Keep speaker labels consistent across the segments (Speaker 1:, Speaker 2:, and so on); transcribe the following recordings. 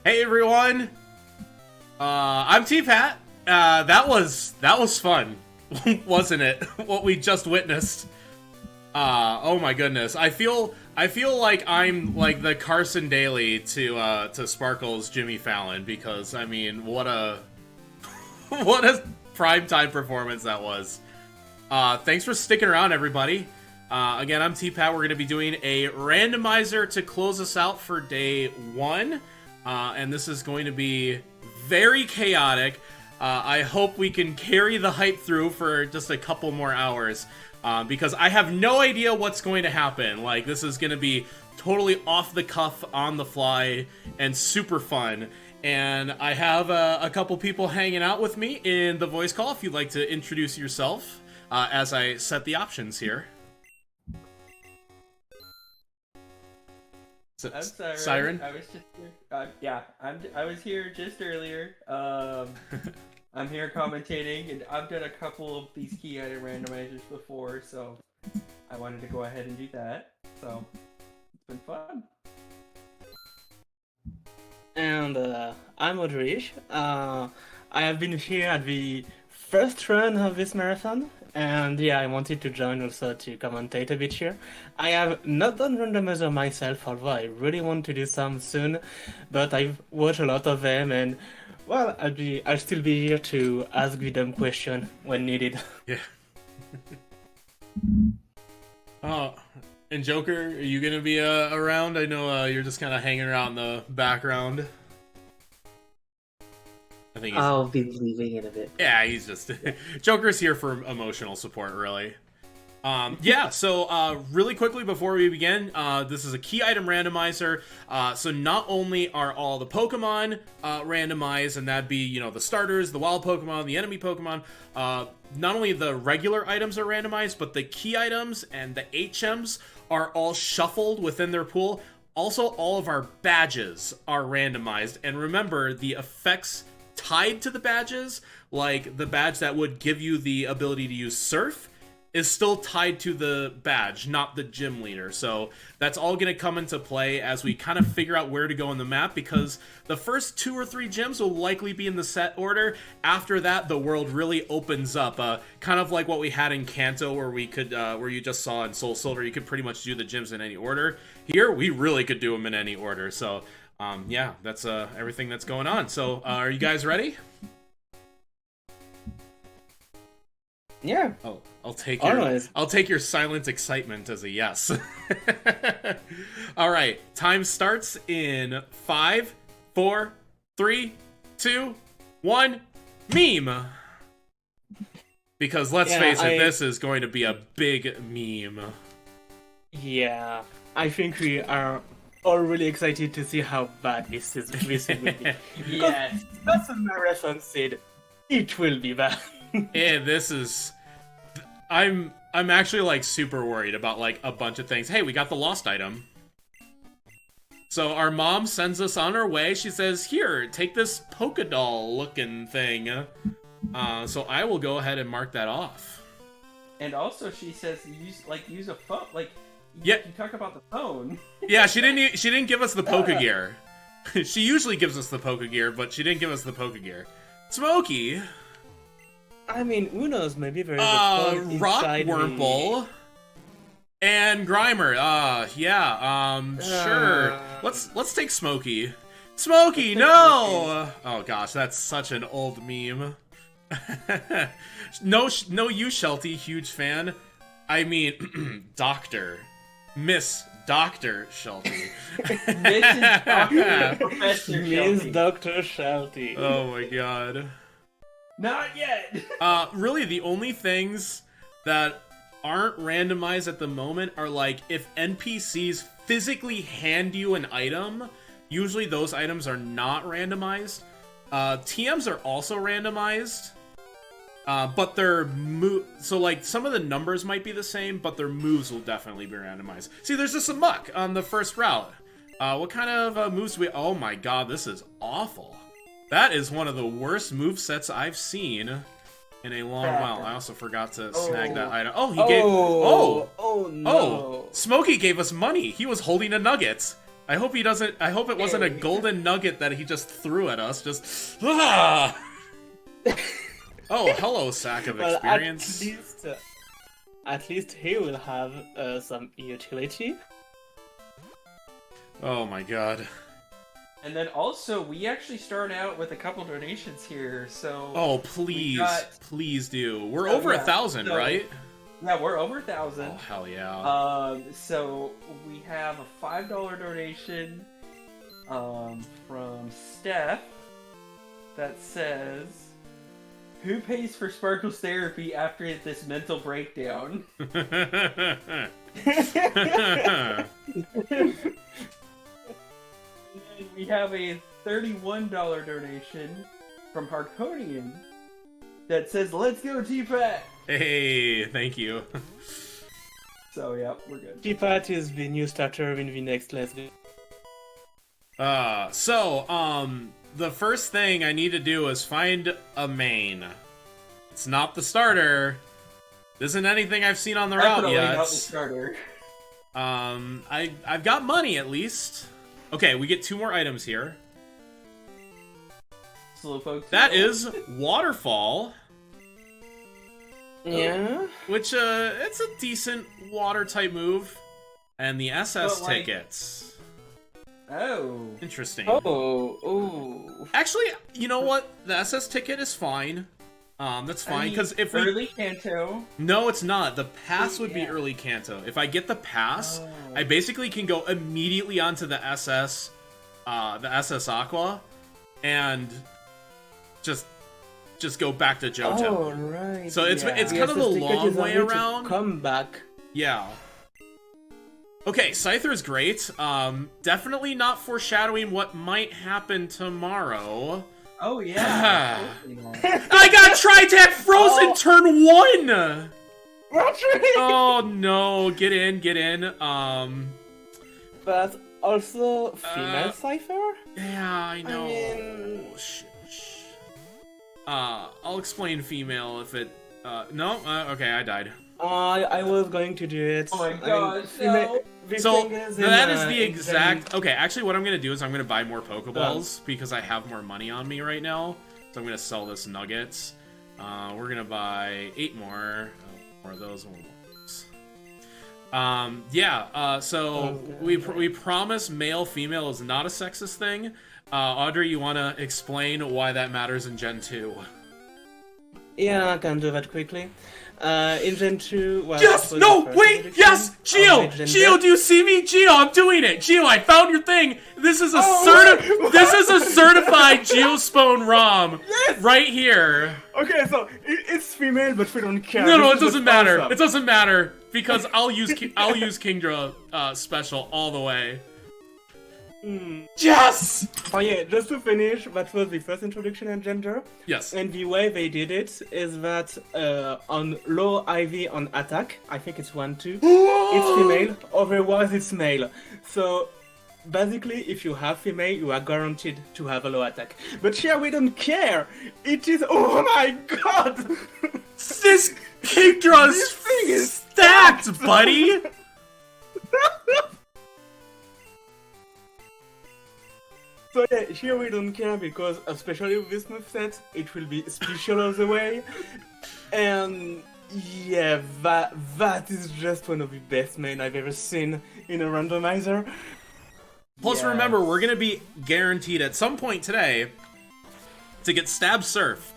Speaker 1: Hey everyone, I'm T-Pat. That was fun, wasn't it? What we just witnessed. Oh my goodness, I feel like I'm like the Carson Daly to Sparkle's Jimmy Fallon, because I mean, what a what a primetime performance that was. Thanks for sticking around, everybody. Again, I'm T-Pat. We're going to be doing a randomizer to close us out for day 1. And this is going to be very chaotic. I hope we can carry the hype through for just a couple more hours. Because I have no idea what's going to happen. Like, this is going to be totally off the cuff, on the fly, and super fun. And I have a couple people hanging out with me in the voice call if you'd like to introduce yourself as I set the options here.
Speaker 2: I'm sorry.
Speaker 1: Siren?
Speaker 2: I was just here. I was here just earlier. I'm here commentating, and I've done a couple of these key item randomizers before, so I wanted to go ahead and do that. So it's been fun.
Speaker 3: And I'm Audrich. I have been here at the first run of this marathon, and yeah, I wanted to join also to commentate a bit here. I have not done Randomizer myself, although I really want to do some soon, but I've watched a lot of them, and well, I'll still be here to ask the dumb question when needed.
Speaker 1: Yeah. And Joker, are you gonna be around? I know you're just kind of hanging around in the background. I think
Speaker 4: I'll be leaving in a bit.
Speaker 1: Yeah, he's just Joker's here for emotional support, really. Yeah, so really quickly before we begin, this is a key item randomizer. So not only are all the Pokemon randomized, and that'd be, you know, the starters, the wild Pokemon, the enemy Pokemon, not only the regular items are randomized, but the key items and the HMs are all shuffled within their pool. Also, all of our badges are randomized. And remember, the effects tied to the badges, like the badge that would give you the ability to use Surf, is still tied to the badge, not the gym leader. So that's all going to come into play as we kind of figure out where to go in the map, because the first 2 or 3 gyms will likely be in the set order. After that, the world really opens up, kind of like what we had in Kanto, where we could, where you just saw in Soul Silver, you could pretty much do the gyms in any order. Here, we really could do them in any order. So yeah, that's everything that's going on. So are you guys ready?
Speaker 3: Yeah.
Speaker 1: Oh, I'll take your silent excitement as a yes. All right, time starts in 5, 4, 3, 2, 1. Meme. Because let's face it, this is going to be a big meme.
Speaker 3: Yeah, I think we are all really excited to see how bad this will be.
Speaker 2: Yes.
Speaker 3: That's a marathon said. It will be bad.
Speaker 1: Yeah, this is... I'm actually, like, super worried about, like, a bunch of things. Hey, we got the lost item. So our mom sends us on our way. She says, here, take this polka doll looking thing. So I will go ahead and mark that off.
Speaker 2: And also, she says use a phone. Like,
Speaker 1: yeah,
Speaker 2: you talk about the phone.
Speaker 1: Yeah, she didn't give us the Poke Gear. She usually gives us the Poke Gear, but she didn't give us the Poke Gear. Smokey.
Speaker 3: I mean, who knows? Maybe there is a phone
Speaker 1: Rock
Speaker 3: inside
Speaker 1: Wurmple and Grimer. Yeah. Sure. Let's take Smokey. Smokey, no. Oh gosh, that's such an old meme. No, you Shelty, huge fan. I mean, Miss Dr. Shelty.
Speaker 2: Mrs. Dr. Professor
Speaker 3: Miss
Speaker 2: Shelty.
Speaker 3: Dr. Shelty.
Speaker 1: Oh my god.
Speaker 2: Not yet.
Speaker 1: Really, the only things that aren't randomized at the moment are, like, if NPCs physically hand you an item, usually those items are not randomized. TMs are also randomized, but their so, like, some of the numbers might be the same, but their moves will definitely be randomized. See, there's just a muck on the first route. What kind of moves do we... Oh my god, this is awful. That is one of the worst movesets I've seen in a long while. I also forgot to snag that item. Oh, he gave... Oh no.
Speaker 3: Oh,
Speaker 1: Smokey gave us money. He was holding a nugget. I hope he doesn't. I hope it wasn't a golden nugget that he just threw at us. Just ah. Oh, hello, sack of
Speaker 3: Well,
Speaker 1: experience.
Speaker 3: at least he will have some utility.
Speaker 1: Oh my god.
Speaker 2: And then also, we actually start out with a couple donations here, so...
Speaker 1: Oh, please. Please do. We're
Speaker 2: So,
Speaker 1: over
Speaker 2: yeah,
Speaker 1: 1,000,
Speaker 2: so-
Speaker 1: right?
Speaker 2: Yeah, we're over 1,000.
Speaker 1: Oh, hell yeah.
Speaker 2: So we have a $5 donation from Steph that says, "Who pays for Sparkle's therapy after this mental breakdown?" And we have a $31 donation from Harkonian that says, "Let's go, T-Pat!"
Speaker 1: Hey, thank you.
Speaker 2: So, yeah, we're good.
Speaker 3: T-Pat is the new starter in the next Let's Go.
Speaker 1: The first thing I need to do is find a main. It's not the starter. This isn't anything I've seen on the route
Speaker 2: Definitely
Speaker 1: yet.
Speaker 2: not the starter.
Speaker 1: I've got money at least. Okay, we get 2 more items here.
Speaker 2: Slowpoke.
Speaker 1: That is Waterfall,
Speaker 3: Yeah.
Speaker 1: which it's a decent water type move, and the SS
Speaker 2: But, like-
Speaker 1: tickets.
Speaker 2: Oh.
Speaker 1: Interesting.
Speaker 3: Oh.
Speaker 1: Actually, you know what? The SS ticket is fine. That's fine because if we
Speaker 2: early Kanto.
Speaker 1: no, it's not. The pass would be
Speaker 2: Yeah.
Speaker 1: early Kanto. If I get the pass,
Speaker 2: Oh.
Speaker 1: I basically can go immediately onto the SS Aqua, and just go back to JoJo.
Speaker 3: Oh, right.
Speaker 1: So it's
Speaker 2: Yeah.
Speaker 1: kind
Speaker 3: Yes,
Speaker 1: of
Speaker 3: the
Speaker 1: a
Speaker 3: ticket
Speaker 1: long
Speaker 3: is a
Speaker 1: way
Speaker 3: way to
Speaker 1: around.
Speaker 3: Come back.
Speaker 1: Yeah. Okay, Scyther is great. Definitely not foreshadowing what might happen tomorrow.
Speaker 2: Oh yeah. Totally not.
Speaker 1: I got Tri-Tac Frozen
Speaker 3: Oh.
Speaker 1: turn 1!
Speaker 3: That's right.
Speaker 1: Oh no, get in.
Speaker 3: But also female Cypher?
Speaker 1: Yeah, I know.
Speaker 3: mean-
Speaker 1: Shh. I'll explain female if it. No. Okay, I died.
Speaker 3: I was going to do it.
Speaker 2: Oh my
Speaker 3: I mean,
Speaker 2: god,
Speaker 3: female-
Speaker 2: no.
Speaker 3: the
Speaker 1: So
Speaker 3: thing is
Speaker 1: that
Speaker 3: in,
Speaker 1: is the
Speaker 3: in
Speaker 1: exact.
Speaker 3: Gen-
Speaker 1: Okay, actually, what I'm gonna do is I'm gonna buy more Pokeballs because I have more money on me right now. So I'm gonna sell this nuggets. We're gonna buy 8 more. More of those. More of those. So we promise male female is not a sexist thing. Audrey, you wanna explain why that matters in Gen 2?
Speaker 3: Yeah, I can do that quickly. In Gen 2, well,
Speaker 1: Yes!
Speaker 3: that was
Speaker 1: No!
Speaker 3: the first
Speaker 1: Wait!
Speaker 3: introduction
Speaker 1: Yes!
Speaker 3: of
Speaker 1: Gio!
Speaker 3: my gender.
Speaker 1: Gio, do you see me? Gio, I'm doing it! Gio, I found your thing! This is a This is a certified Geospawn ROM!
Speaker 3: Yes!
Speaker 1: Right here!
Speaker 3: Okay, so it's female, but we don't care.
Speaker 1: No,
Speaker 3: This
Speaker 1: it
Speaker 3: is
Speaker 1: doesn't
Speaker 3: what's
Speaker 1: matter.
Speaker 3: awesome.
Speaker 1: It doesn't matter because I'll use Kingdra special all the way. Yes!
Speaker 3: Oh yeah, just to finish, that was the first introduction in gender.
Speaker 1: Yes.
Speaker 3: And the way they did it is that on low IV on attack, I think it's 1-2, it's female, otherwise it's male. So basically, if you have female, you are guaranteed to have a low attack. But here we don't care! It is, oh my god!
Speaker 1: This Kingdra's
Speaker 3: This thing is
Speaker 1: stacked, buddy!
Speaker 3: So yeah, here we don't care because, especially with this moveset, it will be special all the way. And yeah, that is just one of the best main I've ever seen in a randomizer.
Speaker 1: Plus,
Speaker 2: Yes.
Speaker 1: remember, we're gonna be guaranteed at some point today to get Stab Surf.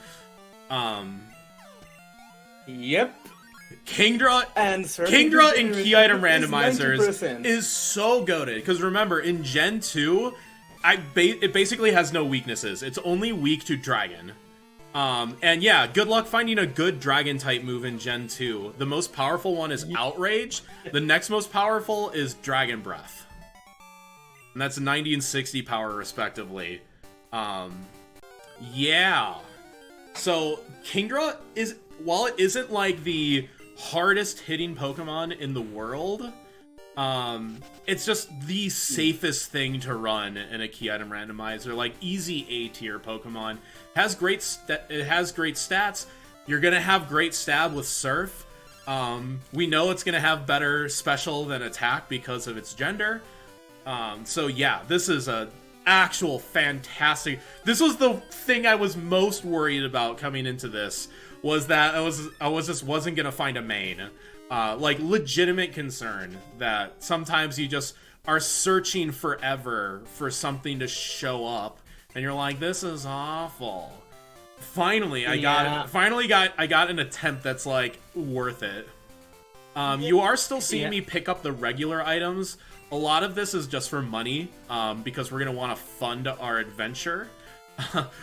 Speaker 3: Yep.
Speaker 1: Kingdra
Speaker 3: And
Speaker 1: Kingdra in key item
Speaker 3: is
Speaker 1: randomizers
Speaker 3: 90%.
Speaker 1: is so goated. Because remember, in Gen 2, it basically has no weaknesses. It's only weak to Dragon. And yeah, good luck finding a good Dragon type move in Gen 2. The most powerful one is Outrage. The next most powerful is Dragon Breath. And that's 90 and 60 power respectively. Yeah. So Kingdra is, while it isn't like the hardest hitting Pokemon in the world, it's just the safest thing to run in a key item randomizer. Like easy A tier Pokemon has great it has great stats. You're gonna have great stab with Surf. We know it's gonna have better special than attack because of its gender. So yeah, this is a actual fantastic. This was the thing I was most worried about coming into this, was that I just wasn't gonna find a main. Like, legitimate concern that sometimes you just are searching forever for something to show up, and you're like, this is awful. Finally, I got an attempt that's like worth it. You are still seeing me pick up the regular items. A lot of this is just for money, because we're gonna want to fund our adventure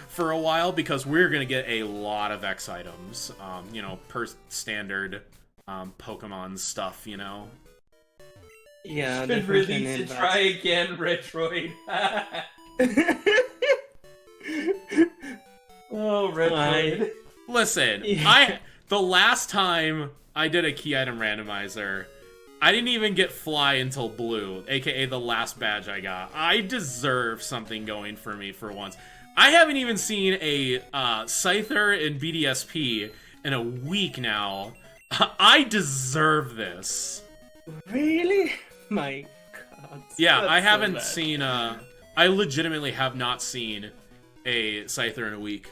Speaker 1: for a while, because we're gonna get a lot of X items, you know, per standard Pokemon stuff, you know.
Speaker 3: Yeah,
Speaker 2: Should release to try again, Retroid. Oh, Retroid.
Speaker 1: Listen, the last time I did a key item randomizer, I didn't even get Fly until Blue, aka the last badge I got. I deserve something going for me for once. I haven't even seen a Scyther in BDSP in a week now. I deserve this.
Speaker 3: Really? My God.
Speaker 1: Yeah, I haven't
Speaker 3: so
Speaker 1: seen I legitimately have not seen a Scyther in a week.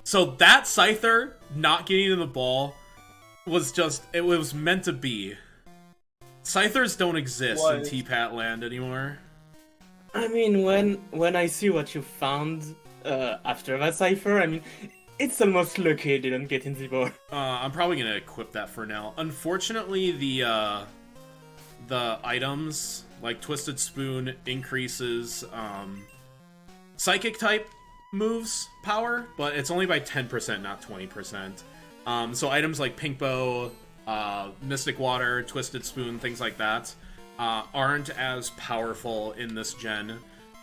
Speaker 1: So that Scyther not getting in the ball was just, it was meant to be. Scythers don't exist in T-Pat land anymore.
Speaker 3: I mean, when I see what you found after that Cypher, I mean, it's almost lucky it didn't get in the ball.
Speaker 1: I'm probably gonna equip that for now. Unfortunately, the items, like Twisted Spoon, increases Psychic type moves power, but it's only by 10%, not 20%. So items like Pink Bow, Mystic Water, Twisted Spoon, things like that, aren't as powerful in this gen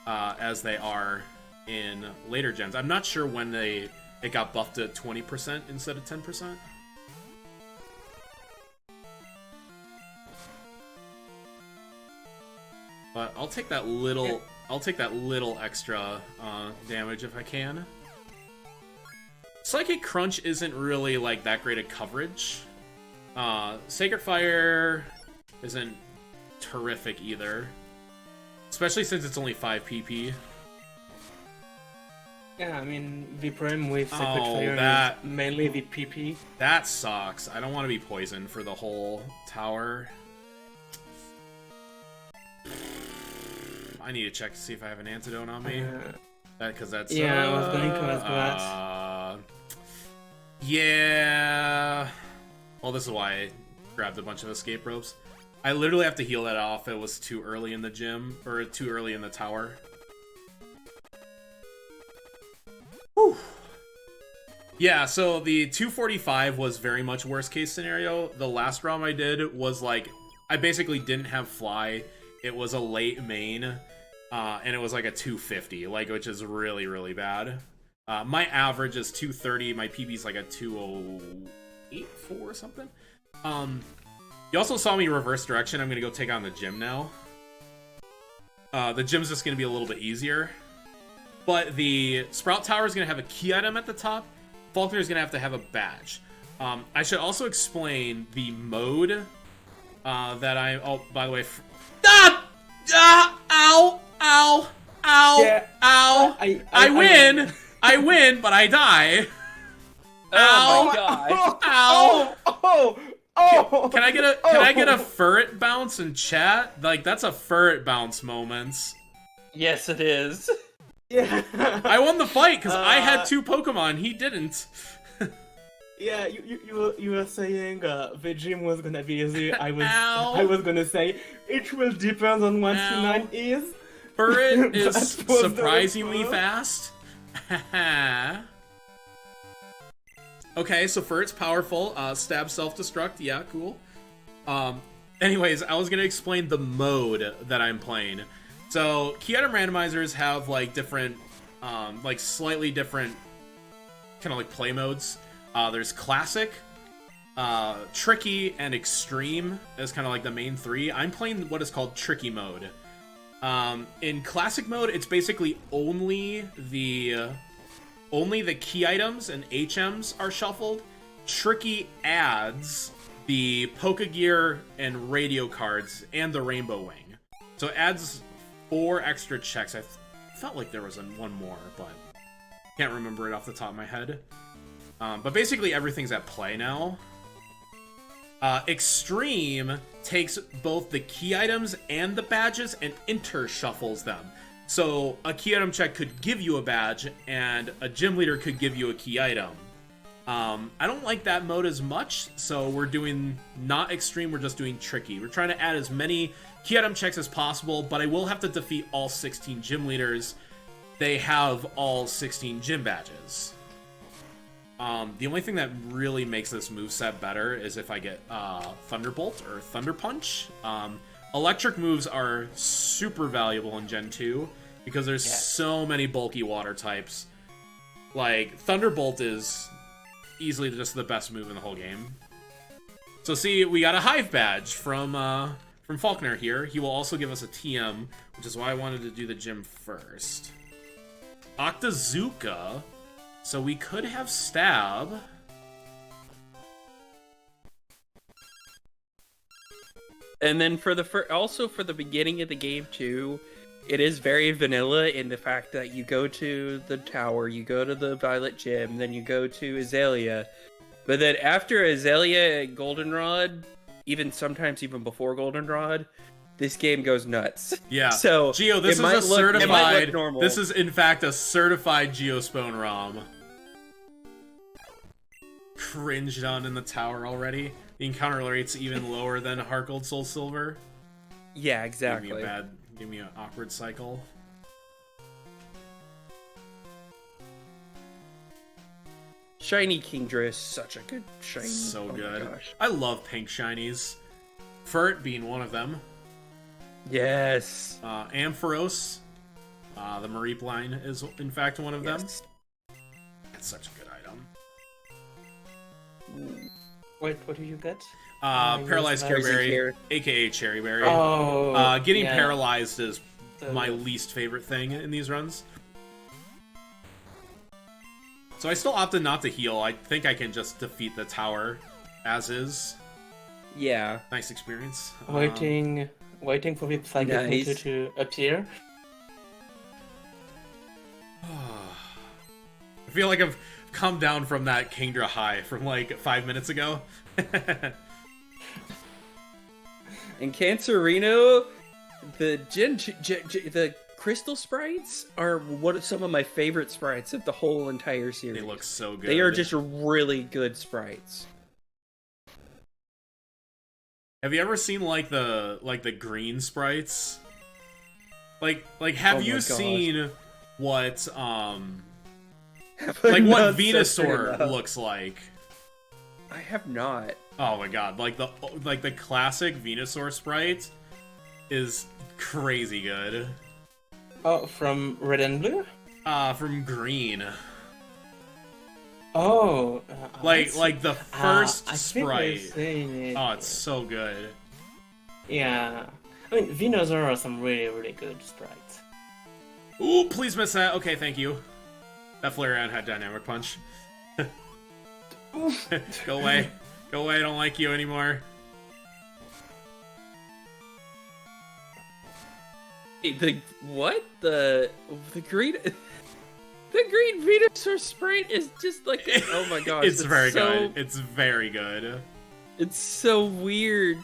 Speaker 1: as they are in later gens. I'm not sure when it got buffed to 20% instead of 10%. But I'll take that little extra damage if I can. Psychic Crunch isn't really like that great at coverage. Sacred Fire isn't terrific either, especially since it's only 5 PP.
Speaker 3: Yeah, I mean, the problem with Sacred Fire is mainly the PP.
Speaker 1: That sucks. I don't want to be poisoned for the whole tower. I need to check to see if I have an antidote on me. Because that's...
Speaker 3: Yeah, I was going to ask that.
Speaker 1: Yeah... Well, this is why I grabbed a bunch of escape ropes. I literally have to heal that off. It was too early in the gym, or too early in the tower. Whew. Yeah, so the 245 was very much worst case scenario. The last ROM I did was like, I basically didn't have Fly. It was a late main, and it was like a 250, like, which is really, really bad. My average is 230. My PB's like a 208.4 or something. You also saw me reverse direction. I'm gonna go take on the gym now. The gym's just gonna be a little bit easier. But the Sprout Tower is gonna have a key item at the top. Faulkner is gonna have to have a badge. I should also explain the mode that I... Oh, by the way... Ow! Ow! Ow!
Speaker 3: Yeah,
Speaker 1: Ow! I win! I win, but I die.
Speaker 2: Oh my god!
Speaker 3: Oh!
Speaker 1: Can I get a ferret bounce in chat? Like, that's a ferret bounce moment.
Speaker 2: Yes, it is.
Speaker 3: Yeah.
Speaker 1: I won the fight because I had 2 Pokemon. He didn't.
Speaker 3: Yeah, you were saying the gym was gonna be easy. I was gonna say it will depend on what Tonight is.
Speaker 1: Ferret is surprisingly fast. Okay, so Ferret's powerful. Stab self-destruct. Yeah, cool. Anyways, I was gonna explain the mode that I'm playing. So key item randomizers have like different, like slightly different, kind of like play modes. There's classic, tricky, and extreme as kind of like the main 3. I'm playing what is called tricky mode. In classic mode, it's basically only the key items and HMs are shuffled. Tricky adds the Pokegear and radio cards and the Rainbow Wing. So it adds 4 extra checks. I felt like there was one more, but can't remember it off the top of my head. But basically everything's at play now. Extreme takes both the key items and the badges and intershuffles them. So a key item check could give you a badge, and a gym leader could give you a key item. I don't like that mode as much, so we're doing not extreme, we're just doing tricky. We're trying to add as many key item checks as possible, but I will have to defeat all 16 gym leaders. They have all 16 gym badges. The only thing that really makes this moveset better is if I get Thunderbolt or Thunder Punch. Electric moves are super valuable in Gen 2 because there's so many bulky water types. Like, Thunderbolt is easily just the best move in the whole game. So see, we got a Hive badge from Faulkner here. He will also give us a TM, which is why I wanted to do the gym first. Octazooka. So we could have Stab.
Speaker 2: And then for also for the beginning of the game too, it is very vanilla in the fact that you go to the tower, you go to the Violet Gym, then you go to Azalea. But then after Azalea and Goldenrod, sometimes even before Goldenrod, this game goes nuts.
Speaker 1: Yeah.
Speaker 2: So
Speaker 1: Geo, this is a certified. This is in fact a certified Geospawn ROM. Cringed on in the tower already. The encounter rate's even lower than Heart Gold Soul Silver.
Speaker 2: Yeah, exactly.
Speaker 1: Give me an awkward cycle.
Speaker 2: Shiny Kingdra is such a good shiny.
Speaker 1: So good.
Speaker 2: My gosh.
Speaker 1: I love pink shinies. Furt being one of them.
Speaker 2: Yes.
Speaker 1: Ampharos, the Mareep line is in fact one of them. That's such a good item.
Speaker 3: Wait, what did you get?
Speaker 1: Paralyzed Careberry, aka Cherryberry.
Speaker 3: Oh,
Speaker 1: getting paralyzed is my least favorite thing in these runs. So I still opted not to heal. I think I can just defeat the tower as is.
Speaker 2: Yeah.
Speaker 1: Nice experience.
Speaker 3: Waiting for the Psychic Meter to appear.
Speaker 1: I feel like I've come down from that Kingdra high from like 5 minutes ago.
Speaker 2: In Cancerino, the crystal sprites are some of my favorite sprites of the whole entire series.
Speaker 1: They look so good.
Speaker 2: They are just really good sprites.
Speaker 1: Have you ever seen like the green sprites? Like have you seen what like what Venusaur looks like?
Speaker 2: I have not.
Speaker 1: Oh my god, like the classic Venusaur sprite is crazy good.
Speaker 3: Oh, from Red and Blue?
Speaker 1: From Green.
Speaker 3: Oh,
Speaker 1: like the first sprite.
Speaker 3: It.
Speaker 1: Oh, it's so good.
Speaker 3: Yeah, I mean Venusaur are some really good sprites.
Speaker 1: Ooh, please miss that. Okay, thank you. That Flareon had Dynamic Punch. Go away. Go away, I don't like you anymore.
Speaker 2: The green... The green Venusaur sprite is just like... Oh my gosh.
Speaker 1: It's very good. It's very good.
Speaker 2: It's so weird.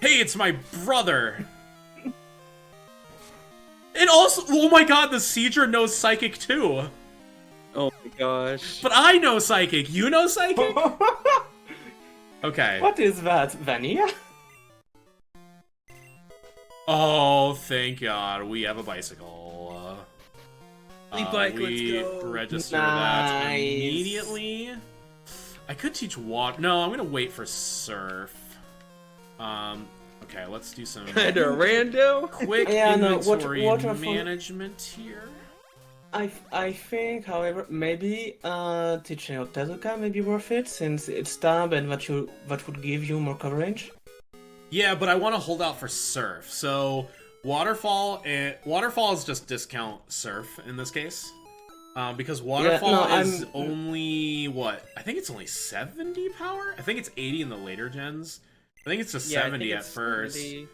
Speaker 1: Hey, it's my brother! And also, oh my god, the Seadra knows Psychic too!
Speaker 2: Oh my gosh.
Speaker 1: But I know Psychic! You know Psychic? Okay.
Speaker 3: What is that, Vanilla?
Speaker 1: Oh, thank god, we have a bicycle.
Speaker 2: Bike,
Speaker 1: we
Speaker 2: let's go.
Speaker 1: register that immediately. I could teach water. No, I'm gonna wait for Surf. Okay, let's do some
Speaker 2: Kinda rando.
Speaker 1: quick inventory management here.
Speaker 3: I think, however, maybe teaching Octazooka may be worth it since it's stab and that would give you more coverage.
Speaker 1: Yeah, but I want to hold out for Surf. So Waterfall is just discount Surf in this case. Because Waterfall is only what? I think it's only 70 power? I think it's 80 in the later gens. I think it's just 70 at first. 70.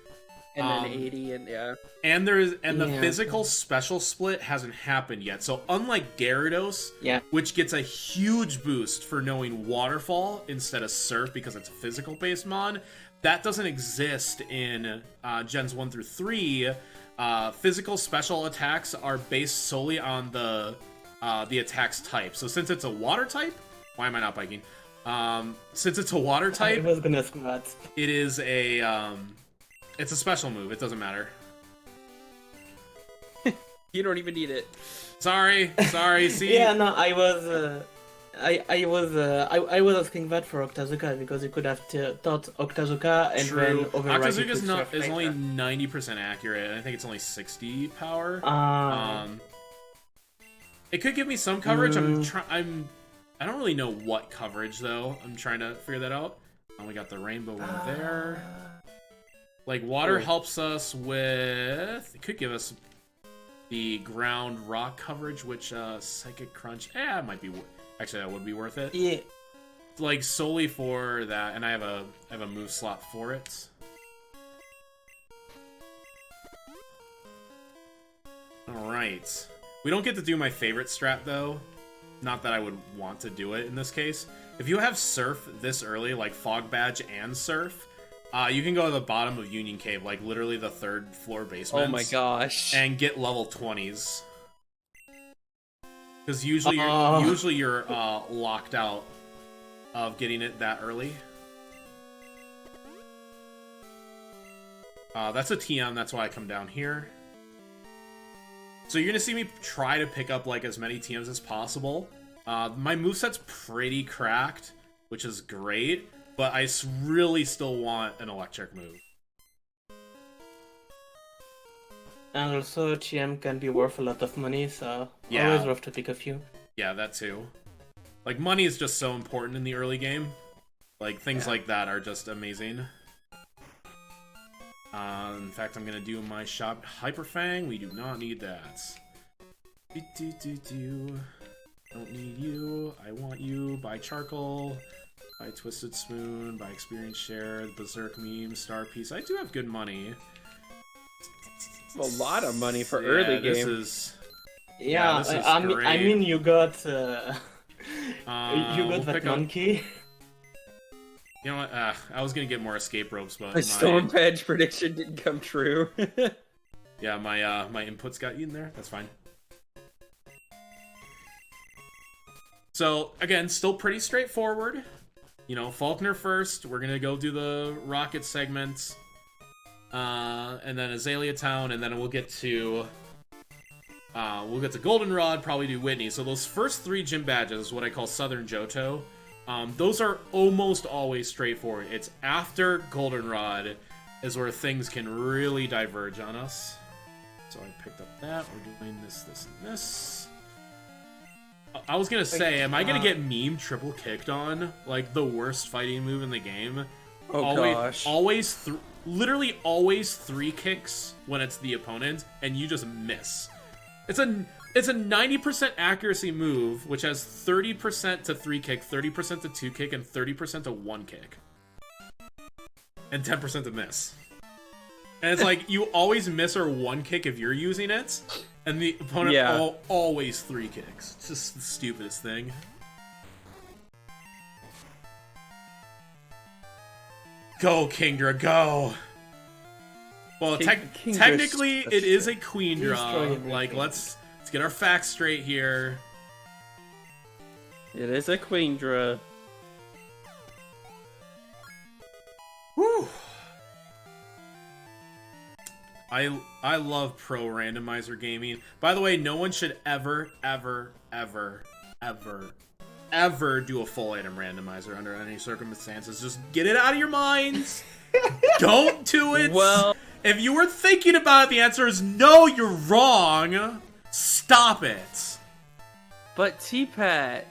Speaker 4: And then 80, and yeah.
Speaker 1: And the
Speaker 3: Yeah.
Speaker 1: physical special split hasn't happened yet. So unlike Gyarados,
Speaker 3: Yeah.
Speaker 1: which gets a huge boost for knowing Waterfall instead of Surf because it's a physical based mon, that doesn't exist in Gens 1 through 3. Physical special attacks are based solely on the attack's type. So since it's a water type, why am I not biking? Since it's a water
Speaker 3: I
Speaker 1: type,
Speaker 3: was gonna squat.
Speaker 1: it is it's a special move. It doesn't matter.
Speaker 4: You don't even need it.
Speaker 1: Sorry. See,
Speaker 3: Yeah, no, I was asking that for Octazooka because you could have thought Octazooka and
Speaker 1: true.
Speaker 3: then override it
Speaker 1: Octazooka's
Speaker 3: with Surf
Speaker 1: is only
Speaker 3: later.
Speaker 1: 90% accurate, and I think it's only 60 power. It could give me some coverage. I don't really know what coverage though. I'm trying to figure that out. Oh, we got the rainbow one there. Like water helps us with. It could give us the ground rock coverage, which psychic crunch. It might be. Actually, that would be worth it.
Speaker 3: Yeah.
Speaker 1: Like solely for that, and I have a move slot for it. All right. We don't get to do my favorite strat though. Not that I would want to do it in this case. If you have Surf this early, like Fog Badge and Surf, you can go to the bottom of Union Cave, like literally the 3rd floor basement.
Speaker 4: Oh my gosh.
Speaker 1: And get level 20s. Because usually you're locked out of getting it that early. That's a TM, that's why I come down here. So you're gonna see me try to pick up like as many TMs as possible. My moveset's pretty cracked, which is great, but I really still want an electric move.
Speaker 3: And also, TM can be worth a lot of money, so
Speaker 1: Yeah.
Speaker 3: always worth to pick a few.
Speaker 1: Yeah, that too. Like, money is just so important in the early game. Like, things like that are just amazing. In fact, I'm gonna do my shop Hyper Fang. We do not need that. Don't need you. I want you. Buy Charcoal. Buy Twisted Spoon. Buy Experience Share. Berserk Meme. Star Piece. I do have good money.
Speaker 4: A lot of money for
Speaker 1: Yeah,
Speaker 4: early
Speaker 1: this
Speaker 4: game.
Speaker 1: is...
Speaker 3: Yeah,
Speaker 1: this is
Speaker 3: I
Speaker 1: great.
Speaker 3: mean, you got you
Speaker 1: we'll
Speaker 3: got that
Speaker 1: pick up-
Speaker 3: monkey.
Speaker 1: You know what? I was gonna get more escape ropes, but
Speaker 4: My Storm Edge prediction didn't come true.
Speaker 1: yeah, my inputs got eaten there. That's fine. So again, still pretty straightforward. You know, Faulkner first. We're gonna go do the rocket segments, and then Azalea Town, and then we'll get to Goldenrod. Probably do Whitney. So those first 3 gym badges, what I call Southern Johto. Those are almost always straightforward. It's after Goldenrod is where things can really diverge on us. So I picked up that. We're doing this, and this. I was gonna say, am I gonna get meme triple kicked on? Like, the worst fighting move in the game?
Speaker 4: Oh gosh.
Speaker 1: Literally always 3 kicks when it's the opponent, and you just miss. It's a 90% accuracy move, which has 30% to 3 kick, 30% to 2 kick, and 30% to 1 kick. And 10% to miss. And it's like, you always miss or 1 kick if you're using it, and the opponent always 3 kicks. It's just the stupidest thing. Go, Kingdra, go! Well, technically, it is a Queen Draw. Like, let's get our facts straight here.
Speaker 4: It is a Queendra.
Speaker 1: Whew. I love pro randomizer gaming. By the way, no one should ever do a full item randomizer under any circumstances. Just get it out of your minds. Don't do it.
Speaker 4: Well,
Speaker 1: if you were thinking about it, the answer is no, you're wrong. Stop it.
Speaker 4: but T-Pat.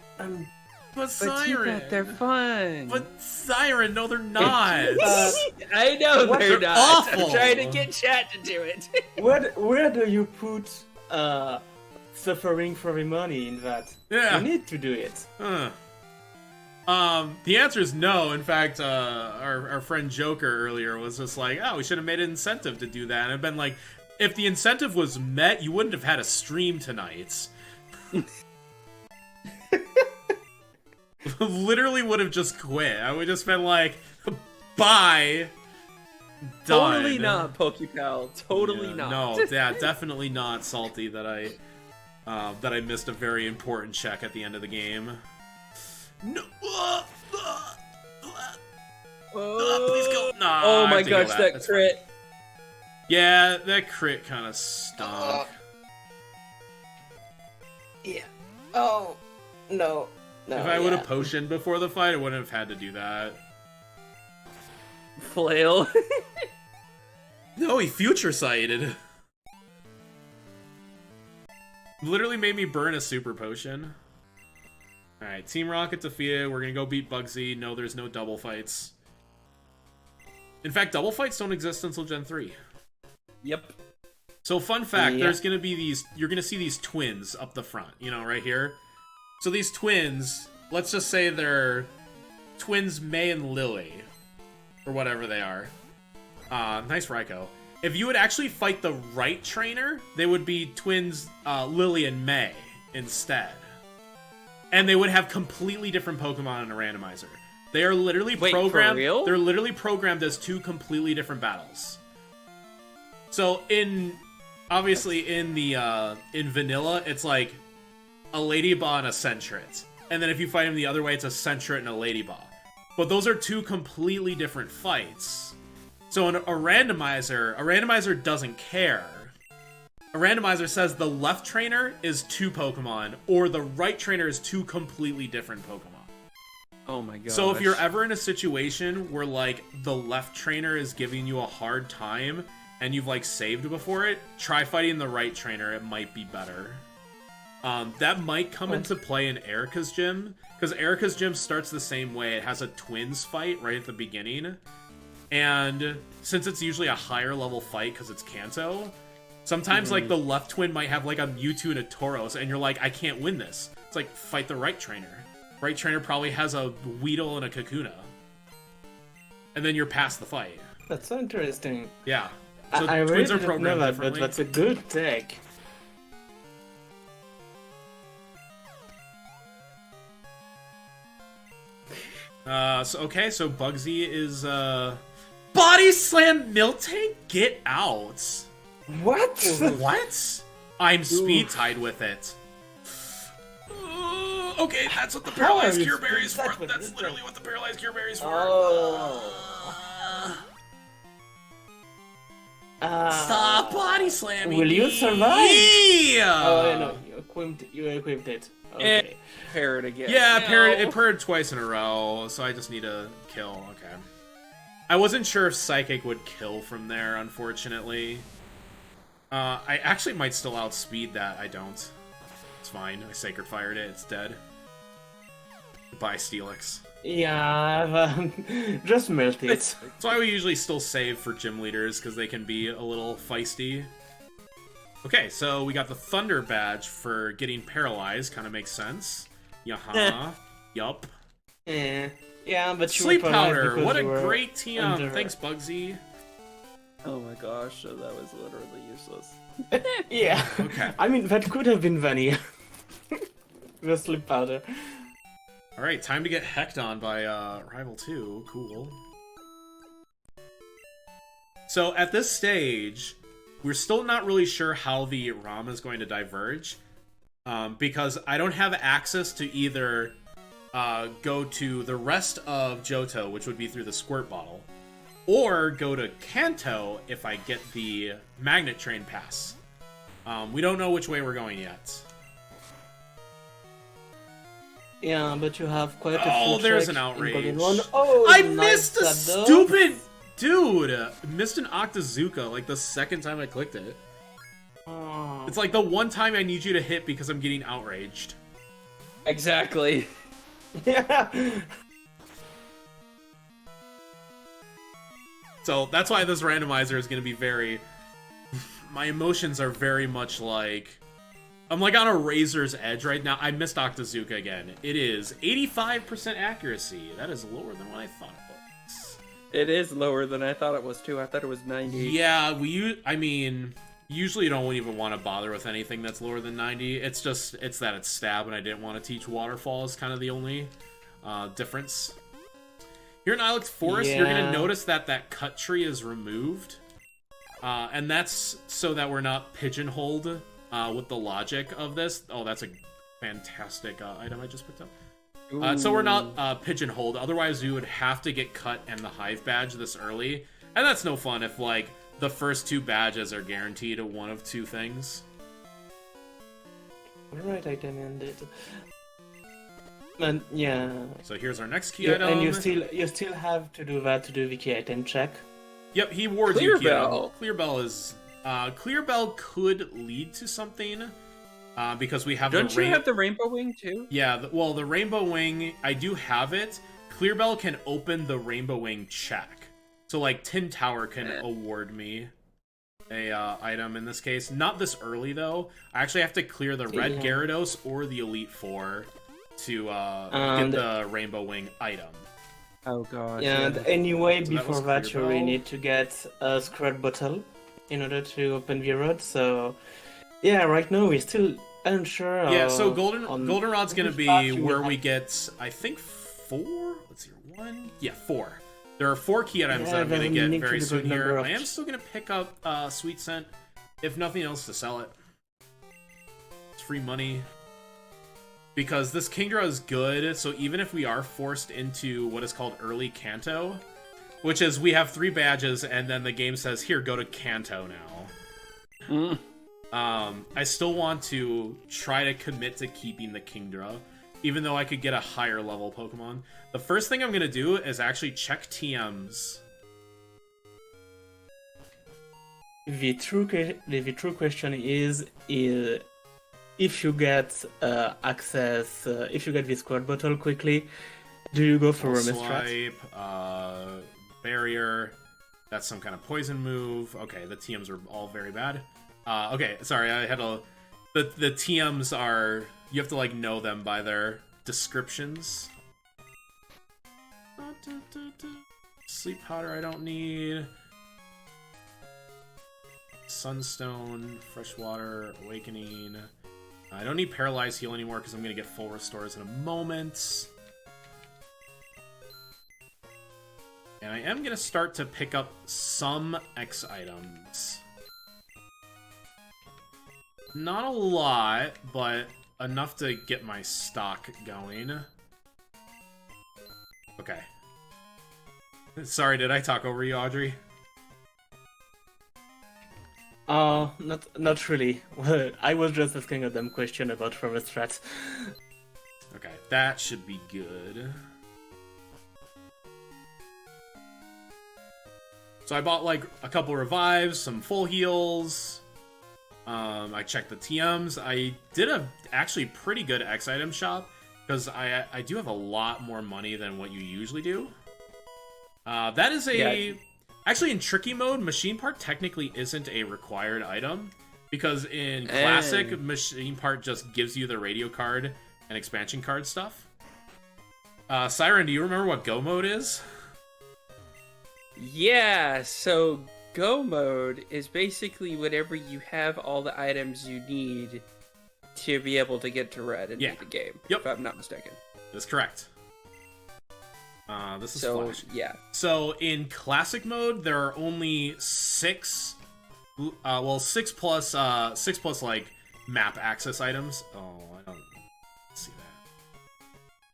Speaker 1: But Siren.
Speaker 4: T-Pat, they're fun.
Speaker 1: But Siren, no, they're not.
Speaker 4: I know they're
Speaker 1: They're
Speaker 4: not.
Speaker 1: awful.
Speaker 4: I'm trying to get chat to do it.
Speaker 3: Where do you put suffering for the money in that?
Speaker 1: Yeah.
Speaker 3: You need to do it.
Speaker 1: Huh. The answer is no. In fact, our friend Joker earlier was just like, oh, we should have made an incentive to do that. And I've been like, if the incentive was met, you wouldn't have had a stream tonight. Literally would have just quit. I would just been like, bye. Done.
Speaker 4: Totally not, Pokepal. Totally
Speaker 1: Yeah,
Speaker 4: not.
Speaker 1: No, yeah, definitely not salty that I missed a very important check at the end of the game. No. Please go. Nah,
Speaker 4: Oh
Speaker 1: I
Speaker 4: my
Speaker 1: have to go
Speaker 4: gosh,
Speaker 1: back.
Speaker 4: that
Speaker 1: That's
Speaker 4: crit.
Speaker 1: fine. Yeah, that crit kind of stunk.
Speaker 3: Yeah. Oh, no. No.
Speaker 1: If I would have potioned before the fight, I wouldn't have had to do that.
Speaker 4: Flail.
Speaker 1: No, he future sighted. Literally made me burn a super potion. Alright, Team Rocket defeated. We're gonna go beat Bugsy. No, there's no double fights. In fact, double fights don't exist until Gen 3.
Speaker 4: Yep.
Speaker 1: So fun fact,
Speaker 3: Yeah.
Speaker 1: there's gonna be these, you're gonna see these twins up the front, you know, right here. So these twins, let's just say they're twins May and Lily, or whatever they are. Nice Raikou. If you would actually fight the right trainer, they would be twins Lily and May instead. And they would have completely different Pokemon in a randomizer. They are literally
Speaker 4: Wait, for
Speaker 1: programmed.
Speaker 4: real?
Speaker 1: They're literally programmed as two completely different battles. So obviously in vanilla, it's like a Ladyball and a Sentret. And then if you fight him the other way, it's a Sentret and a Ladyball. But those are two completely different fights. So in a randomizer doesn't care. A randomizer says the left trainer is two Pokemon, or the right trainer is two completely different Pokemon.
Speaker 4: Oh my god.
Speaker 1: So if you're ever in a situation where, like, the left trainer is giving you a hard time, and you've, like, saved before it, try fighting the right trainer, it might be better. That might come into play in Erica's gym, because Erica's gym starts the same way. It has a twins fight right at the beginning, and since it's usually a higher level fight because it's Kanto, sometimes like the left twin might have like a Mewtwo and a Tauros, and you're like, I can't win this. It's like, fight the right trainer. Right trainer probably has a Weedle and a Kakuna, and then you're past the fight.
Speaker 3: That's so interesting.
Speaker 1: Yeah. So
Speaker 3: I
Speaker 1: twins
Speaker 3: really
Speaker 1: are
Speaker 3: didn't know
Speaker 1: programmed
Speaker 3: that, but
Speaker 1: differently.
Speaker 3: that's a good take.
Speaker 1: So Bugsy is Body Slam Miltank? Get out.
Speaker 3: What?
Speaker 1: What? I'm speed tied with it. Okay, that's what the
Speaker 3: How are
Speaker 1: paralyzed
Speaker 3: you
Speaker 1: cure berry is
Speaker 3: speed
Speaker 1: for.
Speaker 3: tied with
Speaker 1: That's
Speaker 3: it?
Speaker 1: literally what the paralyzed cure berry is for. Stop body slamming.
Speaker 3: Will you
Speaker 1: me.
Speaker 3: survive?
Speaker 1: Yeah.
Speaker 3: Oh, I know. You equipped it. Okay.
Speaker 4: Parrot again.
Speaker 1: Yeah,
Speaker 4: No.
Speaker 1: it paired twice in a row, so I just need to kill. Okay. I wasn't sure if Psychic would kill from there, unfortunately. I actually might still outspeed that. I don't. It's fine. I Sacred Fired it. It's dead. Goodbye, Steelix.
Speaker 3: Yeah, just melt it.
Speaker 1: That's why we usually still save for gym leaders, because they can be a little feisty. Okay, so we got the Thunder Badge for getting paralyzed. Kind of makes sense. Yaha. Yup.
Speaker 3: Yeah, but you
Speaker 1: Sleep
Speaker 3: were paralyzed
Speaker 1: Powder.
Speaker 3: because
Speaker 1: What a
Speaker 3: you were
Speaker 1: great TM.
Speaker 3: under-
Speaker 1: Thanks, Bugsy.
Speaker 4: Oh my gosh, so that was literally useless.
Speaker 3: Yeah.
Speaker 1: Okay.
Speaker 3: I mean, that could have been Vanny. The sleep powder.
Speaker 1: Alright, time to get hecked on by Rival 2. Cool. So at this stage, we're still not really sure how the ROM is going to diverge. Because I don't have access to either go to the rest of Johto, which would be through the Squirt Bottle, or go to Kanto if I get the Magnet Train Pass. We don't know which way we're going yet.
Speaker 3: Yeah, but you have quite a few
Speaker 1: Oh, there's an
Speaker 3: tracks in
Speaker 1: outrage.
Speaker 3: Golden One. Oh,
Speaker 1: I
Speaker 3: nice
Speaker 1: missed a
Speaker 3: Shadow.
Speaker 1: stupid... Dude! Missed an Octazooka, like, the second time I clicked it.
Speaker 3: Oh.
Speaker 1: It's like the one time I need you to hit because I'm getting outraged.
Speaker 4: Exactly.
Speaker 3: Yeah.
Speaker 1: So, that's why this randomizer is going to be very... My emotions are very much like... I'm like on a razor's edge right now. I missed Octazooka again. It is 85% accuracy. That is lower than what I thought it was.
Speaker 4: It is lower than I thought it was too. I thought it was 90.
Speaker 1: Yeah, I mean, usually you don't even want to bother with anything that's lower than 90. It's that it's stab, and I didn't want to teach waterfall is kind of the only difference. Here in Ilex Forest, you're going to notice that cut tree is removed. And that's so that we're not pigeonholed with the logic of this. Oh, that's a fantastic item I just picked up. So we're not pigeonholed. Otherwise, we would have to get cut and the hive badge this early. And that's no fun if, like, the first 2 badges are guaranteed one of 2 things.
Speaker 3: Alright, item ended. And yeah.
Speaker 1: So here's our next key item.
Speaker 3: And you still have to do that to do the key item check.
Speaker 1: Yep, he wards you key item.
Speaker 4: Clearbell.
Speaker 1: Clearbell is... Clearbell could lead to something. Because we have
Speaker 4: Don't you have the Rainbow Wing too?
Speaker 1: Yeah, the Rainbow Wing, I do have it. Clearbell can open the Rainbow Wing check. So, like, Tin Tower can award me a item in this case. Not this early, though. I actually have to clear the Red Gyarados or the Elite Four to get the Rainbow Wing item.
Speaker 4: Oh god.
Speaker 3: Yeah, and anyway,
Speaker 1: So
Speaker 3: before that you really need to get a Scrap Bottle in order to open the road, so... Yeah, right now we're still unsure.
Speaker 1: Yeah, so Goldenrod's gonna be where we get, I think, 4? Let's see, 1? Yeah, 4. There are 4 key items that I'm gonna get very soon here. I am still gonna pick up Sweet Scent, if nothing else, to sell it. It's free money. Because this Kingdra is good, so even if we are forced into what is called early Kanto, which is we have 3 badges and then the game says, here, go to Kanto now. I still want to try to commit to keeping the Kingdra, even though I could get a higher level Pokemon. The first thing I'm going to do is actually check TMs.
Speaker 3: The true question is if you get access, if you get this Squad Bottle quickly, do you go for Rumistrat?
Speaker 1: Swipe, Barrier, that's some kind of poison move. Okay, the TMs are all very bad. Okay, sorry, I had the TMs are, you have to, like, know them by their descriptions. Sleep Powder I don't need. Sunstone, Fresh Water, Awakening. I don't need Paralyzed Heal anymore because I'm going to get full restores in a moment. And I am going to start to pick up some X items. Not a lot, but enough to get my stock going. Okay. Sorry, did I talk over you, Audrey?
Speaker 3: Not really. I was just asking a dumb question about Rumistrat.
Speaker 1: Okay, that should be good. So I bought, like, a couple revives, some full heals. I checked the TMs. I did a actually pretty good X item shop because I do have a lot more money than what you usually do. That is actually in tricky mode, Machine Part technically isn't a required item because in Classic, Machine Part just gives you the radio card and expansion card stuff. Siren, do you remember what Go mode is?
Speaker 4: Yeah, so Go mode is basically whenever you have all the items you need to be able to get to Red and beat the game.
Speaker 1: Yep.
Speaker 4: If I'm not mistaken.
Speaker 1: That's correct. This is Flash.
Speaker 4: Yeah.
Speaker 1: So in Classic mode, there are only 6 plus like map access items. Oh, I don't see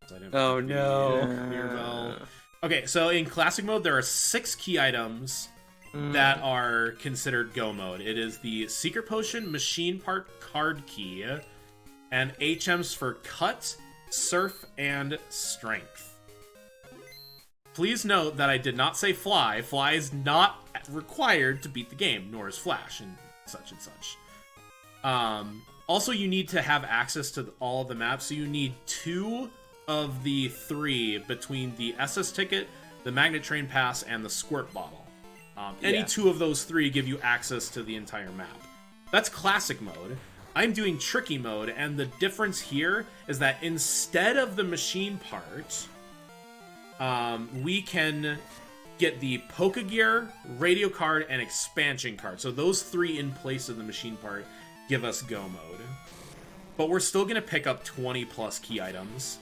Speaker 1: that.
Speaker 4: Oh no.
Speaker 1: Clearbell. Okay, so in Classic mode, there are 6 key items that are considered Go mode. It is the Secret Potion, Machine Part Card Key, and HMs for Cut, Surf, and Strength. Please note that I did not say Fly. Fly is not required to beat the game, nor is Flash, and such and such. Also, you need to have access to all of the maps, so you need 2 of the 3 between the SS Ticket, the Magnet Train Pass, and the Squirt Bottle. Any 2 of those 3 give you access to the entire map. That's Classic mode. I'm doing tricky mode, and the difference here is that instead of the machine part, we can get the Pokegear, radio card, and expansion card. So those 3 in place of the machine part give us go mode. But we're still going to pick up 20 plus key items,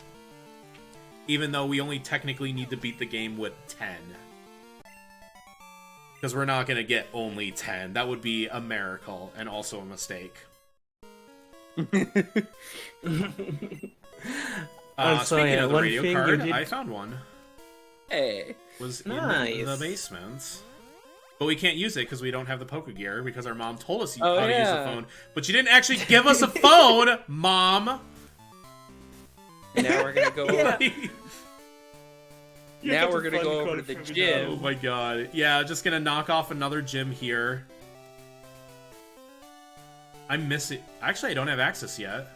Speaker 1: even though we only technically need to beat the game with 10. Because we're not going to get only 10. That would be a miracle and also a mistake. Speaking of the radio card, I found one.
Speaker 4: Hey.
Speaker 1: Was in the basement. But we can't use it because we don't have the Pokegear because our mom told us how to use the phone. But she didn't actually give us a phone, Mom!
Speaker 4: Now we're gonna go over... Now we're gonna go over to the gym.
Speaker 1: Oh my god. Yeah, just gonna knock off another gym here. I'm missing... Actually, I don't have access yet.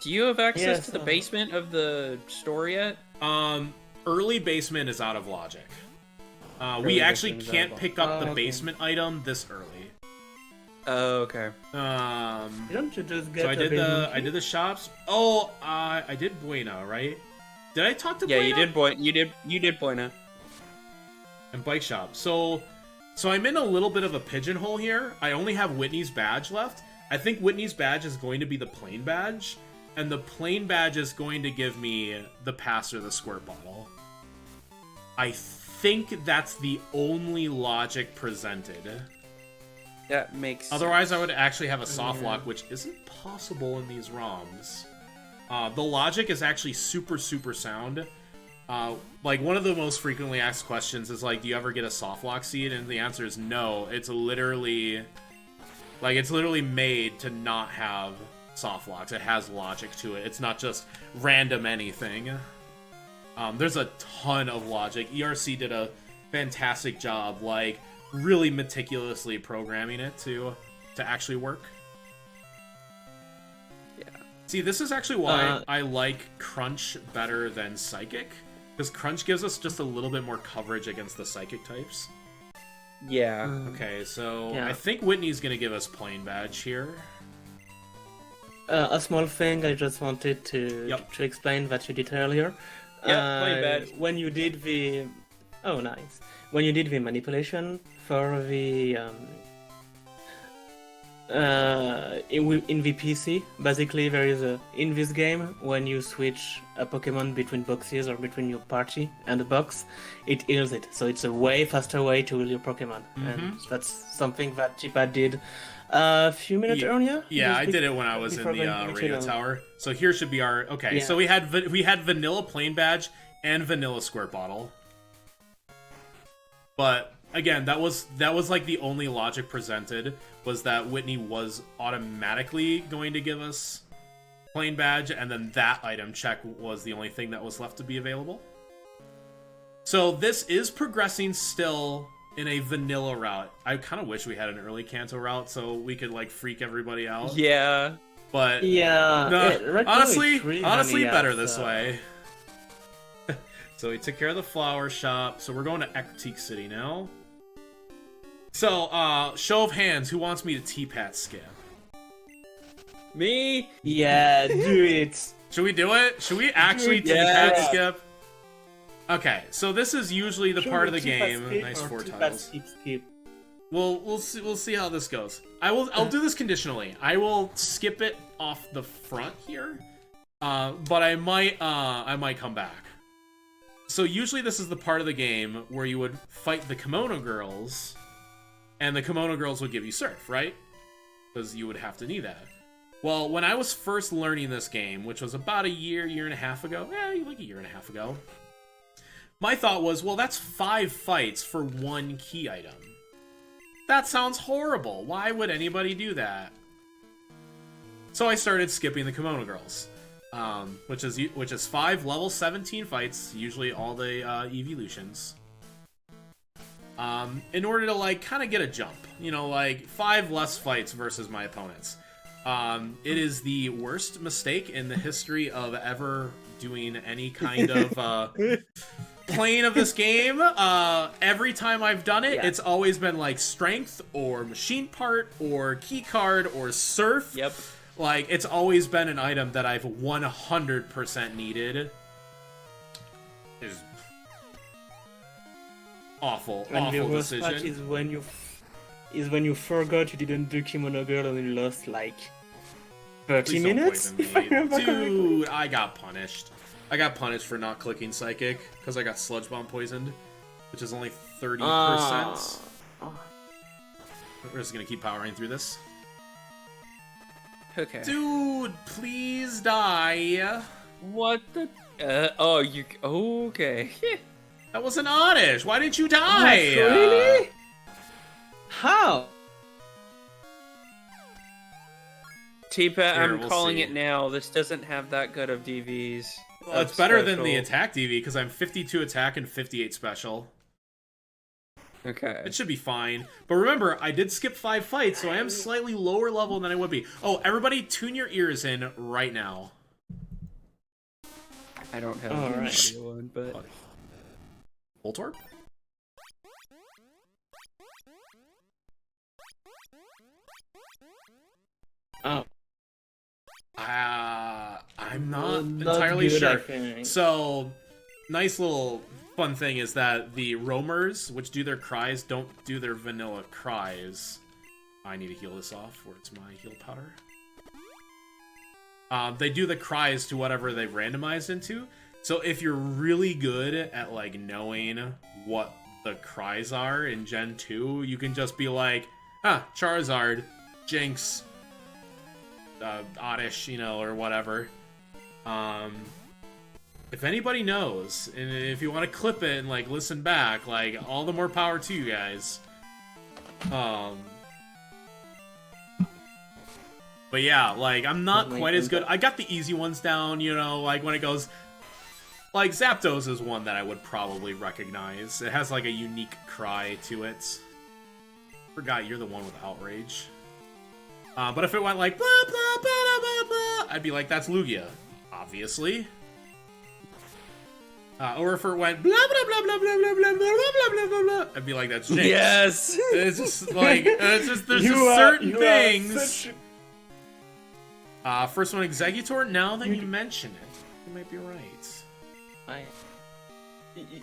Speaker 4: Do you have access to the basement of the store yet?
Speaker 1: Early basement is out of logic. We actually can't pick up the basement item this early.
Speaker 4: Oh, okay.
Speaker 3: Don't you just get
Speaker 1: so I did the shops. Oh, I did Buena, right? Did I talk to Buena?
Speaker 4: Yeah, you did Buena.
Speaker 1: And bike shop. So I'm in a little bit of a pigeonhole here. I only have Whitney's badge left. I think Whitney's badge is going to be the plain badge, and the plain badge is going to give me the pass or the squirt bottle. I think that's the only logic presented.
Speaker 4: That makes sense.
Speaker 1: Otherwise, I would actually have a soft lock, which isn't possible in these ROMs. The logic is actually super, super sound. Like, one of the most frequently asked questions is, like, do you ever get a soft lock seed? And the answer is no. It's literally... Like, it's literally made to not have soft locks. It has logic to it. It's not just random anything. There's a ton of logic. ERC did a fantastic job, like, really meticulously programming it to actually work.
Speaker 4: Yeah.
Speaker 1: See, this is actually why I like Crunch better than Psychic, because Crunch gives us just a little bit more coverage against the Psychic types.
Speaker 4: Yeah.
Speaker 1: Okay, so I think Whitney's gonna give us plain badge here.
Speaker 3: A small thing I just wanted to explain that you did earlier.
Speaker 4: Yeah, plain badge.
Speaker 3: When you did the... Oh, nice. When you did the manipulation for the... in the PC, basically there is in this game, when you switch a Pokemon between boxes or between your party and a box, it heals it. So it's a way faster way to heal your Pokemon. And that's something that Chipa did a few minutes earlier.
Speaker 1: Yeah, I did it when I was in the radio tower. So here should be our... Okay, so we had vanilla plain badge and vanilla squirt bottle. But again, that was like the only logic presented, was that Whitney was automatically going to give us plain badge, and then that item check was the only thing that was left to be available. So this is progressing still in a vanilla route. I kind of wish we had an early Kanto route so we could like freak everybody out.
Speaker 4: Yeah.
Speaker 1: But
Speaker 3: right
Speaker 1: honestly
Speaker 3: vanilla,
Speaker 1: better this way. So we took care of the flower shop. So we're going to Ecruteak City now. So, show of hands, who wants me to T-Pat skip?
Speaker 4: Me?
Speaker 3: Yeah, do it.
Speaker 1: Should we do it? Should we actually T-Pat skip? Okay, so this is usually the part of the game. Nice 4 tiles. We'll see how this goes. I'll do this conditionally. I will skip it off the front here, but I might come back. So usually this is the part of the game where you would fight the Kimono Girls, and the Kimono Girls would give you Surf, right? Because you would have to need that. Well, when I was first learning this game, which was about a year and a half ago, like a year and a half ago, my thought was, well, that's 5 fights for 1 key item. That sounds horrible. Why would anybody do that? So I started skipping the Kimono Girls, which is 5 level 17 fights, usually all the evolutions. In order to like kind of get a jump, you know, like 5 less fights versus my opponents. It is the worst mistake in the history of ever doing any kind of plane of this game, every time I've done it,
Speaker 4: Yeah.
Speaker 1: it's always been like strength or machine part or key card or surf.
Speaker 4: Yep.
Speaker 1: Like, it's always been an item that I've 100% needed. Is awful,
Speaker 3: And the
Speaker 1: awful
Speaker 3: worst part
Speaker 1: decision.
Speaker 3: is when you forgot you didn't do Kimono Girl and you lost like 30
Speaker 1: Please don't
Speaker 3: minutes.
Speaker 1: poison
Speaker 3: If I
Speaker 1: me.
Speaker 3: remember correctly.
Speaker 1: Dude, I got punished. I got punished for not clicking Psychic because I got Sludge Bomb poisoned, which is only 30%. We're just gonna keep powering through this.
Speaker 4: Okay.
Speaker 1: Dude, please die.
Speaker 4: What the? Oh, you. Okay.
Speaker 1: That was an Oddish. Why didn't you die?
Speaker 3: Really? How?
Speaker 4: Tipa,
Speaker 1: Here,
Speaker 4: I'm
Speaker 1: we'll
Speaker 4: calling
Speaker 1: see.
Speaker 4: it now. This doesn't have that good of DVs.
Speaker 1: Well, it's better than the attack DV because I'm 52 attack and 58 special.
Speaker 4: Okay.
Speaker 1: It should be fine. But remember, I did skip 5 fights, so I am slightly lower level than I would be. Oh, everybody tune your ears in right now.
Speaker 4: I don't have
Speaker 3: All
Speaker 4: the
Speaker 3: right.
Speaker 4: audio one, but
Speaker 1: Voltorb?
Speaker 3: Oh,
Speaker 1: I'm not
Speaker 3: not
Speaker 1: entirely
Speaker 3: good, I
Speaker 1: sure.
Speaker 3: think.
Speaker 1: So, nice little fun thing is that the roamers, which do their cries, don't do their vanilla cries. I need to heal this off. Where's my heal powder? They do the cries to whatever they've randomized into. So if you're really good at like knowing what the cries are in Gen 2, you can just be like, Charizard, Jinx, Oddish, you know, or whatever. If anybody knows, and if you want to clip it and like listen back, like all the more power to you guys. But yeah, like I'm not quite as good. I got the easy ones down, you know, like when it goes. Like Zapdos is one that I would probably recognize. It has like a unique cry to it. Forgot you're the one with outrage. But if it went like blah blah blah blah blah, I'd be like, that's Lugia, obviously. Or if it went blah blah blah blah blah blah blah blah blah blah blah blah, I'd be like, that's Jinx.
Speaker 4: yes.
Speaker 1: It's just like there's just certain things. First one, Exeggutor. Now that you mention it, you might be right.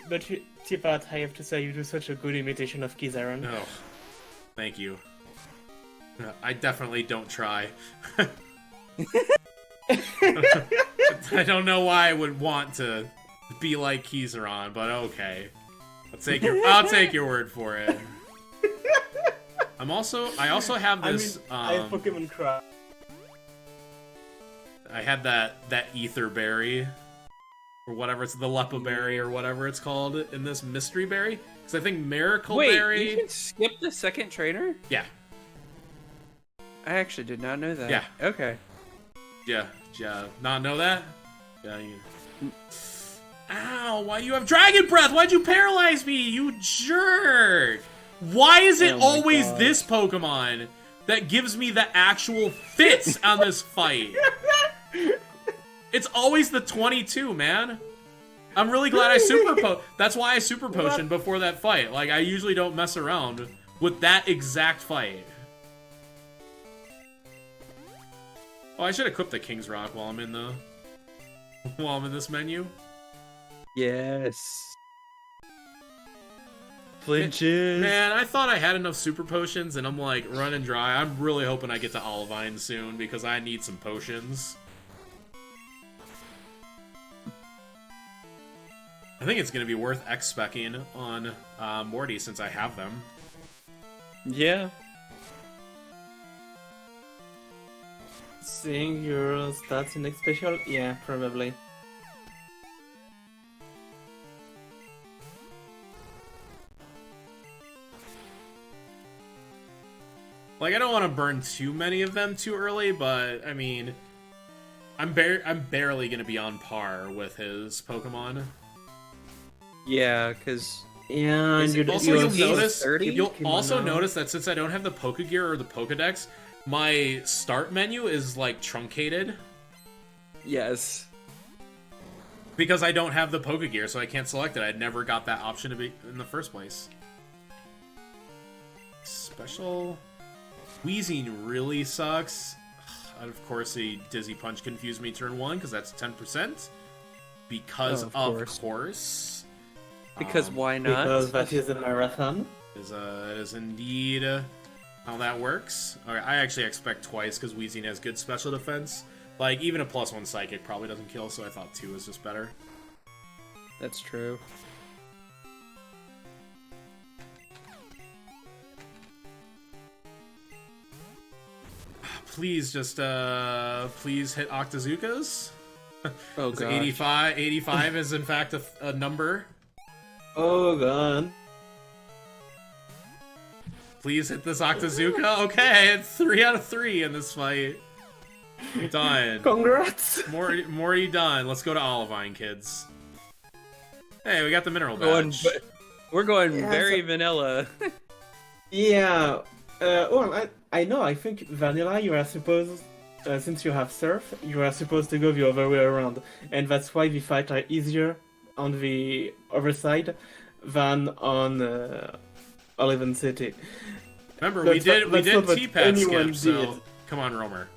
Speaker 3: But Tipat, I have to say, you do such a good imitation of Kizaron.
Speaker 1: Oh, thank you. I definitely don't try. I don't know why I would want to be like Kizaron, but okay. I'll take your word for it. I also have this.
Speaker 3: I have Pokemon Cry.
Speaker 1: I had that ether berry, or whatever it's the Lepa berry or whatever it's called in this mystery berry. Because I think Miracle
Speaker 4: Wait,
Speaker 1: Berry.
Speaker 4: you can skip the second trainer?
Speaker 1: Yeah.
Speaker 4: I actually did not know that.
Speaker 1: Yeah.
Speaker 4: Okay.
Speaker 1: Yeah. Not know that? Yeah. Ow! Why do you have Dragon Breath? Why'd you paralyze me? You jerk! Why is it always this Pokemon that gives me the actual fits on this fight? It's always the 22, man. I'm really glad I that's why I super potioned before that fight. Like, I usually don't mess around with that exact fight. Oh, I should equip the King's Rock while I'm in this menu.
Speaker 4: Yes. Flinches.
Speaker 1: Man, I thought I had enough super potions, and I'm like running dry. I'm really hoping I get to Olivine soon because I need some potions. I think it's going to be worth X-specking on Morty since I have them.
Speaker 4: Yeah.
Speaker 3: Seeing your stats in next special? Yeah, probably.
Speaker 1: Like, I don't want to burn too many of them too early, but, I mean, I'm barely going to be on par with his Pokemon.
Speaker 4: Yeah, because...
Speaker 3: Yeah, and
Speaker 1: You'll notice,
Speaker 4: 30?
Speaker 1: you'll also notice that since I don't have the Pokegear or the Pokedex, my start menu is, like, truncated.
Speaker 4: Yes.
Speaker 1: Because I don't have the Pokegear, so I can't select it. I never got that option to be in the first place. Special. Wheezing really sucks. Of course, a Dizzy Punch confused me turn 1, because that's 10%. Because of course.
Speaker 4: Because why not?
Speaker 3: Because that is a marathon.
Speaker 1: It is indeed how that works. Okay, I actually expect twice, because Wheezing has good special defense. Like, even a +1 Psychic probably doesn't kill, so I thought 2 was just better.
Speaker 4: That's true.
Speaker 1: Please just, please hit Octazookas.
Speaker 4: Oh god.
Speaker 1: 85 is in fact a number.
Speaker 3: Oh god.
Speaker 1: Please hit this Octazooka. Okay, it's 3 out of 3 in this fight. Done.
Speaker 3: Congrats!
Speaker 1: Morty done. Let's go to Olivine, kids. Hey, we got the mineral badge.
Speaker 4: We're going
Speaker 3: Yeah,
Speaker 4: very vanilla.
Speaker 3: Yeah. Well, I know. I think vanilla. You are supposed, since you have surf, you are supposed to go the other way around, and that's why the fights are easier on the other side than on Oliven City.
Speaker 1: Remember,
Speaker 3: That's
Speaker 1: we did
Speaker 3: not what
Speaker 1: T-pad
Speaker 3: anyone
Speaker 1: skip, so
Speaker 3: did.
Speaker 1: come on, Romer.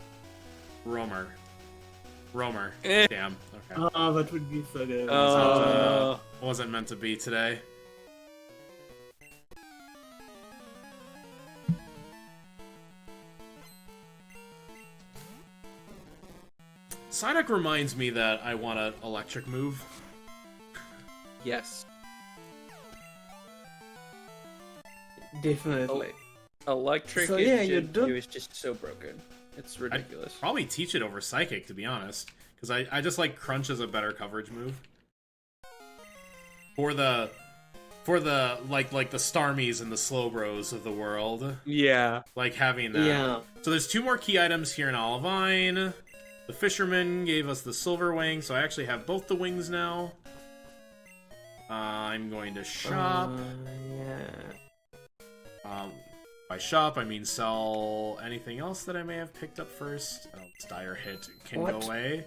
Speaker 4: Eh.
Speaker 1: Damn. Okay.
Speaker 3: Oh, that would be so good.
Speaker 1: Wasn't meant to be today. Psyduck reminds me that I want an electric move.
Speaker 4: Yes.
Speaker 3: Definitely.
Speaker 4: Electric
Speaker 3: So, yeah,
Speaker 4: in
Speaker 3: you
Speaker 4: Gen
Speaker 3: don't-
Speaker 4: 2 is just so broken. It's ridiculous.
Speaker 1: Probably teach it over Psychic, to be honest. Because I just like Crunch as a better coverage move. For the like the Starmies and the Slowbros of the world.
Speaker 4: Yeah.
Speaker 1: Like having that.
Speaker 3: Yeah.
Speaker 1: So there's 2 more key items here in Olivine. The Fisherman gave us the Silver Wing, so I actually have both the wings now. I'm going to shop.
Speaker 3: Yeah.
Speaker 1: By shop, I mean sell anything else that I may have picked up first. Oh, it's Dire Hit can
Speaker 3: What?
Speaker 1: go away.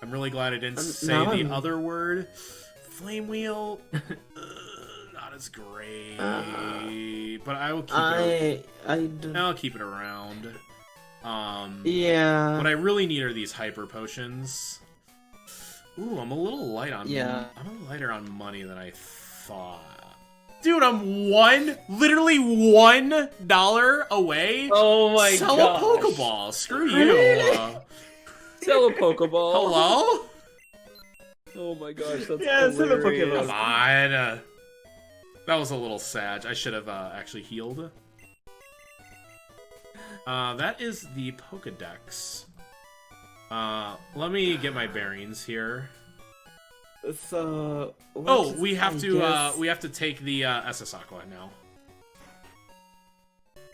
Speaker 1: I'm really glad I didn't say
Speaker 3: now
Speaker 1: the
Speaker 3: I'm-
Speaker 1: other word. Flame Wheel, not as great, but I will keep it. I'll keep it around.
Speaker 3: Yeah.
Speaker 1: What I really need are these hyper potions. Ooh, I'm a little light on.
Speaker 3: Yeah.
Speaker 1: I'm a little lighter on money than I thought. Dude, I'm literally $1 away.
Speaker 4: Oh my
Speaker 1: Sell
Speaker 4: gosh.
Speaker 1: a Pokeball. Screw you.
Speaker 3: Really?
Speaker 4: Sell a Pokeball.
Speaker 1: Hello?
Speaker 4: Oh my gosh, that's
Speaker 3: Yeah, sell a
Speaker 4: hilarious.
Speaker 3: Pokeball.
Speaker 1: Come on. That was a little sad. I should have actually healed. That is the Pokedex. Let me get my bearings here.
Speaker 3: So.
Speaker 1: Oh,
Speaker 3: what
Speaker 1: we
Speaker 3: is-
Speaker 1: have
Speaker 3: I
Speaker 1: to
Speaker 3: guess-
Speaker 1: take the SS Aqua now.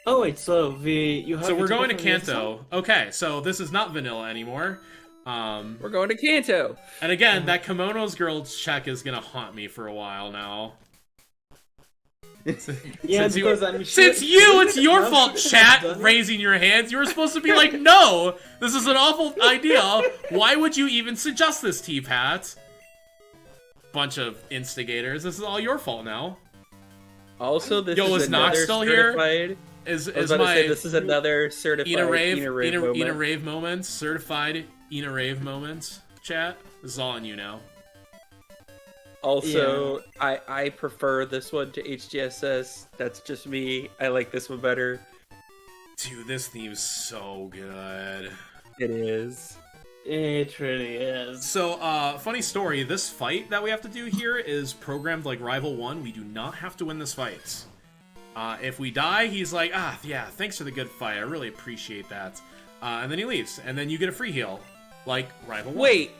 Speaker 3: Oh wait, so you have.
Speaker 1: So we're
Speaker 3: to
Speaker 1: going to
Speaker 3: go from the
Speaker 1: Kanto. Okay, so this is not vanilla anymore.
Speaker 4: We're going to Kanto.
Speaker 1: And again, that Kimono's Girls check is gonna haunt me for a while now.
Speaker 3: Yeah,
Speaker 1: Since you-
Speaker 3: because I'm
Speaker 1: Since it's your fault, chat, raising your hands. You were supposed to be like, no, this is an awful idea. Why would you even suggest this, T-Pat? Bunch of instigators. This is all your fault now.
Speaker 4: Also, this
Speaker 1: Yo,
Speaker 4: is
Speaker 1: is Nox
Speaker 4: another
Speaker 1: still here?
Speaker 4: certified.
Speaker 1: Is
Speaker 4: I was about to
Speaker 1: my
Speaker 4: say this is another certified
Speaker 1: Ina Rave
Speaker 4: moment.
Speaker 1: Rave moments, certified Ina Rave moments, chat? This is all on you now.
Speaker 4: Also, I prefer this one to HGSS. That's just me. I like this one better.
Speaker 1: Dude, this theme's so good.
Speaker 4: It is.
Speaker 3: It really is.
Speaker 1: So, funny story, this fight that we have to do here is programmed like Rival 1. We do not have to win this fight. If we die, he's like, yeah, thanks for the good fight. I really appreciate that. And then he leaves. And then you get a free heal. Like Rival 1.
Speaker 4: Wait.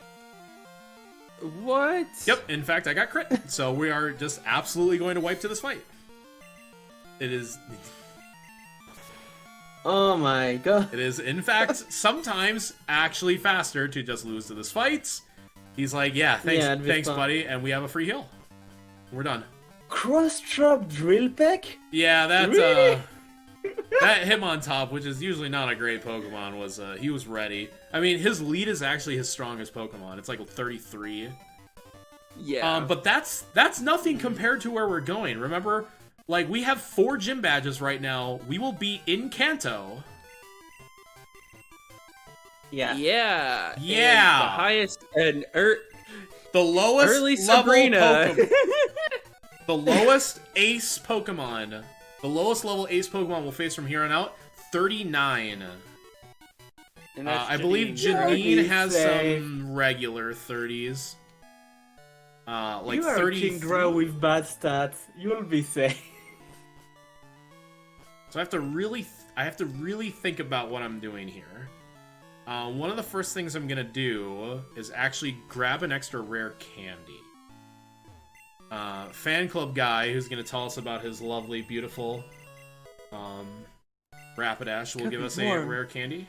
Speaker 4: What?
Speaker 1: Yep, in fact, I got crit. So we are just absolutely going to wipe to this fight. It is...
Speaker 3: Oh my god.
Speaker 1: It is, in fact, sometimes actually faster to just lose to this fight. He's like, yeah, thanks,
Speaker 3: fun.
Speaker 1: buddy, and we have a free heal. We're done.
Speaker 3: Cross-drop drill peck?
Speaker 1: Yeah, that
Speaker 3: Really?
Speaker 1: that Hitmontop, which is usually not a great Pokemon, was he was ready. I mean, his lead is actually his strongest Pokemon. It's like 33.
Speaker 4: Yeah.
Speaker 1: But that's nothing compared to where we're going. Remember, like, we have 4 gym badges right now. We will be in Kanto.
Speaker 3: Yeah.
Speaker 4: Yeah.
Speaker 1: Yeah.
Speaker 4: And the highest and
Speaker 1: The lowest
Speaker 4: early
Speaker 1: level
Speaker 4: Sabrina.
Speaker 1: Pokemon. The lowest ace Pokemon. The lowest level ace Pokemon will face from here on out 39.
Speaker 4: And that's
Speaker 1: I believe
Speaker 3: Janine.
Speaker 1: Janine has
Speaker 3: Safe.
Speaker 1: some regular 30s. Like
Speaker 3: You are
Speaker 1: 30.
Speaker 3: King Draw with bad stats. You will be safe.
Speaker 1: So I have to really think about what I'm doing here. One of the first things I'm gonna do is actually grab an extra rare candy. Fan club guy who's gonna tell us about his lovely, beautiful Rapidash will give us a rare candy.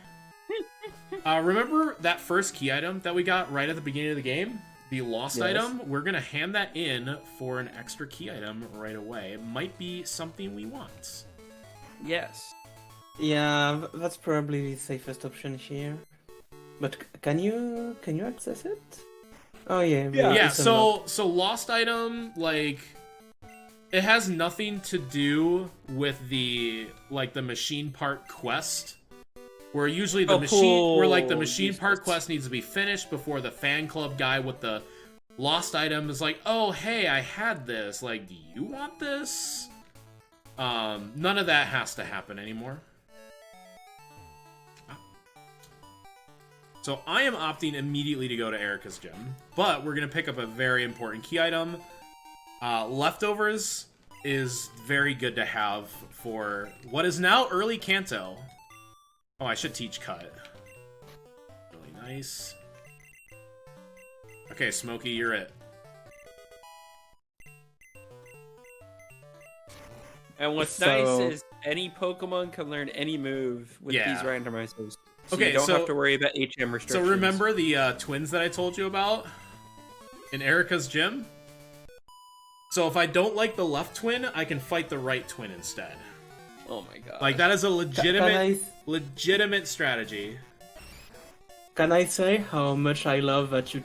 Speaker 1: Remember that first key item that we got right at the beginning of the game? The lost item? We're gonna hand that in for an extra key item right away. It might be something we want.
Speaker 4: Yes.
Speaker 3: Yeah, that's probably the safest option here. But can you access it? Oh yeah.
Speaker 1: Yeah,
Speaker 3: it's unlocked.
Speaker 1: so lost item, like, it has nothing to do with the machine part quest. Where usually the machine part quest needs to be finished before the fan club guy with the lost item is like, oh hey, I had this, like, do you want this? None of that has to happen anymore. So I am opting immediately to go to Erica's gym, but we're gonna pick up a very important key item. Leftovers is very good to have for what is now early Kanto. Oh, I should teach cut. Really nice. Okay, Smokey, you're it.
Speaker 4: And what's nice is any Pokemon can learn any move with these randomizers. So
Speaker 1: Okay,
Speaker 4: you don't
Speaker 1: so-
Speaker 4: have to worry about HM
Speaker 1: So
Speaker 4: restrictions.
Speaker 1: remember the twins that I told you about in Erica's gym? So if I don't like the left twin, I can fight the right twin instead.
Speaker 4: Oh my god.
Speaker 1: Like, that is a
Speaker 3: Can
Speaker 1: legitimate strategy.
Speaker 3: I say how much I love that you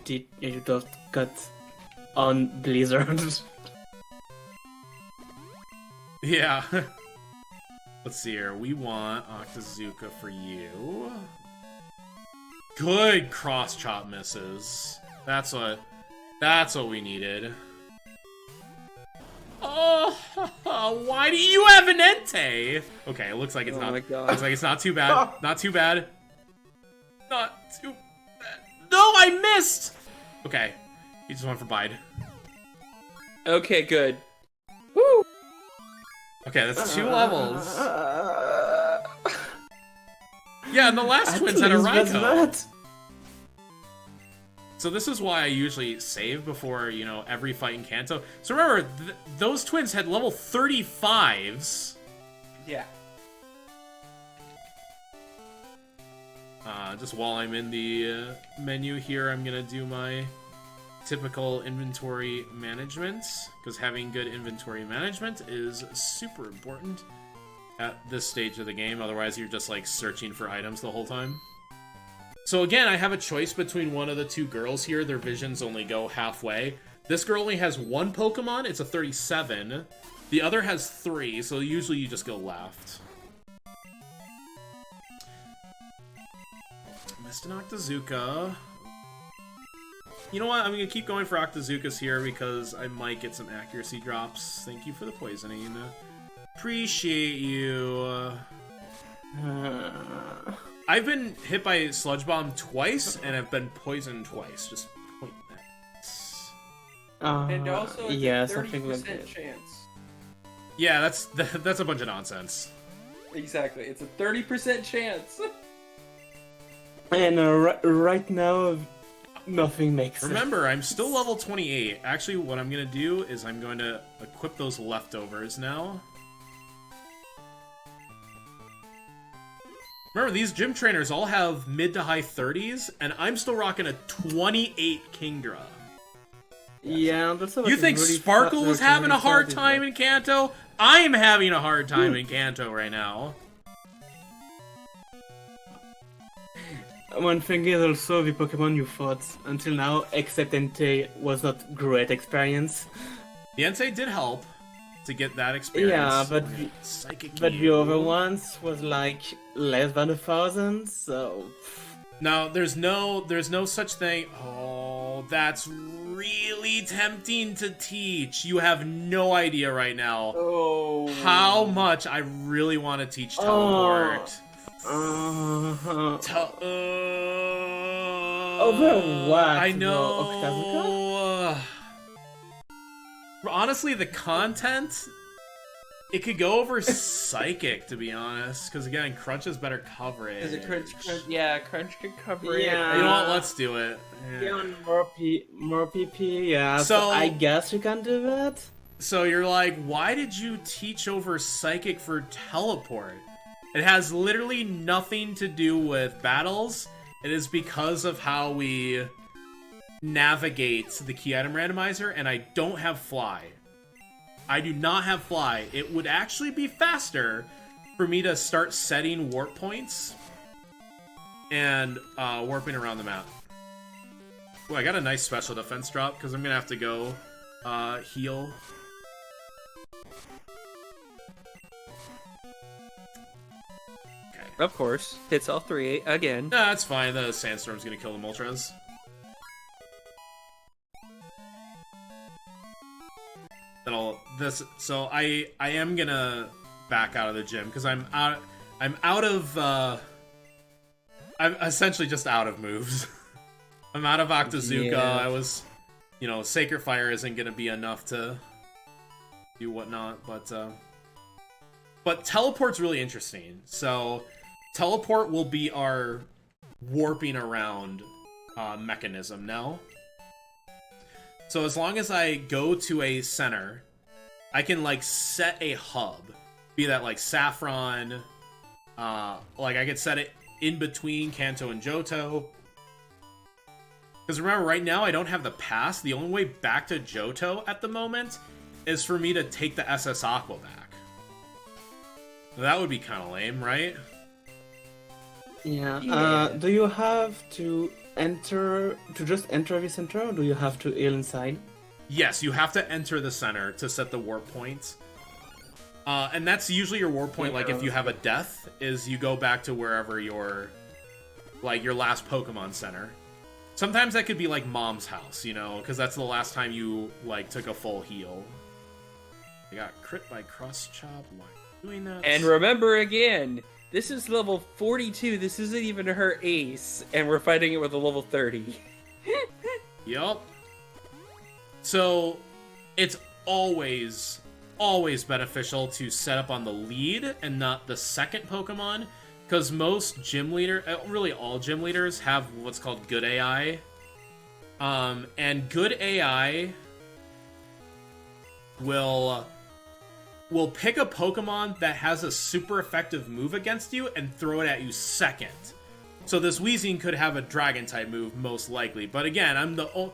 Speaker 3: just cut on Blizzard?
Speaker 1: Yeah. Let's see here. We want Octazooka for you. Good cross chop misses. That's what we needed. Oh, why do you have an Entei? Okay, it looks like it's
Speaker 4: Oh
Speaker 1: not.
Speaker 4: my God.
Speaker 1: Looks like it's not too bad. Not too bad. Not too bad. No, I missed. Okay, he just went for Bide.
Speaker 4: Okay, good. Woo!
Speaker 1: Okay, that's 2 levels. Yeah, and the last twins had a Raikou. So this is why I usually save before, you know, every fight in Kanto. So remember, those twins had level 35s.
Speaker 4: Yeah.
Speaker 1: Just while I'm in the menu here, I'm gonna do my typical inventory management, because having good inventory management is super important at this stage of the game. Otherwise, you're just like searching for items the whole time. So again, I have a choice between one of the 2 girls here. Their visions only go halfway. This girl only has 1 Pokemon. It's a 37. The other has 3, so usually you just go left. Missed an Octazooka. You know what? I'm going to keep going for Octazookas here because I might get some accuracy drops. Thank you for the poisoning. Appreciate you. I've been hit by Sludge Bomb twice, and I've been poisoned twice. Just point that.
Speaker 4: And also,
Speaker 3: yeah,
Speaker 4: it's a
Speaker 3: something
Speaker 4: 30%
Speaker 3: like that.
Speaker 4: chance.
Speaker 1: Yeah, that's a bunch of nonsense.
Speaker 4: Exactly, it's a 30% chance.
Speaker 3: And right now, nothing makes sense.
Speaker 1: Remember, I'm still level 28. Actually, what I'm going to do is I'm going to equip those leftovers now. Remember, these gym trainers all have mid to high 30s, and I'm still rocking a 28 Kingdra.
Speaker 3: Yeah, that's
Speaker 1: You think Sparkle was having a hard time in Kanto? I'm having a hard time in Kanto right now.
Speaker 3: one thing is also the Pokemon you fought until now, except Entei, was not great experience.
Speaker 1: The Entei did help to get that experience.
Speaker 3: Yeah, but
Speaker 1: Psychic
Speaker 3: the
Speaker 1: you.
Speaker 3: other ones was like less than 1,000, so
Speaker 1: No, there's no such thing. Oh, that's really tempting to teach. You have no idea right now how much I really want to teach teleport.
Speaker 3: Over what?
Speaker 1: I
Speaker 3: though,
Speaker 1: know. Honestly, the content, it could go over Psychic, to be honest, because again, Crunch has better coverage.
Speaker 4: Because Crunch could cover it.
Speaker 3: Yeah.
Speaker 1: You know what? Let's do it.
Speaker 3: Yeah, on more PP, yeah.
Speaker 1: So-
Speaker 3: So I guess you can do that.
Speaker 1: So you're like, why did you teach over Psychic for Teleport? It has literally nothing to do with battles. It is because of how we navigate the key item randomizer, and I don't have Fly. I do not have Fly. It would actually be faster for me to start setting warp points and warping around the map. Oh, I got a nice special defense drop because I'm going to have to go heal.
Speaker 4: Of course, hits all three again.
Speaker 1: Nah, that's fine. The Sandstorm's going to kill the Moltres. So I am gonna back out of the gym because I'm essentially just out of moves. I'm out of Octazooka.
Speaker 3: Yeah.
Speaker 1: I was, Sacred Fire isn't gonna be enough to do whatnot, but Teleport's really interesting. So Teleport will be our warping around mechanism now. So as long as I go to a center, I can set a hub. Be that Saffron, I could set it in between Kanto and Johto. Because remember, right now I don't have the pass. The only way back to Johto at the moment is for me to take the SS Aqua back. That would be kind of lame, right?
Speaker 3: Yeah. Do you have to just enter the center, or do you have to heal inside?
Speaker 1: Yes, you have to enter the center to set the warp points. And that's usually your warp point, if you have a death, is you go back to wherever your last Pokemon center. Sometimes that could be Mom's house, because that's the last time you, took a full heal. I got crit by Cross Chop while doing that.
Speaker 4: And remember again, this is level 42, this isn't even her ace, and we're fighting it with a level 30.
Speaker 1: Yup. So, it's always beneficial to set up on the lead and not the second Pokemon, because most gym leader, really all gym leaders, have what's called good AI. And good AI will pick a Pokemon that has a super effective move against you and throw it at you second. So this Weezing could have a Dragon-type move, most likely. But again, I'm the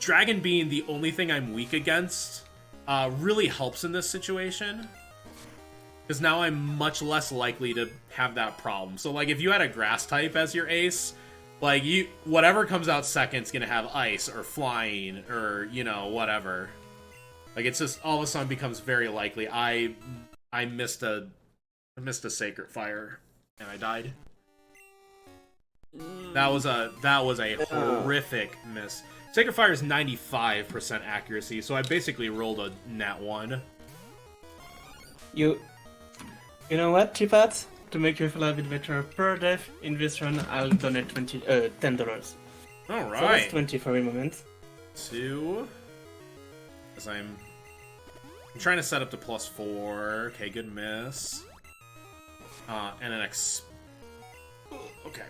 Speaker 1: Dragon being the only thing I'm weak against really helps in this situation. Because now I'm much less likely to have that problem. So, if you had a Grass-type as your ace, whatever comes out second is going to have Ice or Flying or, whatever. It's just all of a sudden becomes very likely. I missed a Sacred Fire and I died. That was a horrific miss. Sacred Fire is 95% accuracy, so I basically rolled a nat 1.
Speaker 3: You know what, Chipat? To make you feel a bit better per death in this run, I'll donate $10.
Speaker 1: All right.
Speaker 3: So that's 20 for a moment.
Speaker 1: 2. Because I'm trying to set up to +4. Okay, good miss. And an okay.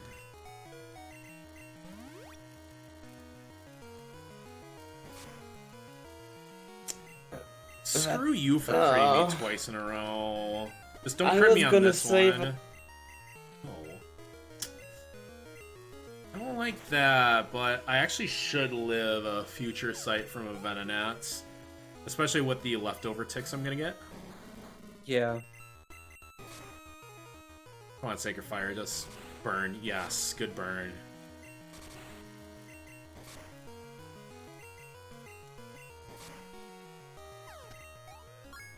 Speaker 1: Screw you for critting me twice in a row. Just don't crit me on this one. Oh. I don't like that, but I actually should live a future sight from a Venonat. Especially with the leftover ticks I'm gonna get.
Speaker 4: Yeah.
Speaker 1: Come on, Sacred Fire, just Burn. Yes, good burn.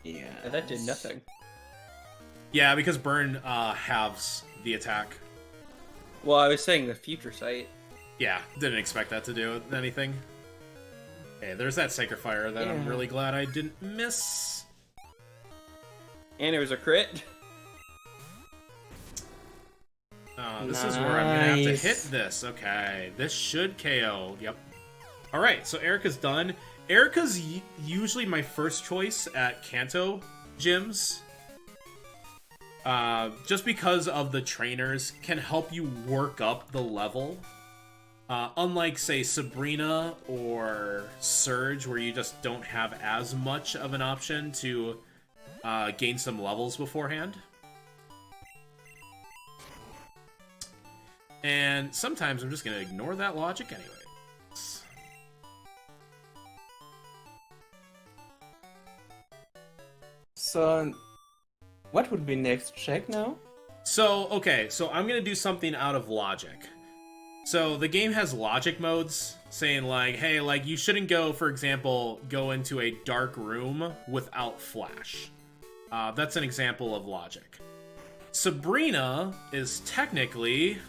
Speaker 3: Yeah.
Speaker 2: And that did nothing.
Speaker 1: Yeah, because burn halves the attack.
Speaker 2: Well, I was saying the future sight.
Speaker 1: Yeah, didn't expect that to do anything. Okay, there's that Sacred Fire that I'm
Speaker 3: Yeah.
Speaker 1: really glad I didn't miss.
Speaker 2: And it was a crit.
Speaker 1: This is where I'm gonna have to
Speaker 3: Nice.
Speaker 1: hit this. Okay, this should KO. Yep. All right, so Erica's done. Erica's usually my first choice at Kanto gyms. Just because of the trainers can help you work up the level. Unlike, say, Sabrina or Surge, where you just don't have as much of an option to gain some levels beforehand. And sometimes I'm just going to ignore that logic anyway.
Speaker 3: So, what would be next check now?
Speaker 1: So, okay, so I'm going to do something out of logic. So the game has logic modes saying like, hey, like you shouldn't go, for example, go into a dark room without flash. That's an example of logic. Sabrina is technically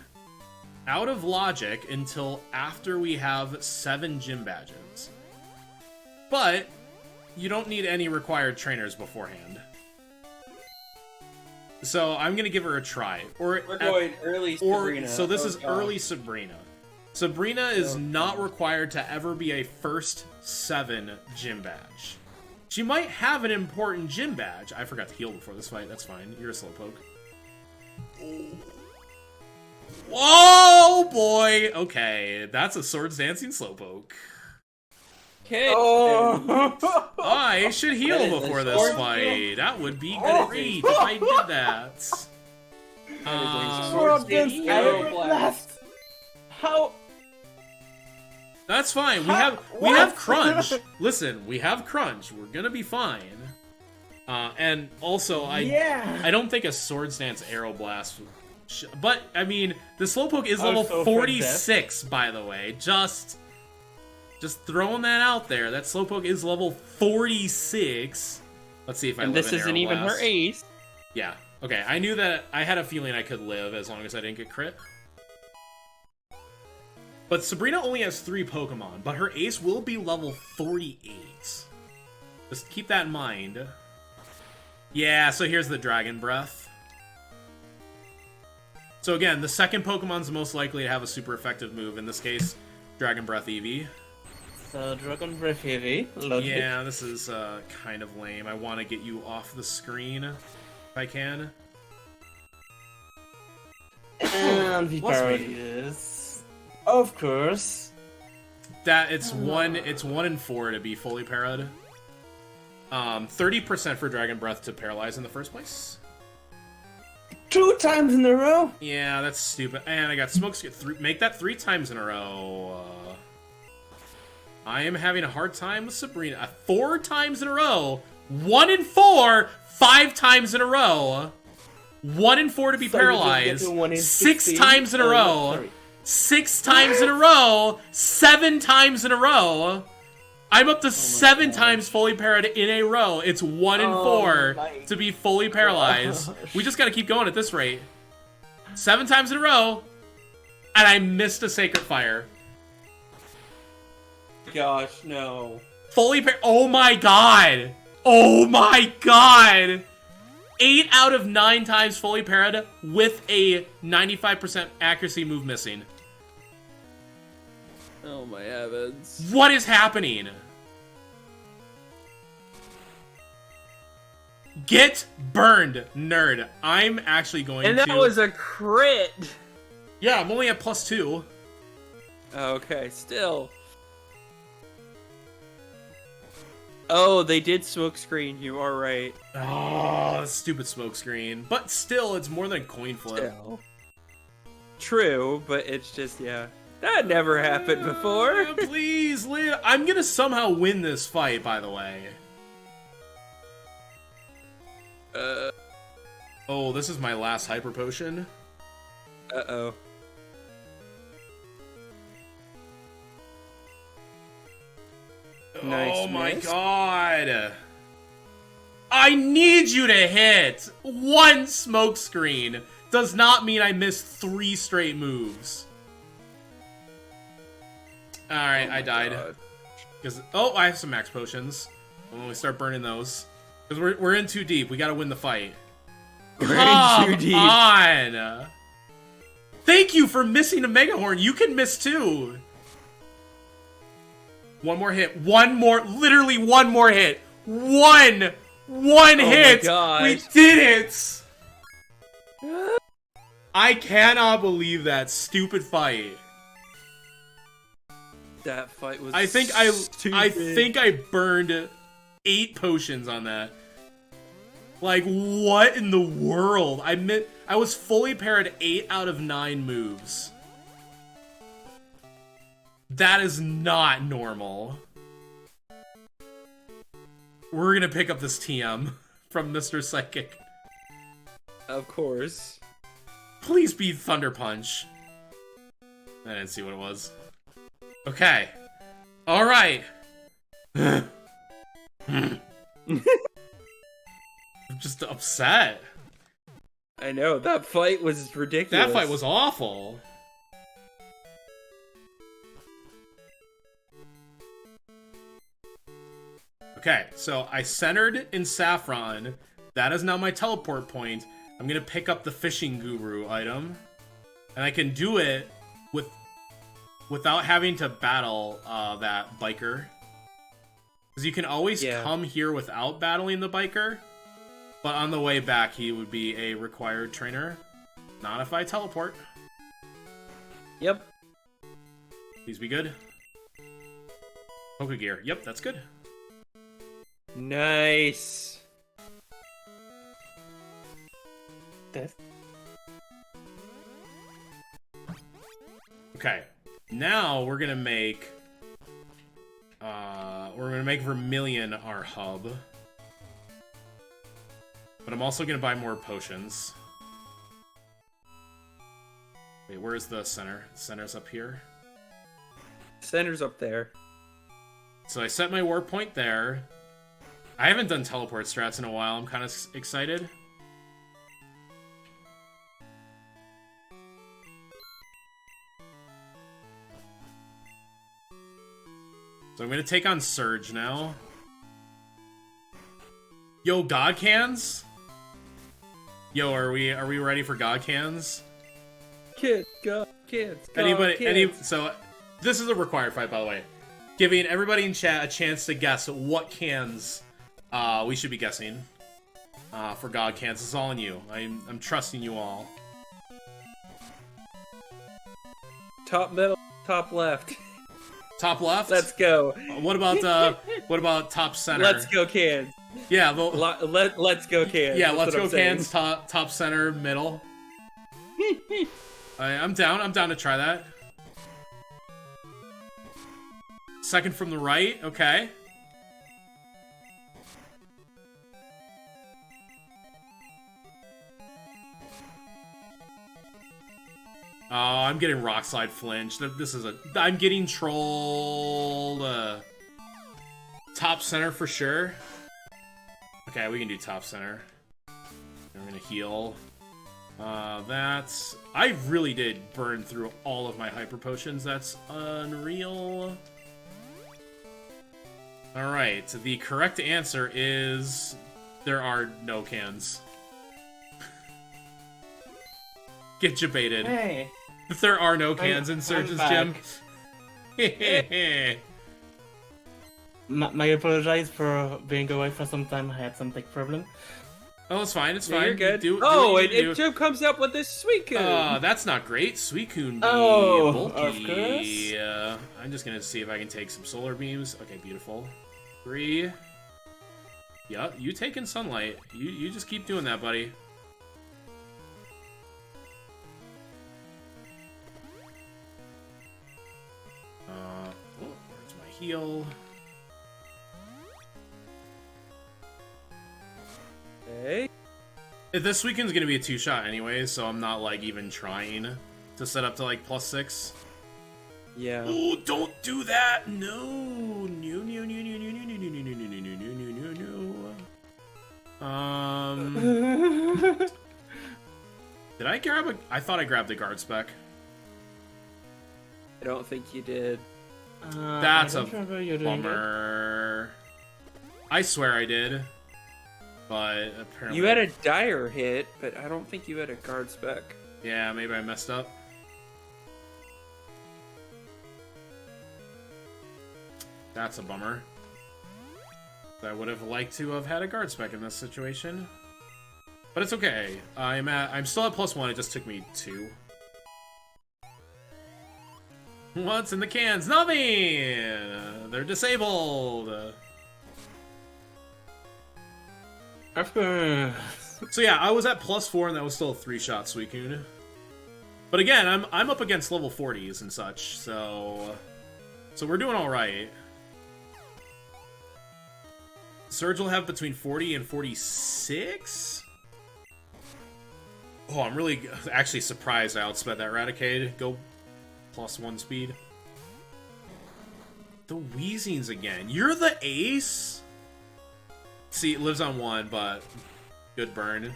Speaker 1: out of logic until after we have 7 gym badges. But you don't need any required trainers beforehand. So I'm gonna give her a try. Or
Speaker 2: We're going early Sabrina.
Speaker 1: so this
Speaker 2: Oh,
Speaker 1: is
Speaker 2: God.
Speaker 1: early Sabrina. Sabrina is
Speaker 2: Oh,
Speaker 1: not required to ever be a first 7 gym badge. She might have an important gym badge. I forgot to heal before this fight. That's fine. You're a slowpoke. Whoa, boy! Okay, that's a swords dancing slowpoke.
Speaker 2: Okay.
Speaker 3: Oh!
Speaker 1: I should
Speaker 2: That
Speaker 1: heal
Speaker 2: is a
Speaker 1: before this
Speaker 2: sword
Speaker 1: fight. That would be
Speaker 3: Oh.
Speaker 1: great if I did that.
Speaker 2: sword
Speaker 3: Against
Speaker 2: dance
Speaker 3: Arrow
Speaker 2: arrow
Speaker 3: Blast. How?
Speaker 1: That's fine. We
Speaker 3: Huh?
Speaker 1: have
Speaker 3: What?
Speaker 1: crunch. Listen, we have crunch. We're gonna be fine. And also,
Speaker 3: Yeah.
Speaker 1: I don't think a swords dance arrow blast. But I mean, the slowpoke is level
Speaker 3: Also for
Speaker 1: 46, by the way. Just throwing that out there. That slowpoke is level 46. Let's see if I
Speaker 4: And
Speaker 1: live
Speaker 4: this
Speaker 1: in
Speaker 4: isn't
Speaker 1: arrow
Speaker 4: even her
Speaker 1: blast.
Speaker 4: ace.
Speaker 1: Yeah. Okay. I knew that. I had a feeling I could live as long as I didn't get crit. But Sabrina only has 3 Pokemon, but her ace will be level 48. Just keep that in mind. Yeah, so here's the Dragon Breath. So again, the second Pokemon's most likely to have a super effective move. In this case, Dragon Breath Eevee.
Speaker 3: So Dragon Breath Heavy. Logic.
Speaker 1: Yeah, this is kind of lame. I want to get you off the screen if I can.
Speaker 3: And the
Speaker 1: What's
Speaker 3: parry is, of course.
Speaker 1: That it's 1 in 4 to be fully parried. 30% for Dragon Breath to paralyze in the first place.
Speaker 3: 2 times in a row.
Speaker 1: Yeah, that's stupid. And I got Smoke. Make that 3 times in a row. I am having a hard time with Sabrina. 4 times in a row. 1 in 4. 5 times in a row. 1 in 4 to be
Speaker 3: So you just get
Speaker 1: paralyzed.
Speaker 3: to 1 in
Speaker 1: 6
Speaker 3: 16,
Speaker 1: times in a
Speaker 3: or-
Speaker 1: row.
Speaker 3: sorry.
Speaker 1: 6 times in a row. 7 times in a row. I'm up to 7 times fully parried in a row. It's 1 in 4
Speaker 3: my
Speaker 1: to be fully paralyzed.
Speaker 3: gosh.
Speaker 1: We just gotta keep going at this rate. 7 times in a row. And I missed a Sacred Fire.
Speaker 2: Gosh, no.
Speaker 1: Fully oh my god! Oh my god! 8 out of 9 times fully parried with a 95% accuracy move missing.
Speaker 4: Oh my heavens.
Speaker 1: What is happening? Get burned, nerd. I'm actually going
Speaker 4: And
Speaker 1: to...
Speaker 4: that was a crit!
Speaker 1: Yeah, I'm only at +2.
Speaker 4: Okay, still. Oh, they did smoke screen, you are right.
Speaker 1: Oh, stupid smokescreen. But still, it's more than a coin flip.
Speaker 4: Still. True, but it's just, yeah. That never happened before.
Speaker 1: Please, live. I'm gonna somehow win this fight, by the way.
Speaker 4: Uh,
Speaker 1: Oh, this is my last Hyper Potion.
Speaker 4: Uh-oh. Nice
Speaker 1: Oh my
Speaker 4: miss.
Speaker 1: god! I need you to hit! One smoke screen does not mean I missed 3 straight moves. Alright, I died.
Speaker 4: God.
Speaker 1: Because I have some max potions. When we start burning those. Because we're in too deep. We gotta win the fight.
Speaker 4: We're in too deep.
Speaker 1: On! Thank you for missing a Mega Horn. You can miss too. One more hit. Literally one more hit. One hit.
Speaker 4: my gosh.
Speaker 1: We did it. I cannot believe that stupid fight.
Speaker 4: That fight was
Speaker 1: I think I burned 8 potions on that. Like, what in the world? I was fully paired 8 out of 9 moves. That is not normal. We're gonna pick up this TM from Mr. Psychic.
Speaker 4: Of course.
Speaker 1: Please be Thunder Punch. I didn't see what it was. Okay. Alright. I'm just upset.
Speaker 4: I know, that fight was ridiculous.
Speaker 1: That fight was awful. Okay, so I centered in Saffron. That is now my teleport point. I'm gonna pick up the Fishing Guru item. And I can do it without having to battle that biker. Because you can always come here without battling the biker. But on the way back, he would be a required trainer. Not if I teleport.
Speaker 4: Yep.
Speaker 1: Please be good. Pokegear. Yep, that's good.
Speaker 4: Nice.
Speaker 3: Death.
Speaker 1: Okay. Now we're gonna make Vermilion our hub. But I'm also gonna buy more potions. Wait, where's the center? The center's up here.
Speaker 4: Center's up there.
Speaker 1: So I set my warp point there. I haven't done teleport strats in a while. I'm kind of excited. So I'm gonna take on Surge now. Yo, God Cans? Yo, are we ready for God Cans?
Speaker 4: Kids, go, kids, go, kids.
Speaker 1: So this is a required fight, by the way. Giving everybody in chat a chance to guess what cans we should be guessing for God Cans. It's all on you. I'm trusting you all.
Speaker 4: Top middle, top left.
Speaker 1: Top left.
Speaker 4: Let's go.
Speaker 1: What about top center?
Speaker 4: Let's go, kids.
Speaker 1: Yeah, well,
Speaker 4: let's go, kids.
Speaker 1: yeah,
Speaker 4: That's
Speaker 1: let's
Speaker 4: what
Speaker 1: go
Speaker 4: I'm saying.
Speaker 1: cans. Top center, middle. I'm down. I'm down to try that. Second from the right. Okay. Oh, I'm getting rock slide flinch. I'm getting trolled. Top center for sure. Okay, we can do top center. I'm gonna heal. I really did burn through all of my hyper potions. That's unreal. Alright, so the correct answer is there are no cans. Get jebaited.
Speaker 3: Hey.
Speaker 1: If there are no cans in Surge's Gym.
Speaker 3: My apologize for being away for some time. I had some tech problem.
Speaker 1: Oh, it's fine. It's
Speaker 4: Yeah,
Speaker 1: fine.
Speaker 4: you're good.
Speaker 1: Do
Speaker 4: oh,
Speaker 1: what you need to
Speaker 4: it just comes up with this Suicune.
Speaker 1: that's not great. Suicune be
Speaker 3: Oh,
Speaker 1: bulky.
Speaker 3: of course.
Speaker 1: I'm just gonna see if I can take some solar beams. Okay, beautiful. 3. Yeah, you take in sunlight. You just keep doing that, buddy. Where's my heal?
Speaker 4: Okay.
Speaker 1: This weekend's gonna be a 2-shot anyway, so I'm not like even trying to set up to like +6.
Speaker 4: Yeah.
Speaker 1: Oh, don't do that! No, no, no, no, no, no, no, no, no, no, no, no, no, no, no, no. Did I grab a? I thought I grabbed a guard spec.
Speaker 4: I don't think you did.
Speaker 1: That's
Speaker 3: I
Speaker 1: a
Speaker 3: don't remember you doing it.
Speaker 1: bummer. I swear I did, but apparently
Speaker 4: You had a dire hit, but I don't think you had a guard spec.
Speaker 1: Yeah, maybe I messed up. That's a bummer. I would have liked to have had a guard spec in this situation. But it's okay. I'm still at +1, it just took me 2. What's in the cans? Nothing! They're disabled!
Speaker 3: Of course.
Speaker 1: So yeah, I was at +4 and that was still a 3-shot Suicune. But again, I'm up against level 40s and such, so we're doing alright. Surge will have between 40 and 46? Oh, I'm really actually surprised I outsped that Raticate. Go +1 speed. The Weezings again. You're the ace? See, it lives on 1, but good burn.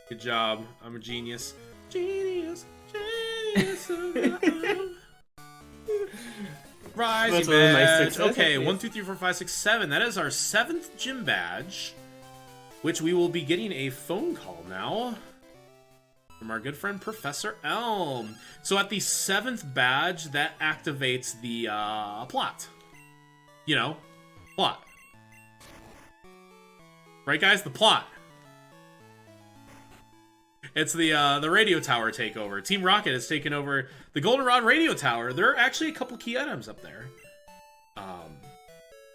Speaker 1: Good job. I'm a genius. Genius. Genius. Rising
Speaker 3: That's one of my
Speaker 1: badge.
Speaker 3: successes,
Speaker 1: Okay,
Speaker 3: yes.
Speaker 1: 1, 2, 3, 4, 5, 6, 7. That is our 7th gym badge, which we will be getting a phone call now from our good friend Professor Elm. So at the 7th badge, that activates the plot. You know, plot. Right, guys? The plot. It's the radio tower takeover. Team Rocket has taken over the Goldenrod radio tower. There are actually a couple key items up there.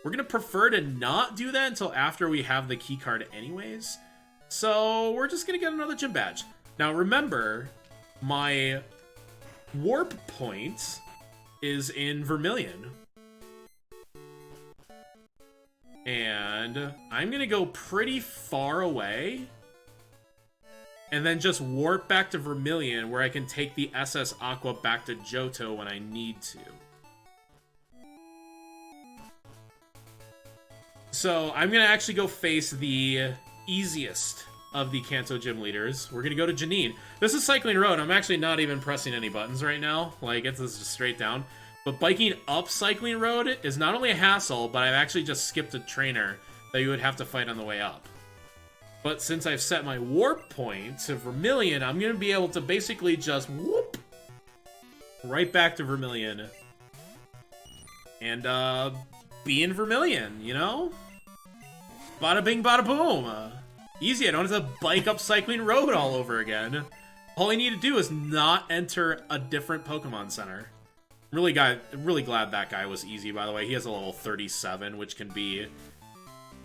Speaker 1: We're gonna prefer to not do that until after we have the key card anyways. So we're just gonna get another gym badge. Now remember, my warp point is in Vermilion. And I'm gonna go pretty far away and then just warp back to Vermilion where I can take the SS Aqua back to Johto when I need to. So I'm gonna actually go face the easiest of the Kanto gym leaders. We're gonna go to Janine. This is Cycling Road. I'm actually not even pressing any buttons right now. Like, it's just straight down. But biking up Cycling Road is not only a hassle, but I've actually just skipped a trainer that you would have to fight on the way up. But since I've set my warp point to Vermilion, I'm gonna be able to basically just whoop right back to Vermilion. And be in Vermilion, you know? Bada bing, bada boom. Easy, I don't have to bike up Cycling Road all over again. All I need to do is not enter a different Pokemon Center. Really glad that guy was easy, by the way. He has a level 37, which can be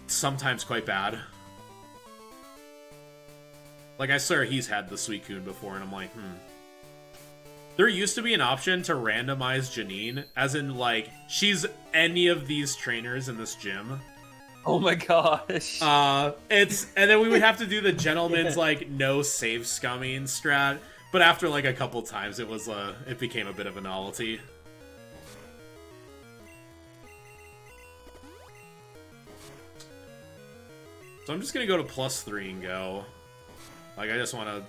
Speaker 1: sometimes quite bad. Like, I swear he's had the Suicune before, and I'm like, There used to be an option to randomize Janine, as in, like, she's any of these trainers in this gym.
Speaker 4: Oh my gosh.
Speaker 1: And then we would have to do the gentleman's, like, no save scumming strat, but after, like, a couple times, it became a bit of a novelty. So I'm just gonna go to +3 and go. Like, I just want to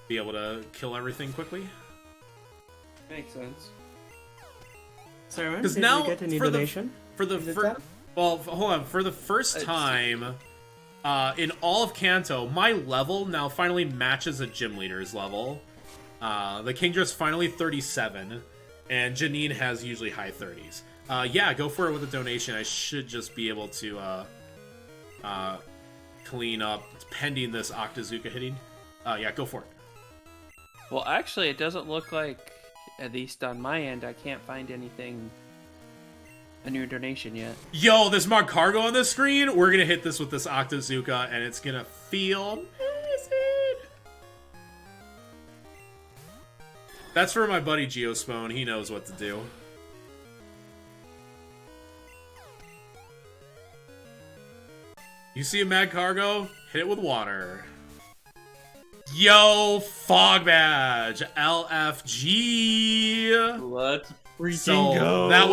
Speaker 1: be able to kill everything quickly.
Speaker 4: Makes sense.
Speaker 3: Sorry,
Speaker 1: Because
Speaker 3: did
Speaker 1: now,
Speaker 3: you get any
Speaker 1: for
Speaker 3: donation?
Speaker 1: well, hold on. For the first time in all of Kanto, my level now finally matches a gym leader's level. The Kingdra's finally 37, and Janine has usually high 30s. Yeah, go for it with a donation. I should just be able to clean up pending this Octazooka hitting. Yeah, go for it.
Speaker 4: Well, actually, it doesn't look like, at least on my end, I can't find anything, a new donation yet.
Speaker 1: Yo, this Mark Cargo on the screen. We're gonna hit this with this Octazooka, and it's gonna feel amazing. That's for my buddy Geospone. He knows what to do. You see a Mad Cargo? Hit it with water. Yo, Fog Badge, LFG.
Speaker 4: Let's
Speaker 3: Freaking go.
Speaker 1: That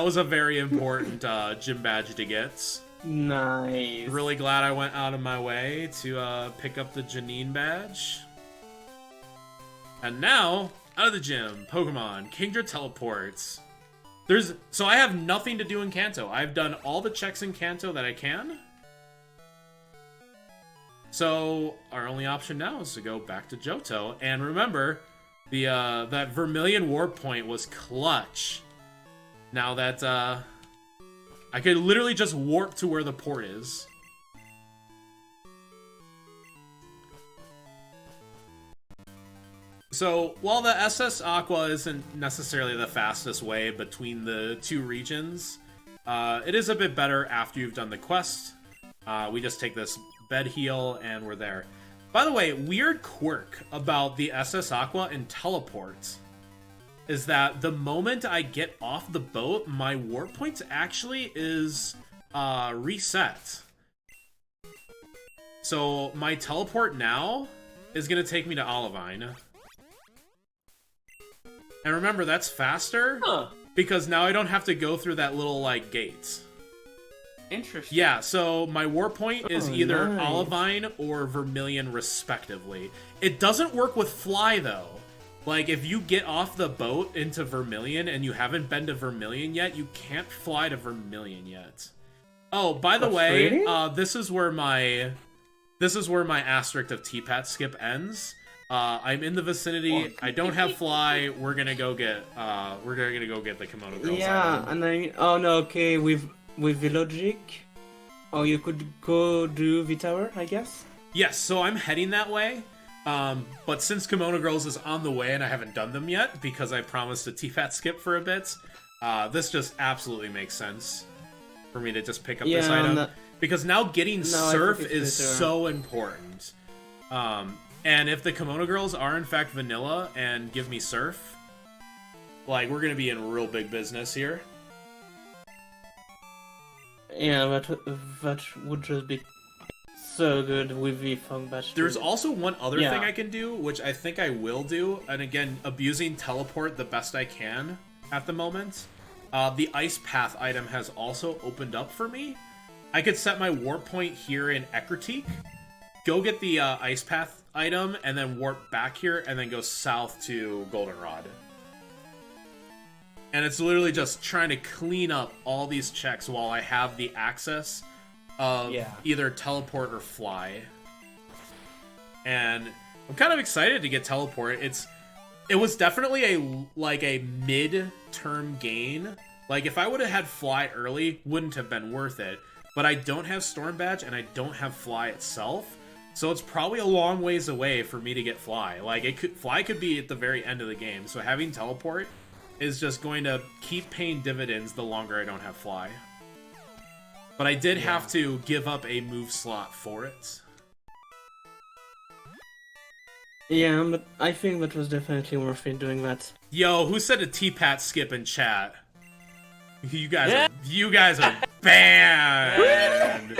Speaker 1: was a very important gym badge to get.
Speaker 3: Nice.
Speaker 1: Really glad I went out of my way to pick up the Janine badge. And now, out of the gym, Pokemon, Kingdra teleports. So I have nothing to do in Kanto. I've done all the checks in Kanto that I can. So our only option now is to go back to Johto. And remember, that Vermilion Warp Point was clutch. Now that I could literally just warp to where the port is. So, while the SS Aqua isn't necessarily the fastest way between the two regions, it is a bit better after you've done the quest. We just take this bed heal and we're there. By the way, weird quirk about the SS Aqua and teleport is that the moment I get off the boat, my warp point actually is reset. So my teleport now is going to take me to Olivine. And remember, that's faster because now I don't have to go through that little, like, gate.
Speaker 4: Interesting.
Speaker 1: Yeah, so my warp point is either
Speaker 3: nice.
Speaker 1: Olivine or Vermilion, respectively. It doesn't work with Fly, though. Like, if you get off the boat into Vermilion and you haven't been to Vermilion yet, you can't fly to Vermilion yet. Oh, by the way,
Speaker 3: really?
Speaker 1: this is where my asterisk of T-Pat skip ends. I'm in the vicinity. I don't have Fly. We're gonna go get the Kimono Girls.
Speaker 3: Yeah,
Speaker 1: item.
Speaker 3: and oh no, okay, with the logic, or you could go do the tower, I guess.
Speaker 1: Yes, so I'm heading that way. But since Kimono Girls is on the way and I haven't done them yet because I promised a T-Fat skip for a bit, this just absolutely makes sense for me to just pick up this item. Because now getting Surf is so important. And if the Kimono Girls are in fact vanilla and give me Surf, like, we're gonna be in real big business here.
Speaker 3: Yeah, that would just be so good with the Fog Badge.
Speaker 1: There's also one other
Speaker 3: Yeah.
Speaker 1: thing I can do, which I think I will do, and again, abusing teleport the best I can at the moment. The Ice Path item has also opened up for me. I could set my warp point here in Ecruteak, go get the Ice Path item, and then warp back here, and then go south to Goldenrod. And it's literally just trying to clean up all these checks while I have the access of either teleport or fly. And I'm kind of excited to get teleport. It was definitely a mid-term gain. Like, if I would have had fly early, wouldn't have been worth it. But I don't have Storm Badge and I don't have fly itself. So it's probably a long ways away for me to get fly. Like, fly could be at the very end of the game. So having teleport is just going to keep paying dividends the longer I don't have fly. But I did have to give up a move slot for it.
Speaker 3: Yeah, but I think that was definitely worth it doing that.
Speaker 1: Yo, who said a T-Pat skip in chat? You guys are banned.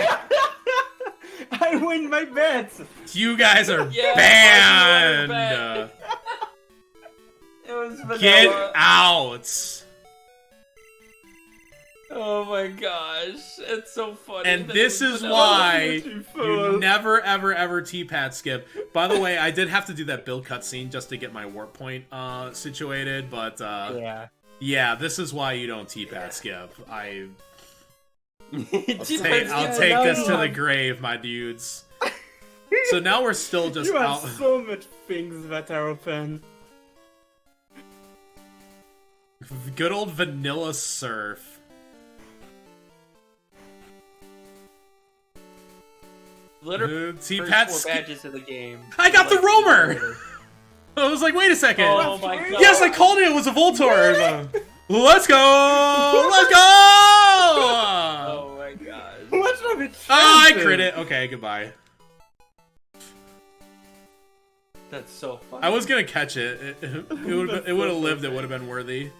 Speaker 3: I win my bet!
Speaker 1: You guys are
Speaker 4: Yeah,
Speaker 1: banned.
Speaker 4: It was vanilla.
Speaker 1: Get out.
Speaker 4: Oh my gosh, it's so funny.
Speaker 1: And
Speaker 4: that
Speaker 1: this
Speaker 4: it was
Speaker 1: is
Speaker 4: vanilla.
Speaker 1: why you never, ever, ever T-Pat skip. By the way, I did have to do that build cutscene just to get my warp point situated, but yeah, this is why you don't T-Pat skip. I'll take this to the grave, my dudes. So now we're still just
Speaker 3: You
Speaker 1: out.
Speaker 3: have so much things that are open.
Speaker 1: Good old vanilla surf.
Speaker 4: Literally,
Speaker 1: T-Pat
Speaker 4: first 4 badges of the game.
Speaker 1: I got the roamer! I was like, wait a second.
Speaker 4: Oh my god.
Speaker 1: Yes, I called it. It was a Voltorb. Let's go! Let's go!
Speaker 4: Oh my gosh.
Speaker 3: What's up with
Speaker 1: I crit it. Okay, goodbye.
Speaker 4: That's so funny.
Speaker 1: I was gonna catch it. It would have lived. It would have been worthy.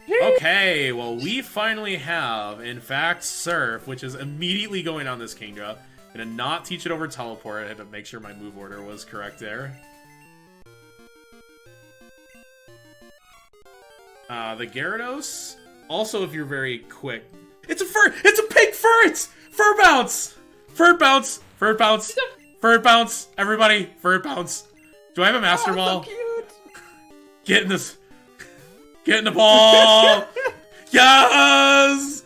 Speaker 1: Okay, well, we finally have, in fact, Surf, which is immediately going on this Kingdra. Gonna not teach it over Teleport. I had to make sure my move order was correct there. The Gyarados. Also, if you're very quick... It's a fur! It's a pink fur! Fur bounce! Fur bounce! Fur bounce! Fur bounce! Everybody, fur bounce! Do I have a Master Ball?
Speaker 3: So cute.
Speaker 1: Get in this... Get in the ball! Yes!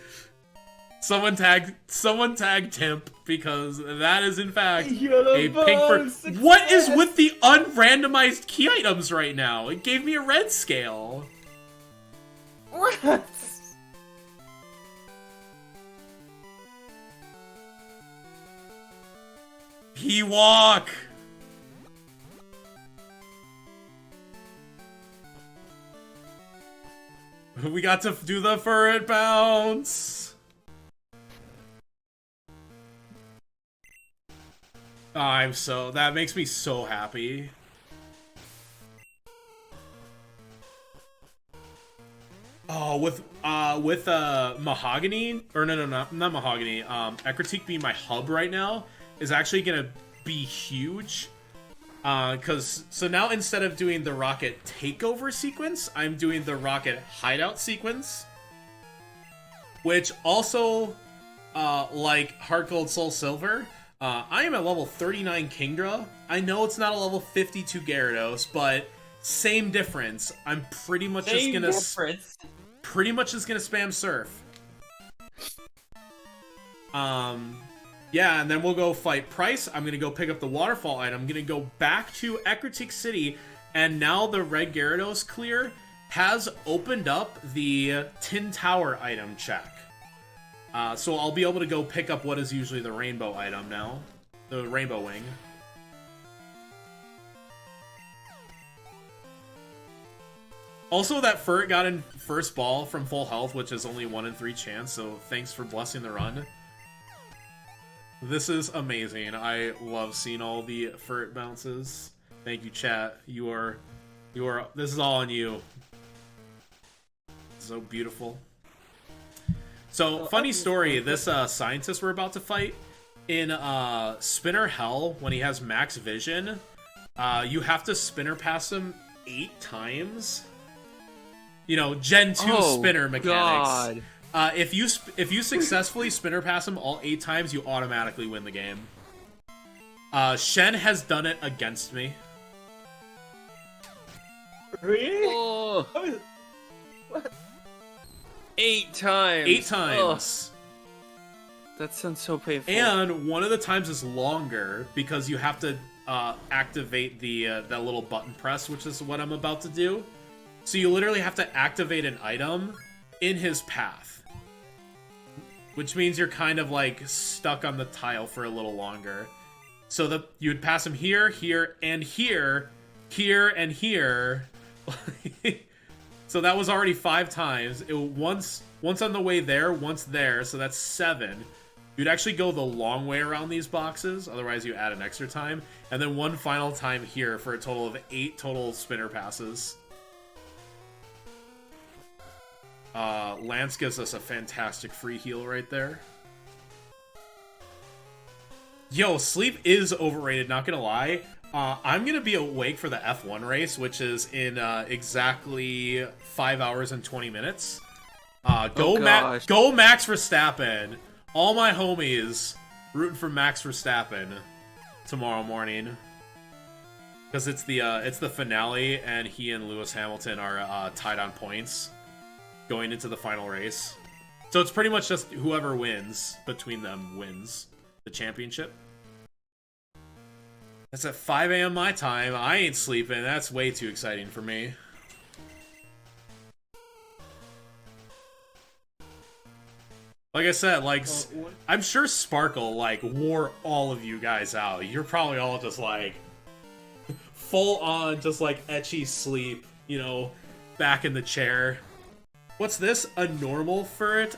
Speaker 1: Someone tag Timp, because that is in fact a pink fur. What is with the unrandomized key items right now? It gave me a red scale.
Speaker 3: What?
Speaker 1: P-Walk! We got to do the Furret bounce! That makes me so happy. Oh, with Mahogany, or no, not Mahogany, Ekritique being my hub right now is actually gonna be huge. So now instead of doing the Rocket takeover sequence, I'm doing the Rocket hideout sequence. Which also, like Heart Gold Soul Silver, I am at level 39 Kingdra. I know it's not a level 52 Gyarados, but same difference. I'm pretty much just gonna spam Surf. Yeah, and then we'll go fight Price. I'm gonna go pick up the Waterfall item. I'm gonna go back to Ekritique City, and now the Red Gyarados clear has opened up the Tin Tower item check. So I'll be able to go pick up what is usually the Rainbow item now. The Rainbow Wing. Also, that Furret got in first ball from full health, which is only 1 in 3 chance, so thanks for blessing the run. This is amazing. I love seeing all the Furret bounces. Thank you, chat. This is all on you. So beautiful. So, funny story, this scientist we're about to fight, in Spinner Hell, when he has max vision, you have to Spinner pass him 8 times. You know, Gen 2 Spinner mechanics.
Speaker 4: God.
Speaker 1: If you successfully Spinner pass him all 8 times, you automatically win the game. Shen has done it against me.
Speaker 3: Really?
Speaker 4: Oh.
Speaker 3: What?
Speaker 4: 8 times.
Speaker 1: 8 times.
Speaker 4: Ugh. That sounds so painful.
Speaker 1: And one of the times is longer because you have to activate that little button press, which is what I'm about to do. So you literally have to activate an item in his path. Which means you're kind of like stuck on the tile for a little longer. So you would pass him here, here, and here, here, and here. So that was already 5 times. Once on the way there, once there, so that's 7. You'd actually go the long way around these boxes, otherwise you add an extra time. And then 1 final time here for a total of 8 total spinner passes. Lance gives us a fantastic free heal right there. Yo, sleep is overrated, not gonna lie. I'm gonna be awake for the F1 race, which is in exactly 5 hours and 20 minutes. Go Max Verstappen! All my homies rooting for Max Verstappen tomorrow morning, because it's the finale, and he and Lewis Hamilton are tied on points going into the final race. So it's pretty much just whoever wins between them wins the championship. That's at 5 a.m. my time. I ain't sleeping. That's way too exciting for me. Like I said, like, I'm sure Sparkle, like, wore all of you guys out. You're probably all just, like, full on, just, like, etchy sleep, you know, back in the chair. What's this? A normal Furret?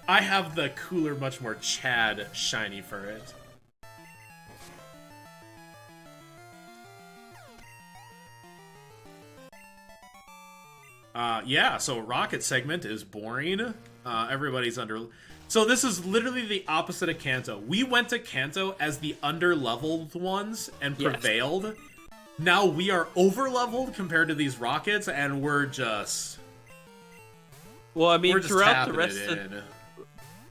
Speaker 1: I have the cooler, much more Chad shiny Furret. Yeah, so Rocket segment is boring. Everybody's under... So this is literally the opposite of Kanto. We went to Kanto as the under-leveled ones and prevailed. Now we are over-leveled compared to these Rockets, and we're just...
Speaker 4: Well, I mean,
Speaker 1: We're just
Speaker 4: throughout the
Speaker 1: tapping
Speaker 4: rest
Speaker 1: it
Speaker 4: of
Speaker 1: in.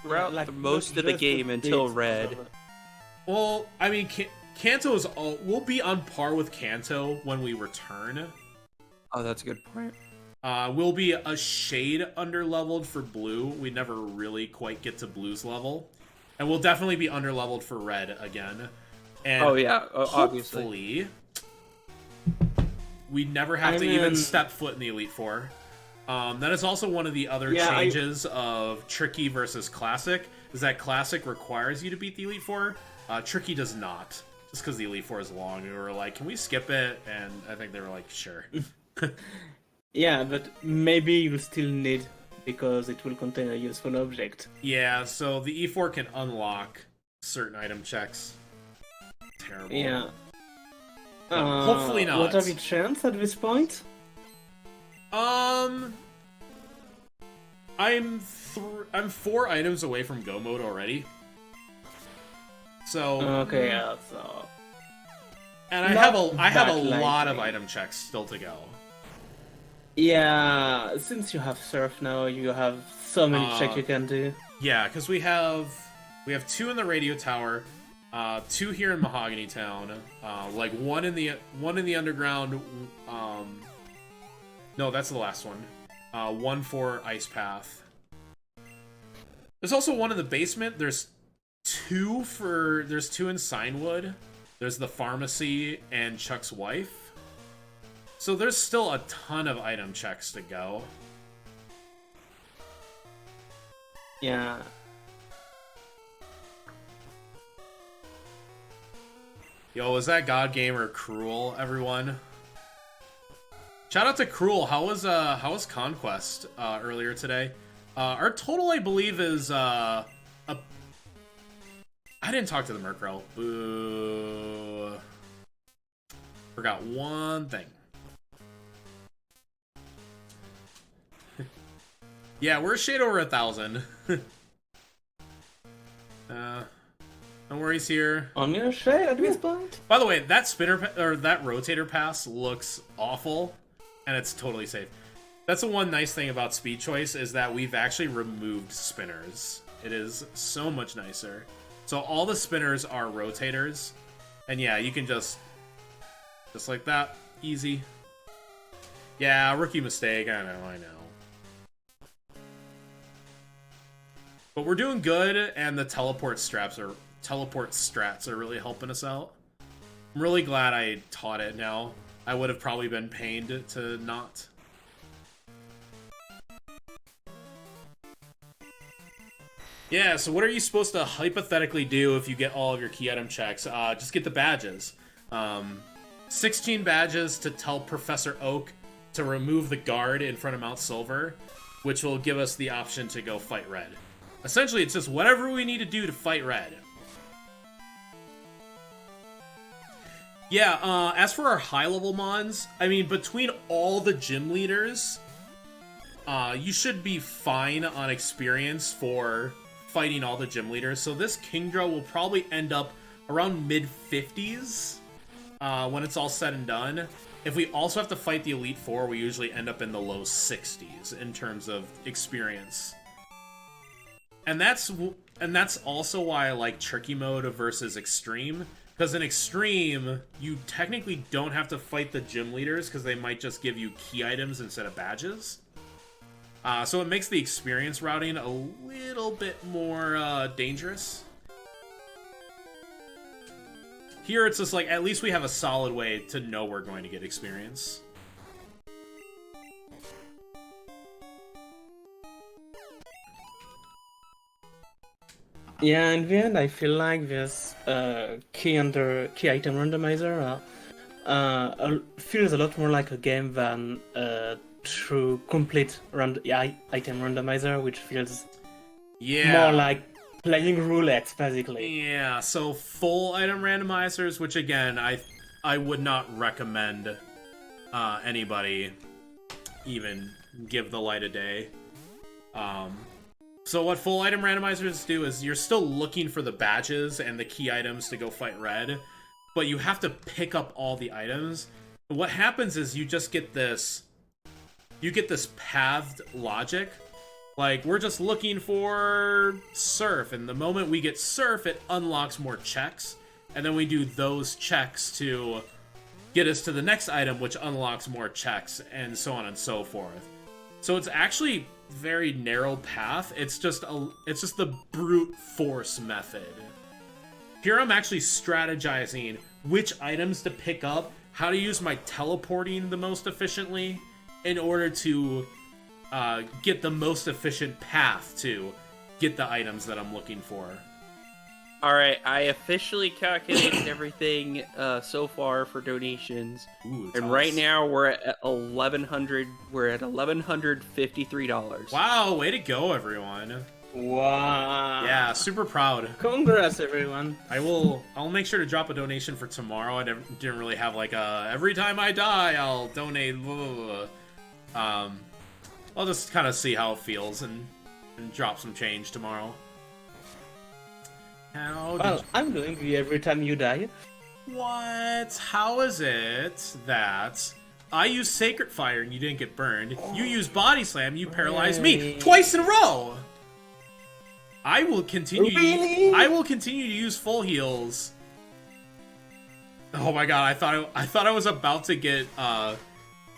Speaker 4: throughout
Speaker 3: Like,
Speaker 4: the most of the
Speaker 3: just
Speaker 4: game until
Speaker 3: bits
Speaker 4: Red.
Speaker 3: of-
Speaker 1: Well, I mean, Kanto is all... We'll be on par with Kanto when we return.
Speaker 4: Oh, that's a good point.
Speaker 1: We'll be a shade under-leveled for Blue. We never really quite get to Blue's level. And we'll definitely be under-leveled for Red again. And
Speaker 4: Oh yeah, obviously.
Speaker 1: hopefully, we never have to even step foot in the Elite Four. That is also one of the other changes of Tricky versus Classic, is that Classic requires you to beat the Elite Four. Tricky does not, just because the Elite Four is long. We were like, can we skip it? And I think they were like, sure.
Speaker 3: Yeah, but maybe you'll still need, because it will contain a useful object.
Speaker 1: Yeah, so the E4 can unlock certain item checks. Terrible.
Speaker 3: Yeah.
Speaker 1: Hopefully not.
Speaker 3: What are the chances at this point?
Speaker 1: I'm 4 items away from go mode already. So
Speaker 3: Okay, yeah, so...
Speaker 1: and I
Speaker 3: Not
Speaker 1: have a
Speaker 3: that
Speaker 1: lot of
Speaker 3: likely.
Speaker 1: item checks still to go.
Speaker 3: Yeah, since you have Surf now, you have so many checks you can do.
Speaker 1: Yeah, because we have 2 in the radio tower, 2 here in Mahogany Town, like one in the underground. No, that's the last one. 1 for Ice Path. There's also one in the basement. There's 2 in Signwood. There's the pharmacy and Chuck's wife. So there's still a ton of item checks to go.
Speaker 3: Yeah.
Speaker 1: Yo, is that God Gamer Cruel, everyone? Shout out to Cruel. How was Conquest earlier today? Our total, I believe, is I didn't talk to the Murkrow. Boo. Forgot one thing. Yeah, we're a shade over 1,000. No worries here.
Speaker 3: On your shade at this point?
Speaker 1: By the way, that that rotator pass looks awful, and it's totally safe. That's the one nice thing about Speed Choice, is that we've actually removed spinners. It is so much nicer. So all the spinners are rotators, and yeah, you can just like that, easy. Yeah, rookie mistake. I know. But we're doing good, and the teleport strats are really helping us out. I'm really glad I taught it now. I would have probably been pained to not. Yeah, so what are you supposed to hypothetically do if you get all of your key item checks? Just get the badges. 16 badges to tell Professor Oak to remove the guard in front of Mount Silver, which will give us the option to go fight Red. Essentially, it's just whatever we need to do to fight Red. Yeah, as for our high-level mons, I mean, between all the gym leaders, you should be fine on experience for fighting all the gym leaders. So this Kingdra will probably end up around mid-50s when it's all said and done. If we also have to fight the Elite Four, we usually end up in the low 60s in terms of experience. And that's also why I like Tricky Mode versus Extreme. Because in Extreme, you technically don't have to fight the gym leaders, because they might just give you key items instead of badges. So it makes the experience routing a little bit more dangerous. Here it's just like, at least we have a solid way to know we're going to get experience.
Speaker 3: Yeah, in the end, I feel like this key item randomizer feels a lot more like a game than a true complete item randomizer, which feels more like playing roulette, basically.
Speaker 1: Yeah, so full item randomizers, which again, I would not recommend anybody even give the light a day. So what full item randomizers do is you're still looking for the badges and the key items to go fight red, but you have to pick up all the items. What happens is you just get this, pathed logic. Like, we're just looking for Surf, and the moment we get Surf, it unlocks more checks, and then we do those checks to get us to the next item, which unlocks more checks, and so on and so forth. So it's actually very narrow path. It's just the brute force method. Here I'm actually strategizing which items to pick up, how to use my teleporting the most efficiently in order to get the most efficient path to get the items that I'm looking for.
Speaker 4: Alright, I officially calculated everything so far for donations.
Speaker 1: Ooh,
Speaker 4: and right now we're at $1,153.
Speaker 1: Wow, way to go, everyone.
Speaker 3: Wow.
Speaker 1: Yeah, super proud.
Speaker 3: Congrats, everyone.
Speaker 1: I'll make sure to drop a donation for tomorrow. I didn't really have like every time I die I'll donate, blah, blah, blah. I'll just kind of see how it feels and drop some change tomorrow.
Speaker 3: I'm doing the every time you die.
Speaker 1: What? How is it that I use Sacred Fire and you didn't get burned? You use Body Slam, you paralyzed me twice in a row. I will continue.
Speaker 3: Really?
Speaker 1: I will continue to use full heals. Oh my god! I thought I was about to get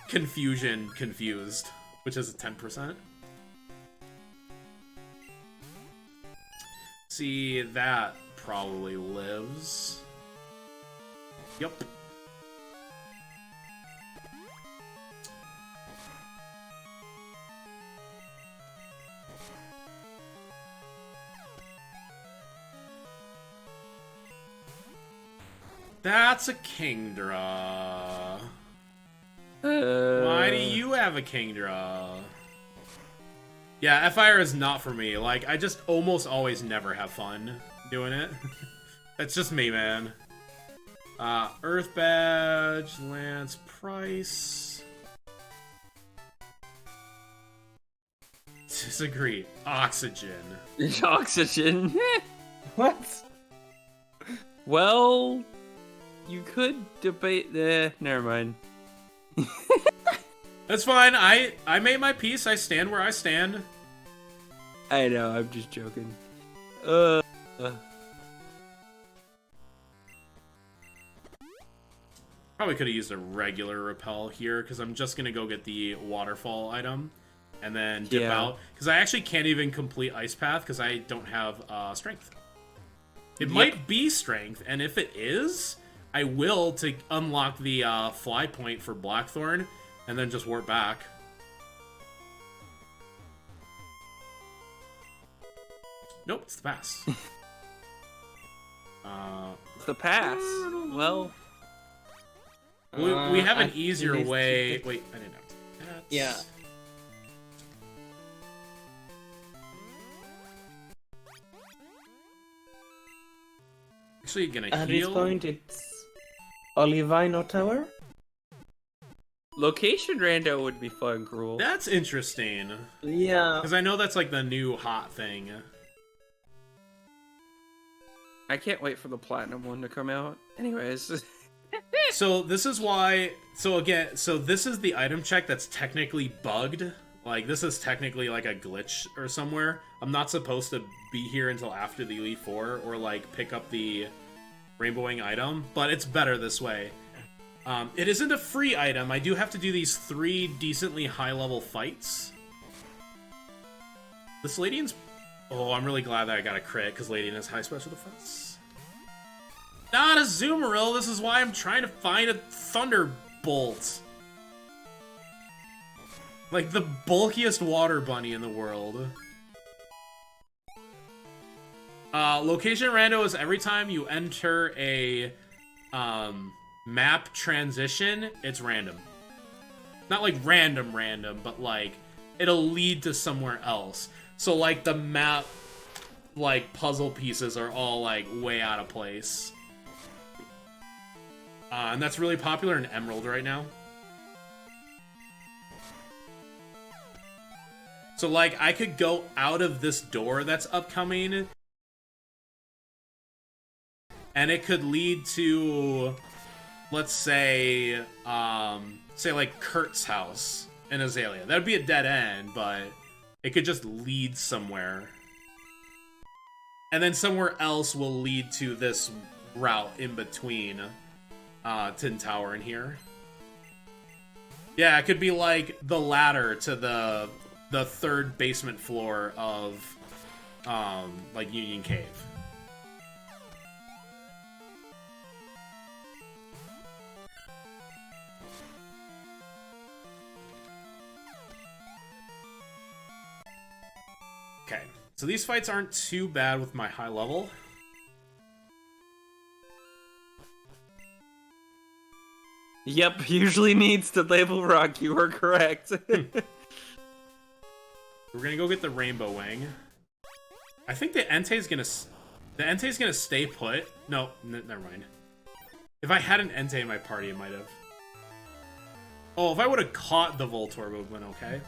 Speaker 1: confused, which is a 10%. See, that probably lives. Yep. That's a Kingdra. Why do you have a Kingdra? Yeah, F-Fire is not for me. Like, I just almost always never have fun doing it. That's just me, man. Earth Badge, Lance Price. Disagree. Oxygen.
Speaker 4: Oxygen?
Speaker 3: What?
Speaker 4: Well, you could debate never mind.
Speaker 1: That's fine. I made my peace. I stand where I stand.
Speaker 4: I know, I'm just joking.
Speaker 1: Probably could have used a regular repel here, because I'm just going to go get the waterfall item and then dip out. Because I actually can't even complete Ice Path because I don't have strength. It might be strength, and if it is, I will to unlock the fly point for Blackthorn and then just warp back. Nope, it's the pass.
Speaker 4: It's the pass. Well,
Speaker 1: we have an easier way. Wait, I didn't know. That's...
Speaker 3: Yeah.
Speaker 1: Actually, gonna
Speaker 3: At
Speaker 1: heal.
Speaker 3: this point, it's Olivino Tower.
Speaker 4: location rando would be fun, Gruel.
Speaker 1: That's interesting.
Speaker 3: Yeah.
Speaker 1: Because I know that's like the new hot thing.
Speaker 4: I can't wait for the platinum one to come out. Anyways.
Speaker 1: So this is why. So again, so this is the item check that's technically bugged. Like, this is technically like a glitch or somewhere. I'm not supposed to be here until after the Elite Four or like pick up the Rainbow Wing item, but it's better this way. It isn't a free item. I do have to do these 3 decently high-level fights. This Ladian's... Oh, I'm really glad that I got a crit, because Ladian has high special defense. Not a Zoomeril! This is why I'm trying to find a Thunderbolt. Like, the bulkiest water bunny in the world. Location rando is every time you enter a map transition, it's random. Not like random, but like it'll lead to somewhere else. So like the map, like puzzle pieces are all like way out of place. And that's really popular in Emerald right now. So, like, I could go out of this door that's upcoming, and it could lead to, let's say, like, Kurt's house in Azalea. That would be a dead end, but it could just lead somewhere. And then somewhere else will lead to this route in between Tin Tower and here. Yeah, it could be like the ladder to the third basement floor of like Union Cave. Okay, so these fights aren't too bad with my high level.
Speaker 4: Yep, usually needs to label rock. You are correct.
Speaker 1: We're gonna go get the Rainbow Wing. I think the Entei's gonna stay put. No, never mind. If I had an Entei in my party, it might have. Oh, if I would have caught the Voltorb, it would have been okay.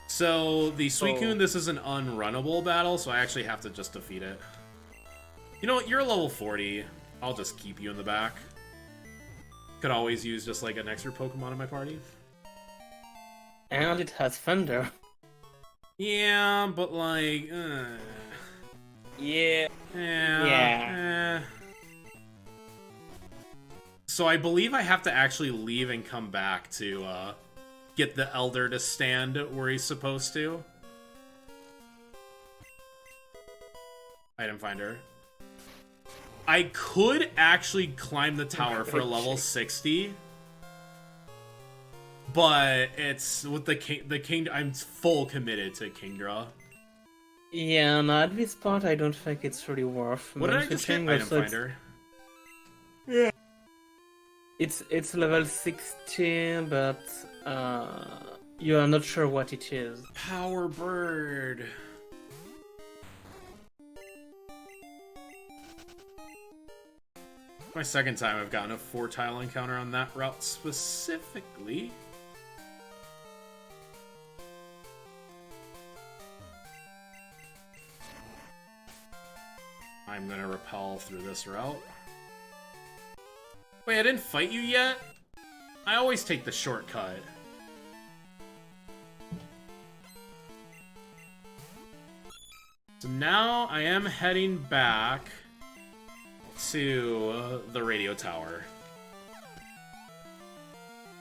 Speaker 1: So, the Suicune, this is an unrunnable battle, so I actually have to just defeat it. You know what, you're level 40. I'll just keep you in the back. Could always use just like an extra Pokemon in my party.
Speaker 3: And it has Thunder.
Speaker 1: Yeah, but like...
Speaker 4: Yeah.
Speaker 3: Yeah.
Speaker 1: So I believe I have to actually leave and come back to get the Elder to stand where he's supposed to. Item Finder. I could actually climb the tower for level 60. But it's with the king. I'm full committed to Kingdra.
Speaker 3: Yeah, no, at this part I don't think it's really worth.
Speaker 1: What did I just get? Item Finder.
Speaker 3: Yeah. It's level 60, but you are not sure what it is.
Speaker 1: Power Bird. My second time I've gotten a 4-tile encounter on that route specifically. I'm gonna repel through this route. Wait, I didn't fight you yet? I always take the shortcut. So now I am heading back to the radio tower.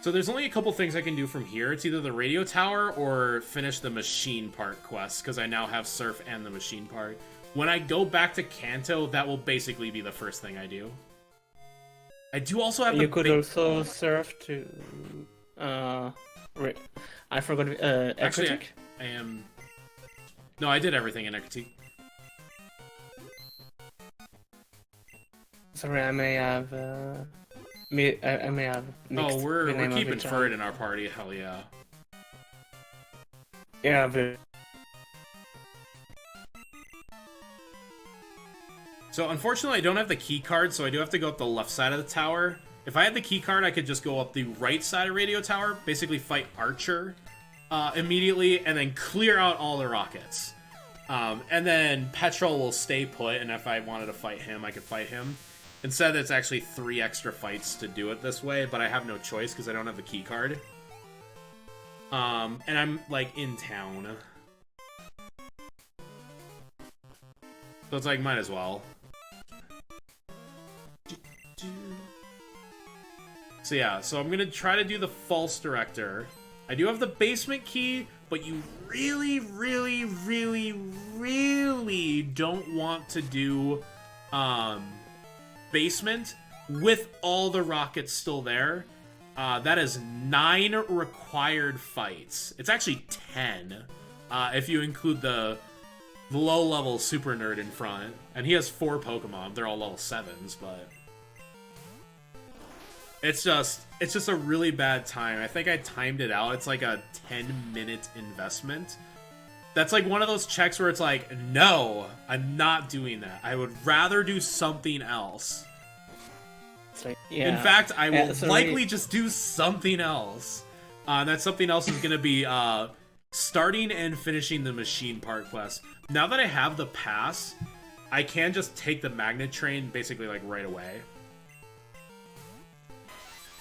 Speaker 1: So there's only a couple things I can do from here. It's either the radio tower or finish the machine part quest, because I now have Surf and the machine part. When I go back to Kanto, that will basically be the first thing I do. I do also have
Speaker 3: You could also Surf to... I forgot...
Speaker 1: Actually,
Speaker 3: Equitec?
Speaker 1: I am... No, I did everything in Equitec.
Speaker 3: Sorry, I may have... I may have mixed
Speaker 1: we're
Speaker 3: the name of
Speaker 1: keeping
Speaker 3: each
Speaker 1: Ferd
Speaker 3: other.
Speaker 1: in our party, hell yeah.
Speaker 3: Yeah, but...
Speaker 1: So unfortunately I don't have the key card, so I do have to go up the left side of the tower. If I had the key card, I could just go up the right side of Radio Tower, basically fight Archer immediately, and then clear out all the rockets. And then Petrol will stay put, and if I wanted to fight him, I could fight him. Instead, it's actually 3 extra fights to do it this way, but I have no choice because I don't have the key card. And I'm, like, in town. So it's like, might as well. So yeah, so I'm gonna try to do the False Director. I do have the basement key, but you really, really, really, really don't want to do basement with all the rockets still there. That is 9 required fights. It's actually 10 if you include the low-level super nerd in front. And he has 4 Pokemon. They're all level 7s, but it's just a really bad time. I think I timed it out. It's like a 10-minute investment. That's like one of those checks where it's like, no, I'm not doing that. I would rather do something else.
Speaker 3: Like, yeah.
Speaker 1: In fact, I will
Speaker 3: so
Speaker 1: likely just do something else. That something else is going to be starting and finishing the machine part quest. Now that I have the pass, I can just take the magnet train basically like right away.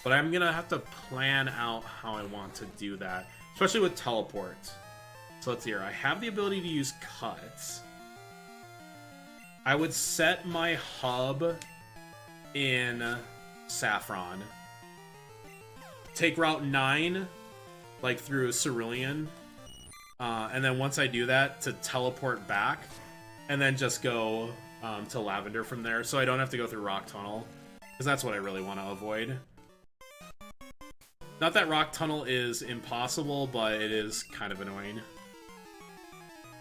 Speaker 1: But I'm gonna have to plan out how I want to do that, especially with teleport. So let's see here. I have the ability to use cuts. I would set my hub in Saffron. Take Route 9, like through Cerulean. And then once I do that, to teleport back. And then just go to Lavender from there, so I don't have to go through Rock Tunnel. Because that's what I really want to avoid. Not that Rock Tunnel is impossible, but it is kind of annoying.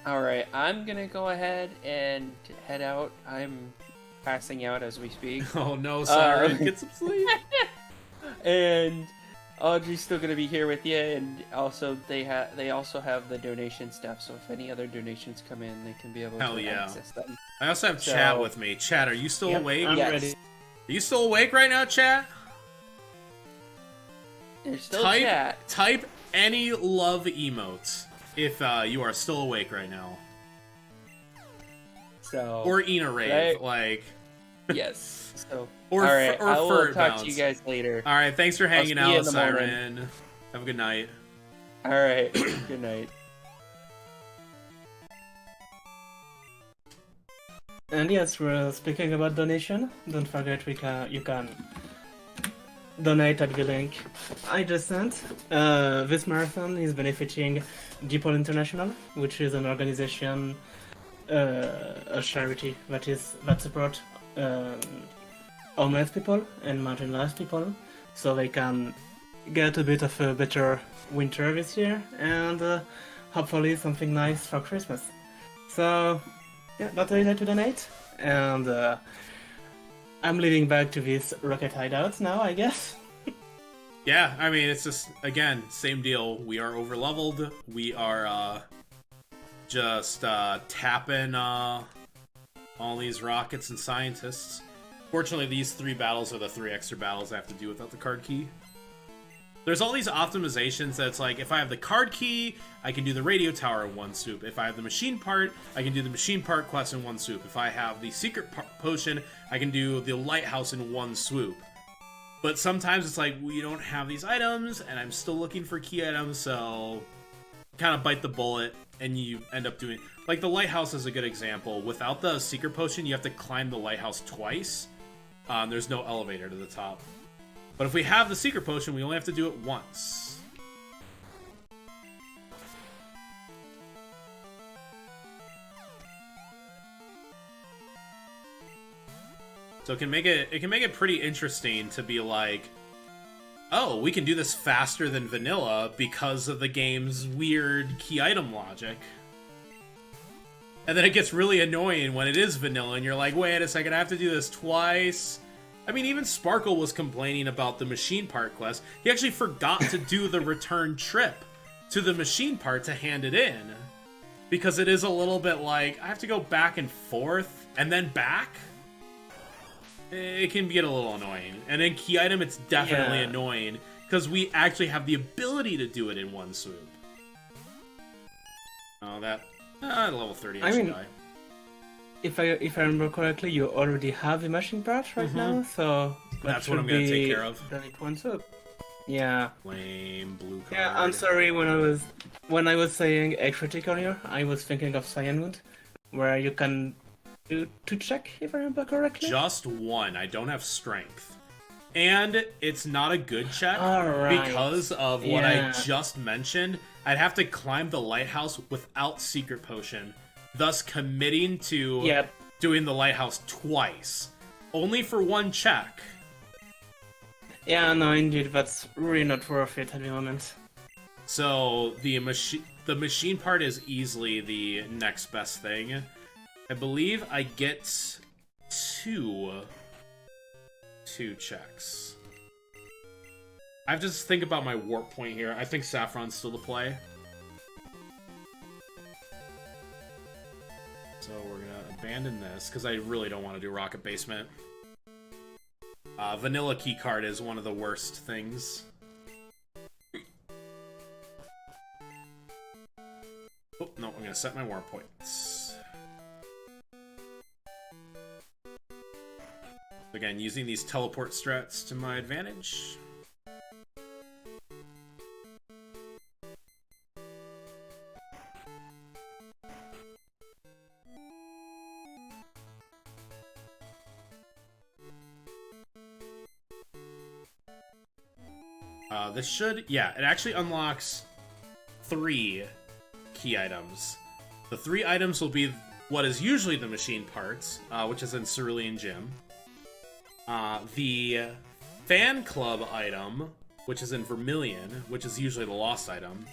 Speaker 4: Alright, I'm gonna go ahead and head out. I'm passing out as we speak.
Speaker 1: Oh no, Siren, get some sleep.
Speaker 4: And Audrey's still gonna be here with you, and also they also have the donation stuff, so if any other donations come in, they can be able to access them.
Speaker 1: I also have Chat with me. Chat, are you still awake?
Speaker 3: I'm
Speaker 4: Yes.
Speaker 3: ready.
Speaker 1: Are you still awake right now, Chat?
Speaker 4: There's still chat.
Speaker 1: Type any love emotes if you are still awake right now.
Speaker 4: So
Speaker 1: Or Ina Rave, like...
Speaker 4: yes. So
Speaker 1: Or
Speaker 4: alright,
Speaker 1: or
Speaker 4: I will
Speaker 1: Furt
Speaker 4: talk
Speaker 1: Bounce.
Speaker 4: to you guys later.
Speaker 1: Alright, thanks for hanging
Speaker 4: see you
Speaker 1: out,
Speaker 4: in the morning.
Speaker 1: Siren. Have a good night.
Speaker 4: Alright, good night.
Speaker 3: And yes, we're speaking about donation. Don't forget you can donate at the link I just sent. This marathon is benefiting DeepL International, which is an organization, a charity that support homeless people and marginalized people, so they can get a bit of a better winter this year and hopefully something nice for Christmas. So yeah, don't hesitate to donate, and I'm leading back to this rocket hideout now, I guess.
Speaker 1: Yeah, I mean, it's just, again, same deal. We are over-leveled. We are just tapping all these rockets and scientists. Fortunately, these 3 battles are the 3 extra battles I have to do without the card key. There's all these optimizations that's like, if I have the card key, I can do the radio tower in one swoop. If I have the machine part, I can do the machine part quest in one swoop. If I have the secret potion, I can do the lighthouse in one swoop. But sometimes it's like, we don't have these items, and I'm still looking for key items, so kind of bite the bullet, and you end up doing... Like, the lighthouse is a good example. Without the secret potion, you have to climb the lighthouse twice. There's no elevator to the top. But if we have the secret potion, we only have to do it once. So it can make it pretty interesting to be like, oh, we can do this faster than vanilla because of the game's weird key item logic. And then it gets really annoying when it is vanilla and you're like, wait a second, I have to do this twice. I mean, even Sparkle was complaining about the machine part quest. He actually forgot to do the return trip to the machine part to hand it in. Because it is a little bit like, I have to go back and forth and then back. It can get a little annoying. And in key item, it's definitely annoying because we actually have the ability to do it in one swoop. Oh, that level 30 guy.
Speaker 3: If I remember correctly, you already have the machine parts right now, so
Speaker 1: that's what I'm gonna take care of.
Speaker 3: Done it once up. Yeah.
Speaker 1: Lame blue card.
Speaker 3: Yeah, I'm sorry. When I was saying Ecstatic earlier, I was thinking of Cyanwood, where you can do 2 check, if I remember correctly.
Speaker 1: Just 1. I don't have strength. And it's not a good check
Speaker 3: Alright.
Speaker 1: because of what I just mentioned. I'd have to climb the lighthouse without secret potion, thus committing to doing the lighthouse twice. Only for 1 check.
Speaker 3: Yeah, no, indeed, that's really not worth it at the moment.
Speaker 1: So the machine part is easily the next best thing. I believe I get 2 checks. I have to just think about my warp point here. I think Saffron's still the play. So we're gonna abandon this because I really don't want to do Rocket Basement. Vanilla keycard is one of the worst things. Oh, no, I'm gonna set my war points. Again, using these teleport strats to my advantage. This should, yeah, it actually unlocks 3 key items. The 3 items will be what is usually the machine parts, which is in Cerulean Gym. The fan club item, which is in Vermilion, which is usually the lost item.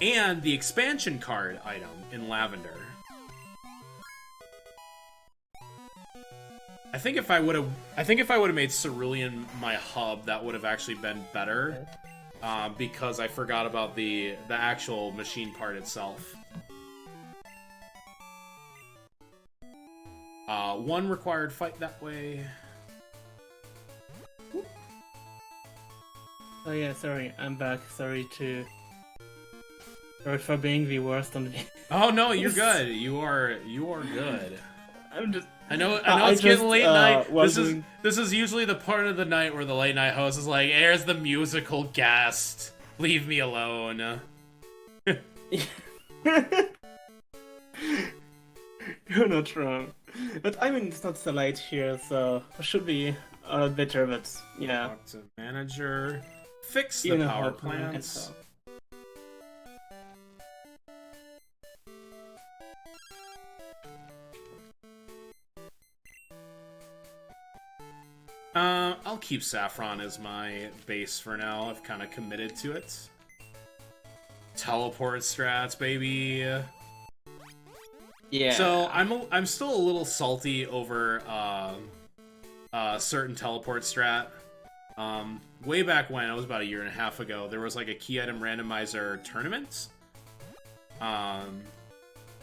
Speaker 1: And the expansion card item in Lavender. I think if I would have made Cerulean my hub, that would have actually been better. Because I forgot about the actual machine part itself. 1 required fight that way.
Speaker 3: Oh yeah, sorry, I'm back. Sorry for being the worst on the game.
Speaker 1: Oh no, you're good. You are good.
Speaker 3: I'm just.
Speaker 1: I know it's getting late night.
Speaker 3: Doing...
Speaker 1: This is usually the part of the night where the late night host is like, "Here's the musical guest. Leave me alone."
Speaker 3: You're not wrong. But I mean, it's not so late here, so it should be a lot better, but yeah.
Speaker 1: Talk to manager. Fix the power plants. I'll keep Saffron as my base for now. I've kind of committed to it. Teleport strats, baby.
Speaker 4: Yeah.
Speaker 1: So I'm still a little salty over certain teleport strat. Way back when, it was about 1.5 years ago, there was like a key item randomizer tournament. And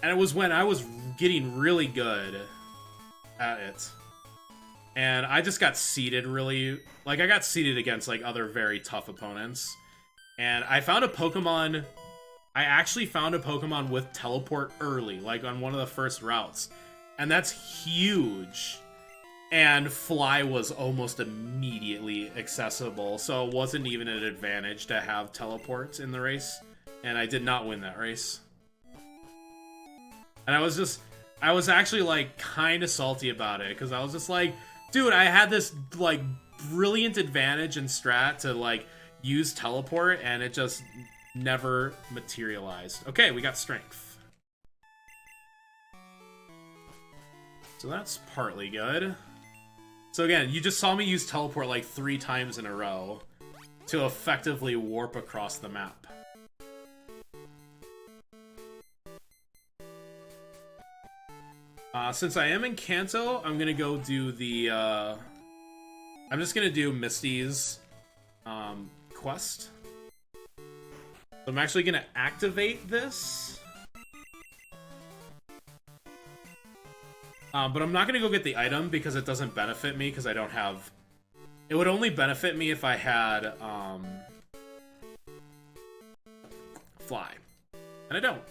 Speaker 1: it was when I was getting really good at it. And I just got seeded really... Like, I got seeded against, like, other very tough opponents. And I found a Pokemon... I actually found a Pokemon with teleport early, like, on one of the first routes. And that's huge. And Fly was almost immediately accessible, so it wasn't even an advantage to have teleports in the race. And I did not win that race. And I was actually, like, kind of salty about it, because I was just like... Dude, I had this, like, brilliant advantage in strat to, like, use teleport, and it just never materialized. Okay, we got strength. So that's partly good. So again, you just saw me use teleport, like, 3 times in a row to effectively warp across the map. Since I am in Kanto, I'm gonna go do the, I'm just gonna do Misty's, quest. So I'm actually gonna activate this. But I'm not gonna go get the item because it doesn't benefit me because I don't have... It would only benefit me if I had, Fly. And I don't.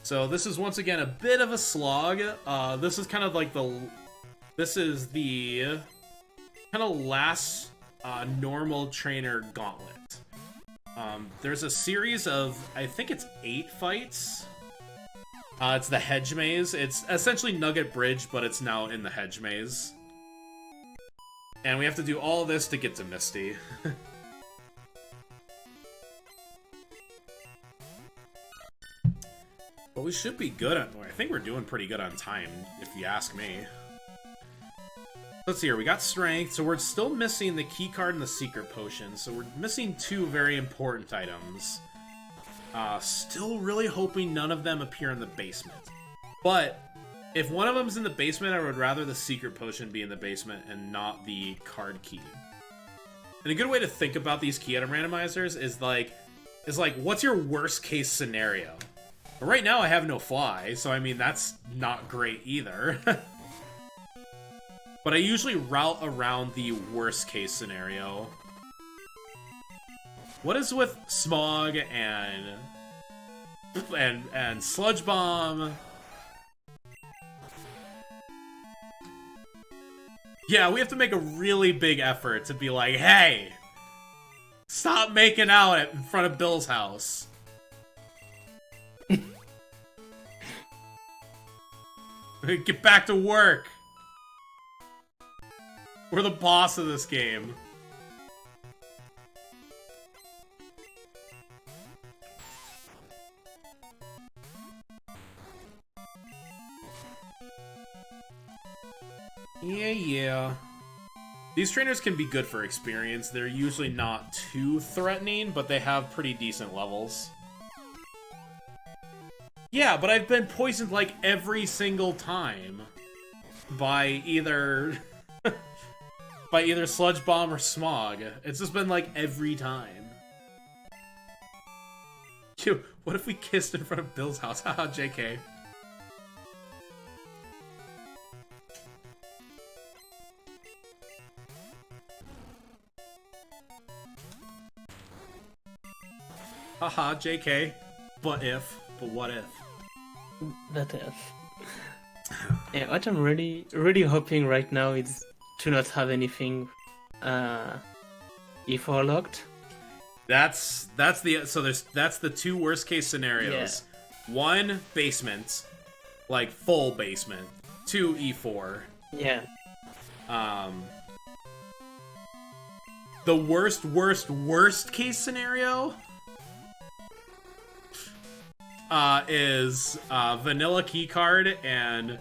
Speaker 1: So this is once again a bit of a slog. This is kind of like this is the kind of last normal trainer gauntlet. There's a series of, I think it's 8 fights. It's the Hedge Maze. It's essentially Nugget Bridge, but it's now in the Hedge Maze. And we have to do all this to get to Misty. But we should be good on... I think we're doing pretty good on time, if you ask me. Let's see here. We got strength, so we're still missing the key card and the secret potion. So we're missing 2 very important items. Still really hoping none of them appear in the basement. But if one of them's in the basement, I would rather the secret potion be in the basement and not the card key. And a good way to think about these key item randomizers is like, what's your worst case scenario? But right now I have no Fly, so I mean, that's not great either. But I usually route around the worst case scenario. What is with Smog and Sludge Bomb? Yeah, we have to make a really big effort to be like, hey, stop making out in front of Bill's house. Get back to work. We're the boss of this game. Yeah. These trainers can be good for experience. They're usually not too threatening, but they have pretty decent levels. Yeah, but I've been poisoned like every single time by either Sludge Bomb or Smog. It's just been like every time. Dude, what if we kissed in front of Bill's house? Haha, JK. Haha, JK. But what if?
Speaker 3: That if. Yeah, what I'm really hoping right now is to not have anything E4 locked.
Speaker 1: That's the two worst case scenarios. Yeah. 1, basement. Like full basement. 2, E4.
Speaker 3: Yeah.
Speaker 1: The worst case scenario is vanilla keycard and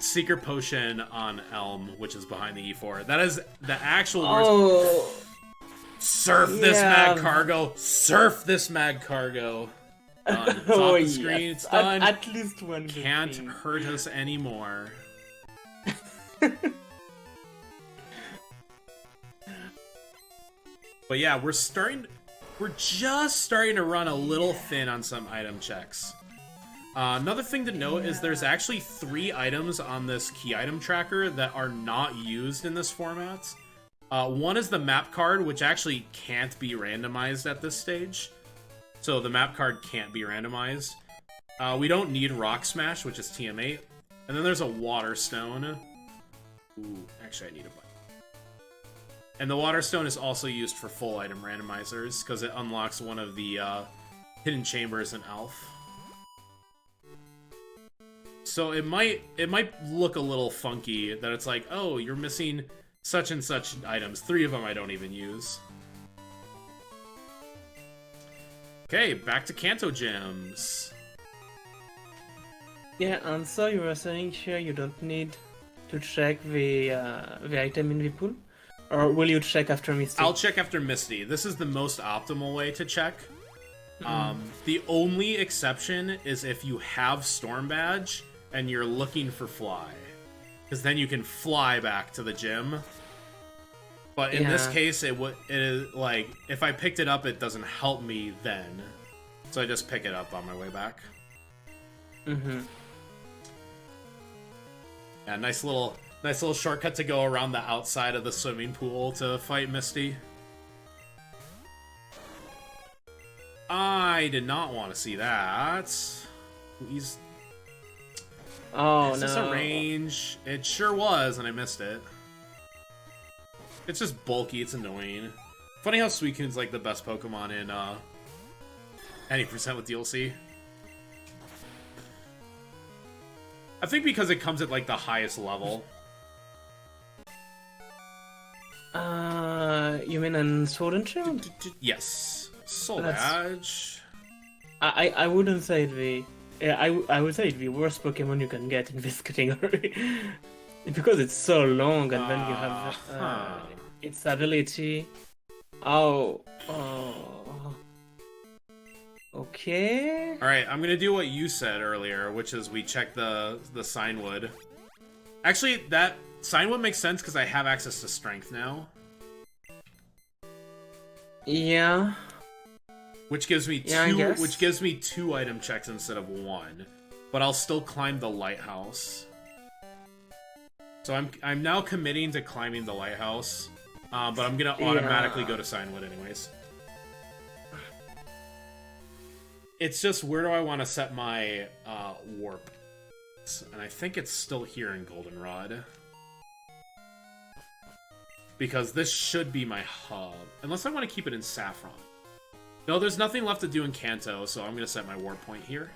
Speaker 1: secret potion on Elm, which is behind the E4. That is the actual worst.
Speaker 3: Oh,
Speaker 1: surf this mad cargo. Surf this mad cargo. Done. It's off the screen. It's done.
Speaker 3: At least one.
Speaker 1: Can't hurt us anymore. But yeah, we're just starting to run a little thin on some item checks. Another thing to note is there's actually 3 items on this key item tracker that are not used in this format. One is the map card, which actually can't be randomized at this stage. So the map card can't be randomized. We don't need Rock Smash, which is TM8. And then there's a Water Stone. Ooh, actually I need a button. And the Water Stone is also used for full item randomizers, because it unlocks one of the hidden chambers in Elf. So it might look a little funky that it's like, oh, you're missing such and such items. 3 of them I don't even use. Okay, back to Kanto Gems.
Speaker 3: Yeah, and so you were saying here you don't need to check the item in the pool? Or will you check after Misty?
Speaker 1: I'll check after Misty. This is the most optimal way to check. The only exception is if you have Storm Badge and you're looking for Fly. Because then you can fly back to the gym. But in this case, it is like, if I picked it up, it doesn't help me then. So I just pick it up on my way back.
Speaker 3: Mm-hmm.
Speaker 1: Yeah, nice little shortcut to go around the outside of the swimming pool to fight Misty. I did not want to see that. Is this a range? It sure was, and I missed it. It's just bulky, it's annoying. Funny how Suicune's like the best Pokemon in any percent with DLC. I think because it comes at like the highest level.
Speaker 3: You mean in Sword and Shield?
Speaker 1: Yes. Soul Badge.
Speaker 3: I wouldn't say the... Yeah, I would say it's the worst Pokemon you can get in this category. Because it's so long and then you have its ability. Okay.
Speaker 1: Alright, I'm gonna do what you said earlier, which is we check the Signwood. Actually, that Signwood makes sense because I have access to Strength now.
Speaker 3: Yeah.
Speaker 1: Which gives me two item checks instead of 1. But I'll still climb the lighthouse. So I'm now committing to climbing the lighthouse. But I'm gonna automatically go to Signwood anyways. It's just, where do I want to set my warp? And I think it's still here in Goldenrod. Because this should be my hub. Unless I want to keep it in Saffron. No, there's nothing left to do in Kanto, so I'm going to set my warp point here.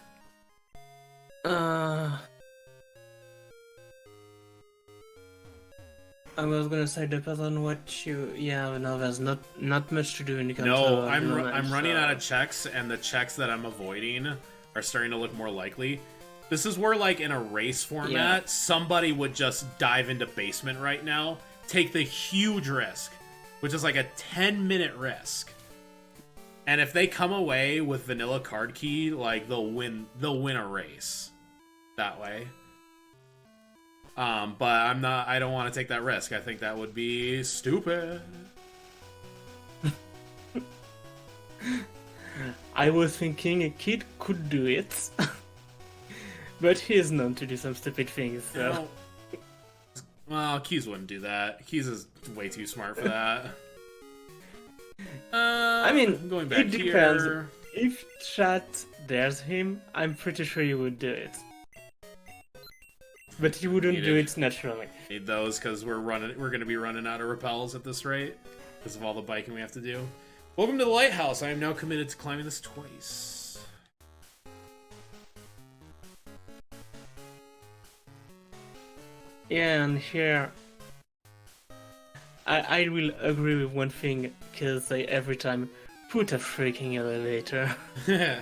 Speaker 3: I was gonna say, depends on what you... Yeah, no, there's not much to do in Kanto.
Speaker 1: No, I'm running out of checks, and the checks that I'm avoiding are starting to look more likely. This is where, like, in a race format, somebody would just dive into basement right now, take the huge risk, which is like a 10-minute risk. And if they come away with vanilla card key, like, they'll win a race that way. But I don't want to take that risk. I think that would be stupid.
Speaker 3: I was thinking a kid could do it. But he is known to do some stupid things, so...
Speaker 1: Well, Keys wouldn't do that. Keys is way too smart for that.
Speaker 3: I mean,
Speaker 1: going back
Speaker 3: it depends.
Speaker 1: here.
Speaker 3: If chat dares him, I'm pretty sure he would do it. But he wouldn't do it naturally.
Speaker 1: Need those because we're going to be running out of repels at this rate because of all the biking we have to do. Welcome to the lighthouse. I am now committed to climbing this twice.
Speaker 3: Yeah, and here I will agree with one thing, because I every time put a freaking elevator.
Speaker 1: They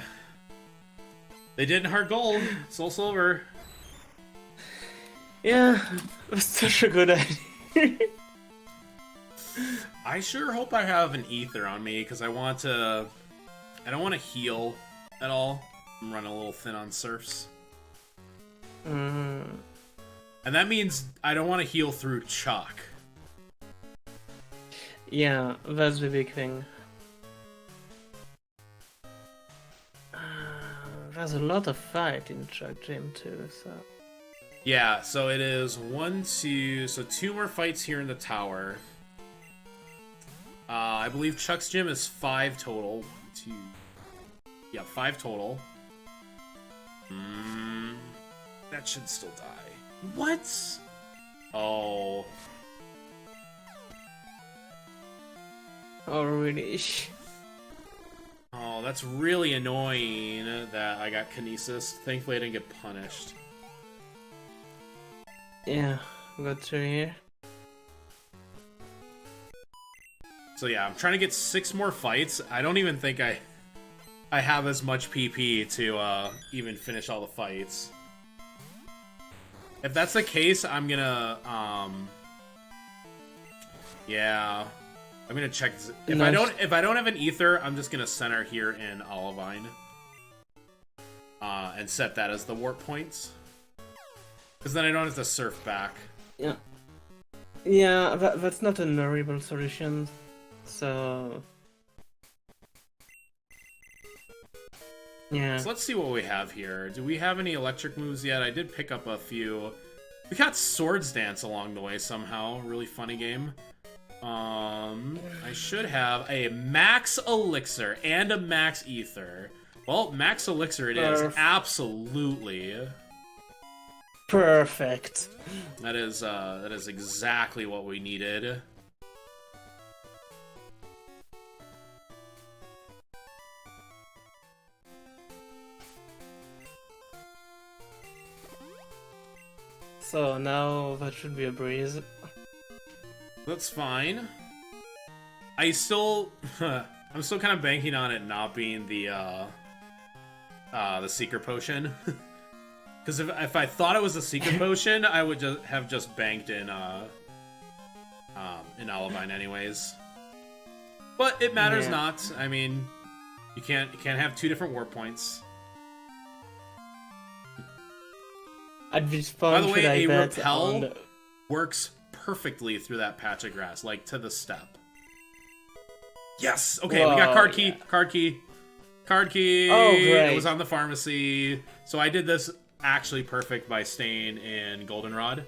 Speaker 1: did in Heart Gold, Soul Silver.
Speaker 3: Yeah, it was such a good idea.
Speaker 1: I sure hope I have an ether on me because I don't want to heal at all. I'm running a little thin on surfs. And that means I don't want to heal through Chuck.
Speaker 3: Yeah, that's the big thing. There's a lot of fight in Chuck Gym too, so...
Speaker 1: Yeah, so it is 1, 2... So 2 more fights here in the tower. I believe Chuck's Gym is 5 total. 2... Yeah, 5 total. That should still die. What? Oh.
Speaker 3: Oh, really?
Speaker 1: Oh, that's really annoying that I got Kinesis. Thankfully I didn't get punished.
Speaker 3: Yeah, got through here.
Speaker 1: So yeah, I'm trying to get 6 more fights. I don't even think I have as much PP to even finish all the fights. If that's the case, I'm gonna yeah, I'm gonna check. If I don't have an ether, I'm just gonna center here in Olivine, and set that as the warp points, because then I don't have to surf back.
Speaker 3: Yeah. Yeah, that's not a horrible solution. So yeah.
Speaker 1: So let's see what we have here. Do we have any electric moves yet? I did pick up a few. We got Swords Dance along the way somehow. Really funny game. I should have a max elixir and a max ether. Well, max elixir it is. Absolutely.
Speaker 3: Perfect.
Speaker 1: That is exactly what we needed.
Speaker 3: So now that should be a breeze.
Speaker 1: That's fine. I'm still kind of banking on it not being the Seeker Potion. Because if I thought it was a Seeker Potion, I would just banked in Olivine anyways. But it matters not. I mean, you can't have 2 different warp points.
Speaker 3: At this
Speaker 1: By
Speaker 3: point,
Speaker 1: the way, a
Speaker 3: bet
Speaker 1: repel works perfectly through that patch of grass, like to the step. Yes. Okay,
Speaker 3: Whoa,
Speaker 1: we got card key.
Speaker 3: yeah.
Speaker 1: Card key. Card key.
Speaker 3: Oh, great.
Speaker 1: It was on the pharmacy. So I did this actually perfect by staying in Goldenrod.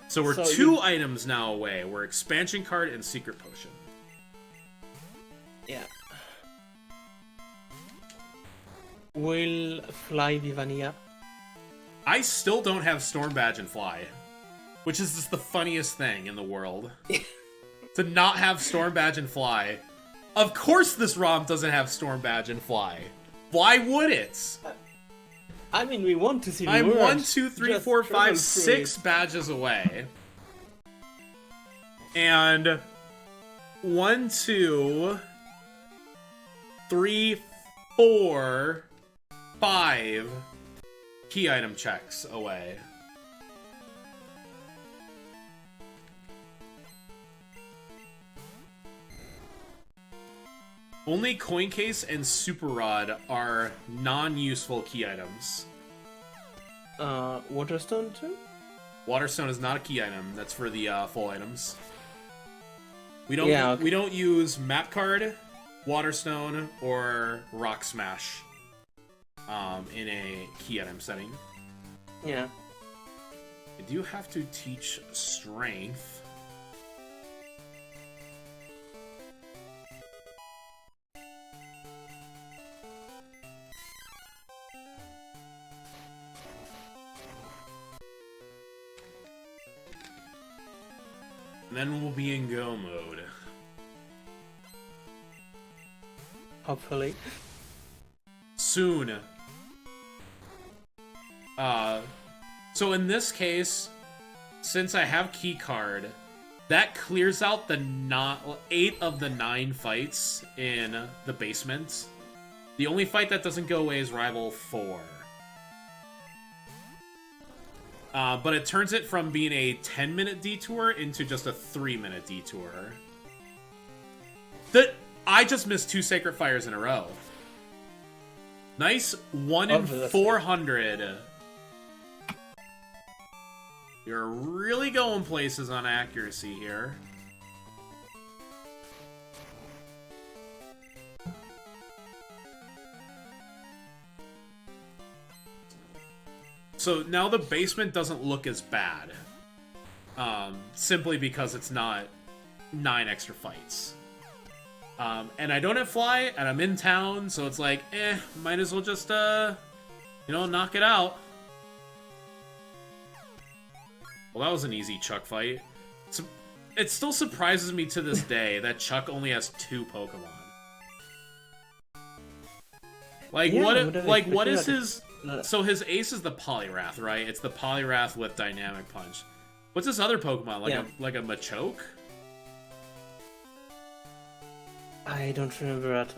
Speaker 1: So we're 2 items now away. We're expansion card and secret potion.
Speaker 3: Yeah. will Fly be vanilla?
Speaker 1: I still don't have Storm Badge and Fly, which is just the funniest thing in the world. To not have Storm Badge and Fly. Of course this ROM doesn't have Storm Badge and Fly. Why would it?
Speaker 3: I mean, we want to see the
Speaker 1: I'm
Speaker 3: world.
Speaker 1: 1, 2, 3,
Speaker 3: Just
Speaker 1: 4, 5,
Speaker 3: travel
Speaker 1: 6 badges away. And 1, 2, 3, 4, 5 key item checks away. Only Coin Case and Super Rod are non-useful key items.
Speaker 3: Waterstone too?
Speaker 1: Waterstone is not a key item. That's for the full items. We don't
Speaker 3: Yeah,
Speaker 1: we don't use Map Card, Waterstone, or Rock Smash in a key item setting.
Speaker 3: Yeah.
Speaker 1: I do have to teach Strength. And then we'll be in go mode.
Speaker 3: Hopefully.
Speaker 1: Soon. So in this case, since I have key card, that clears out the 8 of the 9 fights in the basement. The only fight that doesn't go away is Rival 4. But it turns it from being a 10-minute detour into just a 3-minute detour. I just missed 2 Sacred Fires in a row. Nice 1 in 400. You're really going places on accuracy here. So now the basement doesn't look as bad. Simply because it's not 9 extra fights. And I don't have Fly, and I'm in town, so it's like, might as well just, knock it out. Well, that was an easy Chuck fight. It still surprises me to this day that Chuck only has 2 Pokemon. Like, yeah, what is his... So his ace is the Poliwrath, right? It's the Poliwrath with Dynamic Punch. What's this other Pokemon? Like a Machoke?
Speaker 3: I don't remember at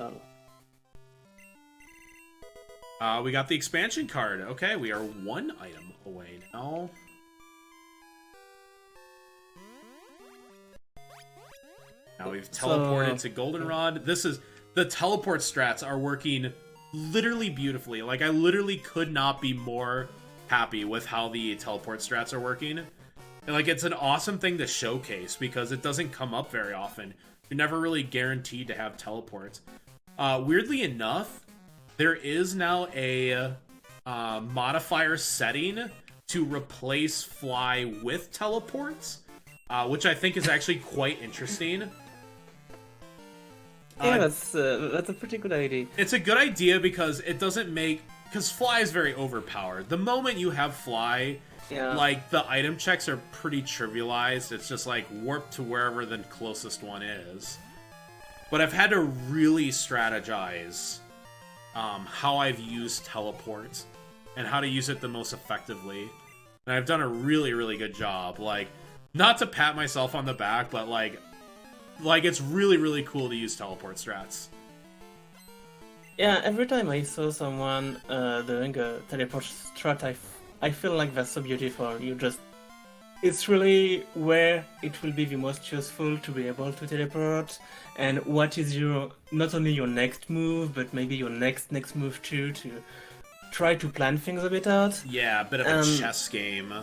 Speaker 3: all.
Speaker 1: We got the expansion card. Okay, we are 1 item away now. Now we've teleported to Goldenrod. The teleport strats are working literally beautifully. Like, I literally could not be more happy with how the teleport strats are working. And, like, it's an awesome thing to showcase because it doesn't come up very often. You're never really guaranteed to have teleports. Weirdly enough, there is now a modifier setting to replace Fly with teleports, which I think is actually quite interesting.
Speaker 3: Yeah, that's a pretty good idea.
Speaker 1: It's a good idea because it doesn't make... Because Fly is very overpowered. The moment you have Fly, like, the item checks are pretty trivialized. It's just, like, warp to wherever the closest one is. But I've had to really strategize how I've used teleport and how to use it the most effectively. And I've done a really, really good job. Like, not to pat myself on the back, but, like, it's really, really cool to use teleport strats.
Speaker 3: Yeah, every time I saw someone doing a teleport strat, I feel like that's so beautiful. It's really where it will be the most useful to be able to teleport, and what is not only your next move, but maybe your next move too, to try to plan things a bit out.
Speaker 1: Yeah, a bit of a chess game.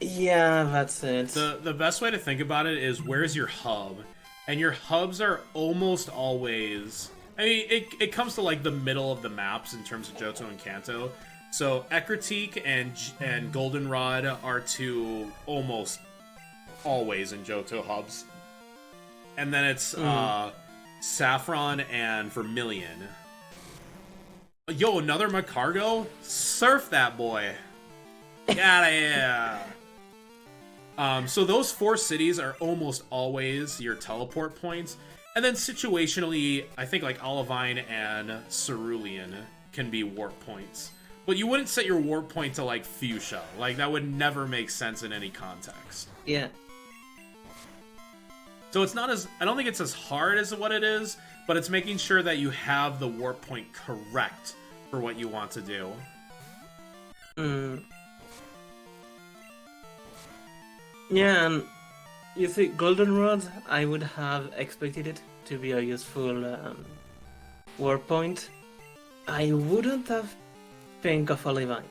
Speaker 3: Yeah, that's it.
Speaker 1: The best way to think about it is, where's your hub? And your hubs are almost always... I mean, it comes to, like, the middle of the maps in terms of Johto and Kanto. So, Ekritique and Goldenrod are 2 almost always in Johto hubs. And then it's Saffron and Vermilion. Yo, another Macargo? Surf that boy. Get outta here. So those 4 cities are almost always your teleport points. And then situationally, I think like Olivine and Cerulean can be warp points. But you wouldn't set your warp point to like Fuchsia. Like that would never make sense in any context.
Speaker 3: Yeah.
Speaker 1: So it's not as, I don't think it's as hard as what it is, but it's making sure that you have the warp point correct for what you want to do.
Speaker 3: Yeah, and you see, Goldenrod, I would have expected it to be a useful warp point. I wouldn't have think of Olivine.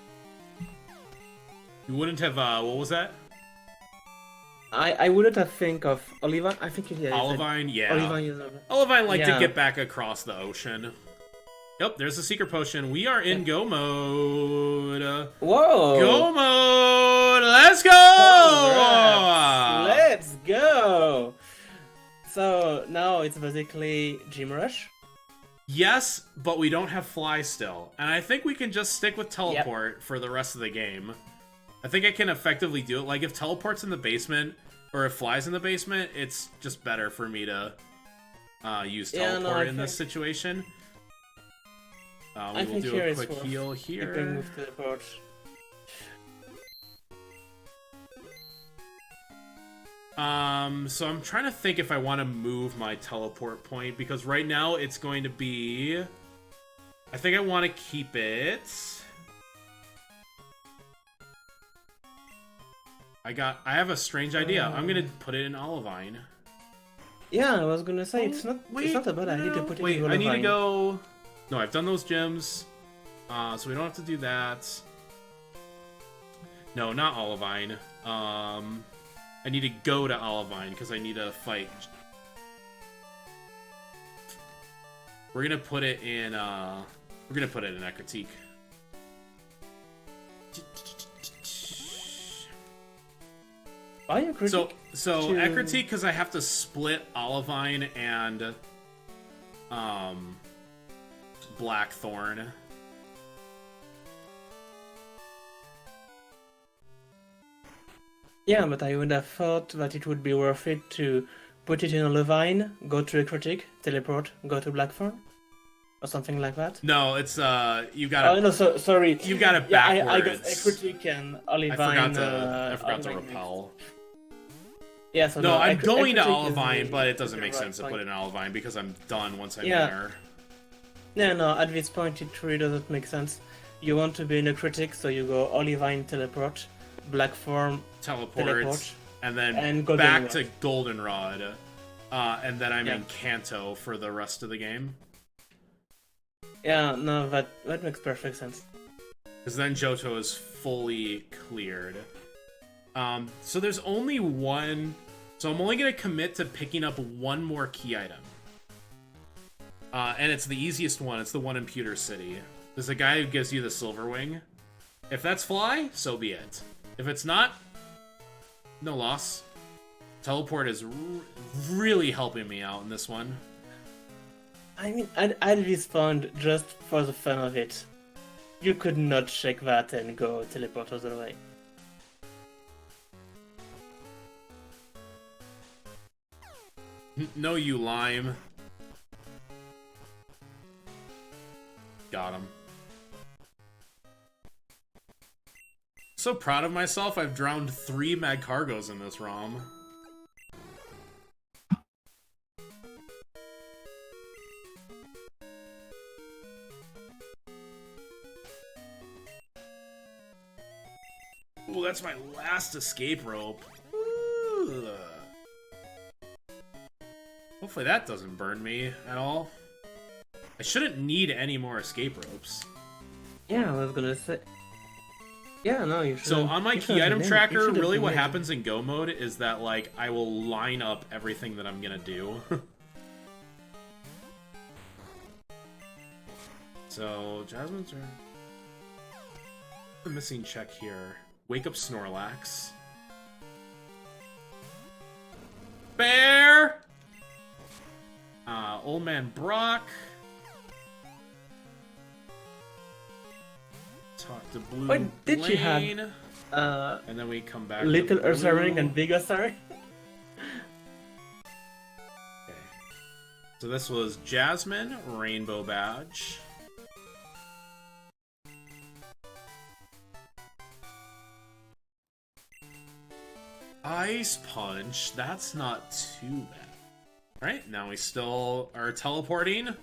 Speaker 1: You wouldn't have, what was that?
Speaker 3: I wouldn't have think of Olivine. I think yeah.
Speaker 1: Olivine, yeah.
Speaker 3: Olivine
Speaker 1: like to get back across the ocean. Yep, there's the secret potion. We are in go mode.
Speaker 3: Whoa!
Speaker 1: Go mode! Let's go!
Speaker 3: Let's go! So now it's basically Gym Rush.
Speaker 1: Yes, but we don't have Fly still. And I think we can just stick with Teleport for the rest of the game. I think I can effectively do it. Like, if Teleport's in the basement, or if Fly's in the basement, it's just better for me to use Teleport in this situation. We will do a quick heal here.
Speaker 3: With teleport.
Speaker 1: So I'm trying to think if I want to move my teleport point, because right now it's going to be... I think I want to keep it... I have a strange idea. I'm gonna put it in Olivine.
Speaker 3: Yeah, I was gonna say, it's not a bad idea to put it in Olivine.
Speaker 1: I need to go... No, I've done those gyms, so we don't have to do that. No, not Olivine. I need to go to Olivine because I need to fight. We're gonna put it in. We're gonna put it in Ekritique.
Speaker 3: Are you Ekritique?
Speaker 1: So Ekritique, because I have to split Olivine and Blackthorn.
Speaker 3: Yeah, but I would have thought that it would be worth it to put it in Olivine, go to Ekritique, teleport, go to Blackthorn, or something like that.
Speaker 1: No, it's you gotta.
Speaker 3: Oh no, sorry.
Speaker 1: You got it
Speaker 3: backwards.
Speaker 1: backwards.
Speaker 3: I got Ekritique and Olivine.
Speaker 1: I forgot to repel.
Speaker 3: Yeah, so
Speaker 1: no, I'm going to Olivine, but it doesn't make sense to put it in Olivine because I'm done once I'm there.
Speaker 3: No, at this point it really doesn't make sense. You want to be in Ekritique, so you go Olivine, teleport, Blackthorn,
Speaker 1: teleport, and then back to Goldenrod, and then I'm in Kanto for the rest of the game.
Speaker 3: Yeah, no, that makes perfect sense.
Speaker 1: Because then Johto is fully cleared. So there's only one... So I'm only going to commit to picking up one more key item. And it's the easiest one. It's the one in Pewter City. There's a guy who gives you the Silver Wing. If that's Fly, so be it. If it's not, no loss. Teleport is really helping me out in this one.
Speaker 3: I mean, I'd respond just for the fun of it. You could not check that and go teleport all the way.
Speaker 1: No, you lime. Got him. So proud of myself, I've drowned 3 Magcargos in this ROM. Ooh, that's my last escape rope. Ooh. Hopefully that doesn't burn me at all. I shouldn't need any more escape ropes.
Speaker 3: Yeah, I was gonna say... Yeah, no, you should.
Speaker 1: So on my key item tracker, really what happens in Go mode is that, like, I will line up everything that I'm gonna do. So, Jasmine's are... The missing check here. Wake up Snorlax. Bear! Old Man Brock. talk to Blue.
Speaker 3: Wait, did she have
Speaker 1: Blaine, and then we come back.
Speaker 3: little
Speaker 1: to
Speaker 3: Ursa
Speaker 1: Blue.
Speaker 3: Ring and big Ursa Ring?
Speaker 1: Okay. So this was Jasmine, Rainbow Badge. Ice Punch, that's not too bad. Alright, now we still are teleporting.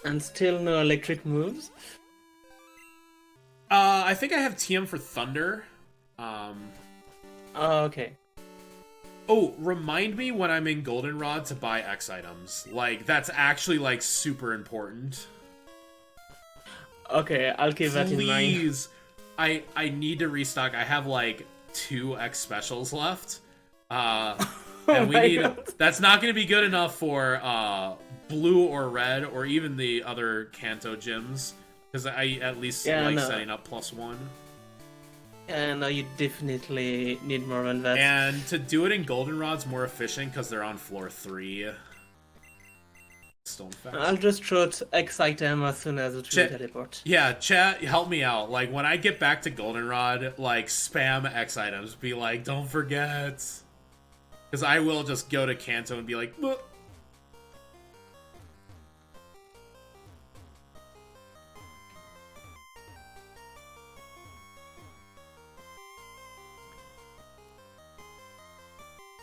Speaker 3: And still no electric moves?
Speaker 1: I think I have TM for Thunder.
Speaker 3: Oh, okay.
Speaker 1: Oh, remind me when I'm in Goldenrod to buy X items. Like, that's actually, like, super important.
Speaker 3: Okay, I'll keep that in mind.
Speaker 1: Please! I need to restock. I have, like, 2 X specials left. And we need...
Speaker 3: God.
Speaker 1: That's not going to be good enough for blue or red or even the other Kanto gyms. Because I at least like setting up +1.
Speaker 3: Yeah, no, you definitely need more than that.
Speaker 1: And to do it in Goldenrod's more efficient because they're on floor 3. Stone fast.
Speaker 3: I'll just throw X item as soon as it will teleport.
Speaker 1: Yeah, chat, help me out. Like, when I get back to Goldenrod, like, spam X items. Be like, don't forget. Because I will just go to Kanto and be like, "Bleh."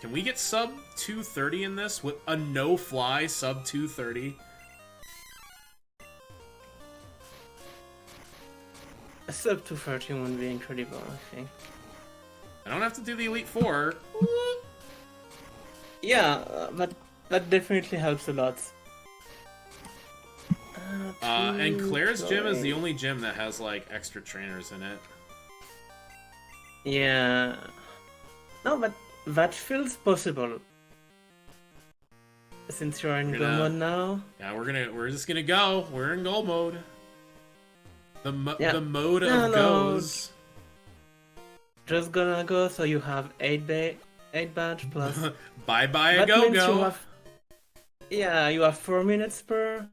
Speaker 1: Can we get sub 230 in this with a no-fly sub 230?
Speaker 3: A sub 230 would be incredible, I think.
Speaker 1: I don't have to do the Elite Four.
Speaker 3: Yeah, but that definitely helps a lot.
Speaker 1: And Claire's gym is the only gym that has, like, extra trainers in it.
Speaker 3: Yeah. No, but that feels possible. Since you're in gold mode now.
Speaker 1: Yeah, we're just gonna go. We're in gold mode. The mode of
Speaker 3: No.
Speaker 1: goes.
Speaker 3: Just gonna go, so you have 8 badge plus.
Speaker 1: Bye bye a
Speaker 3: That
Speaker 1: go
Speaker 3: means
Speaker 1: go.
Speaker 3: You have 4 minutes per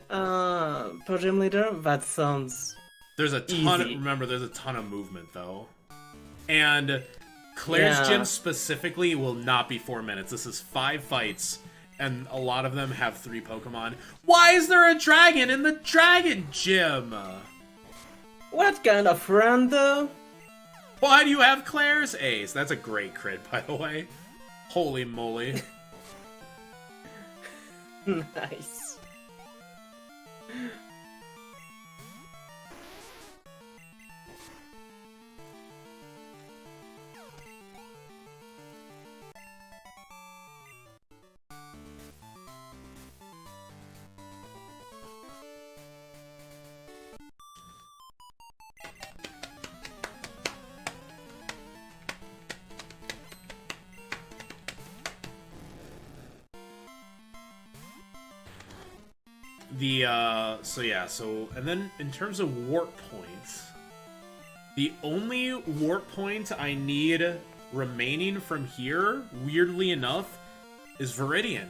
Speaker 3: gym leader. That sounds
Speaker 1: There's a ton.
Speaker 3: easy.
Speaker 1: Remember, there's a ton of movement though, and Claire's gym specifically will not be 4 minutes. This is 5 fights, and a lot of them have 3 Pokemon. Why is there a dragon in the dragon gym?
Speaker 3: What kind of run though?
Speaker 1: Why do you have Claire's Ace? That's a great crit, by the way. Holy moly.
Speaker 3: Nice.
Speaker 1: And then in terms of warp points, the only warp point I need remaining from here, weirdly enough, is Viridian.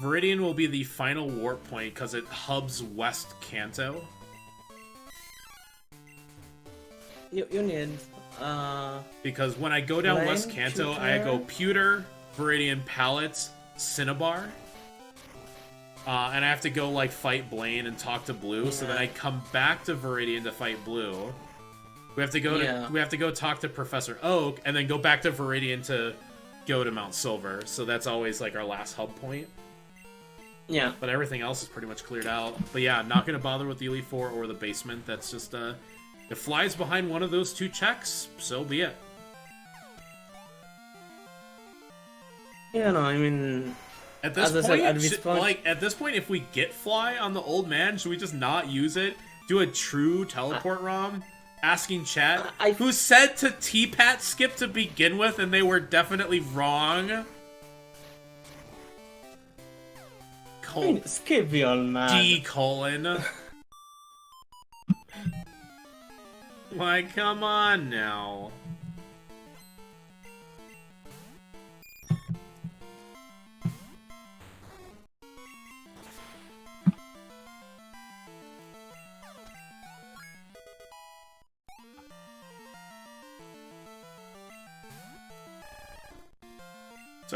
Speaker 1: Viridian will be the final warp point because it hubs West Kanto.
Speaker 3: You need
Speaker 1: Because when I go down
Speaker 3: Blaine,
Speaker 1: West Kanto,
Speaker 3: Pewter?
Speaker 1: I go Pewter, Viridian, Pallet, Cinnabar. And I have to go, like, fight Blaine and talk to Blue, so then I come back to Viridian to fight Blue. We have to go talk to Professor Oak, and then go back to Viridian to go to Mount Silver. So that's always, like, our last hub point.
Speaker 3: Yeah.
Speaker 1: But everything else is pretty much cleared out. But yeah, not gonna bother with the Elite Four or the basement. That's just, it flies behind one of those 2 checks, so be it.
Speaker 3: Yeah, no, I mean...
Speaker 1: At this
Speaker 3: As I
Speaker 1: point,
Speaker 3: said, at this point-
Speaker 1: at this point, if we get fly on the old man, should we just not use it? Do a true teleport ROM? Asking chat, who said to T-Pat skip to begin with, and they were definitely wrong?
Speaker 3: I mean, skip the old man.
Speaker 1: D colon. Like, come on now.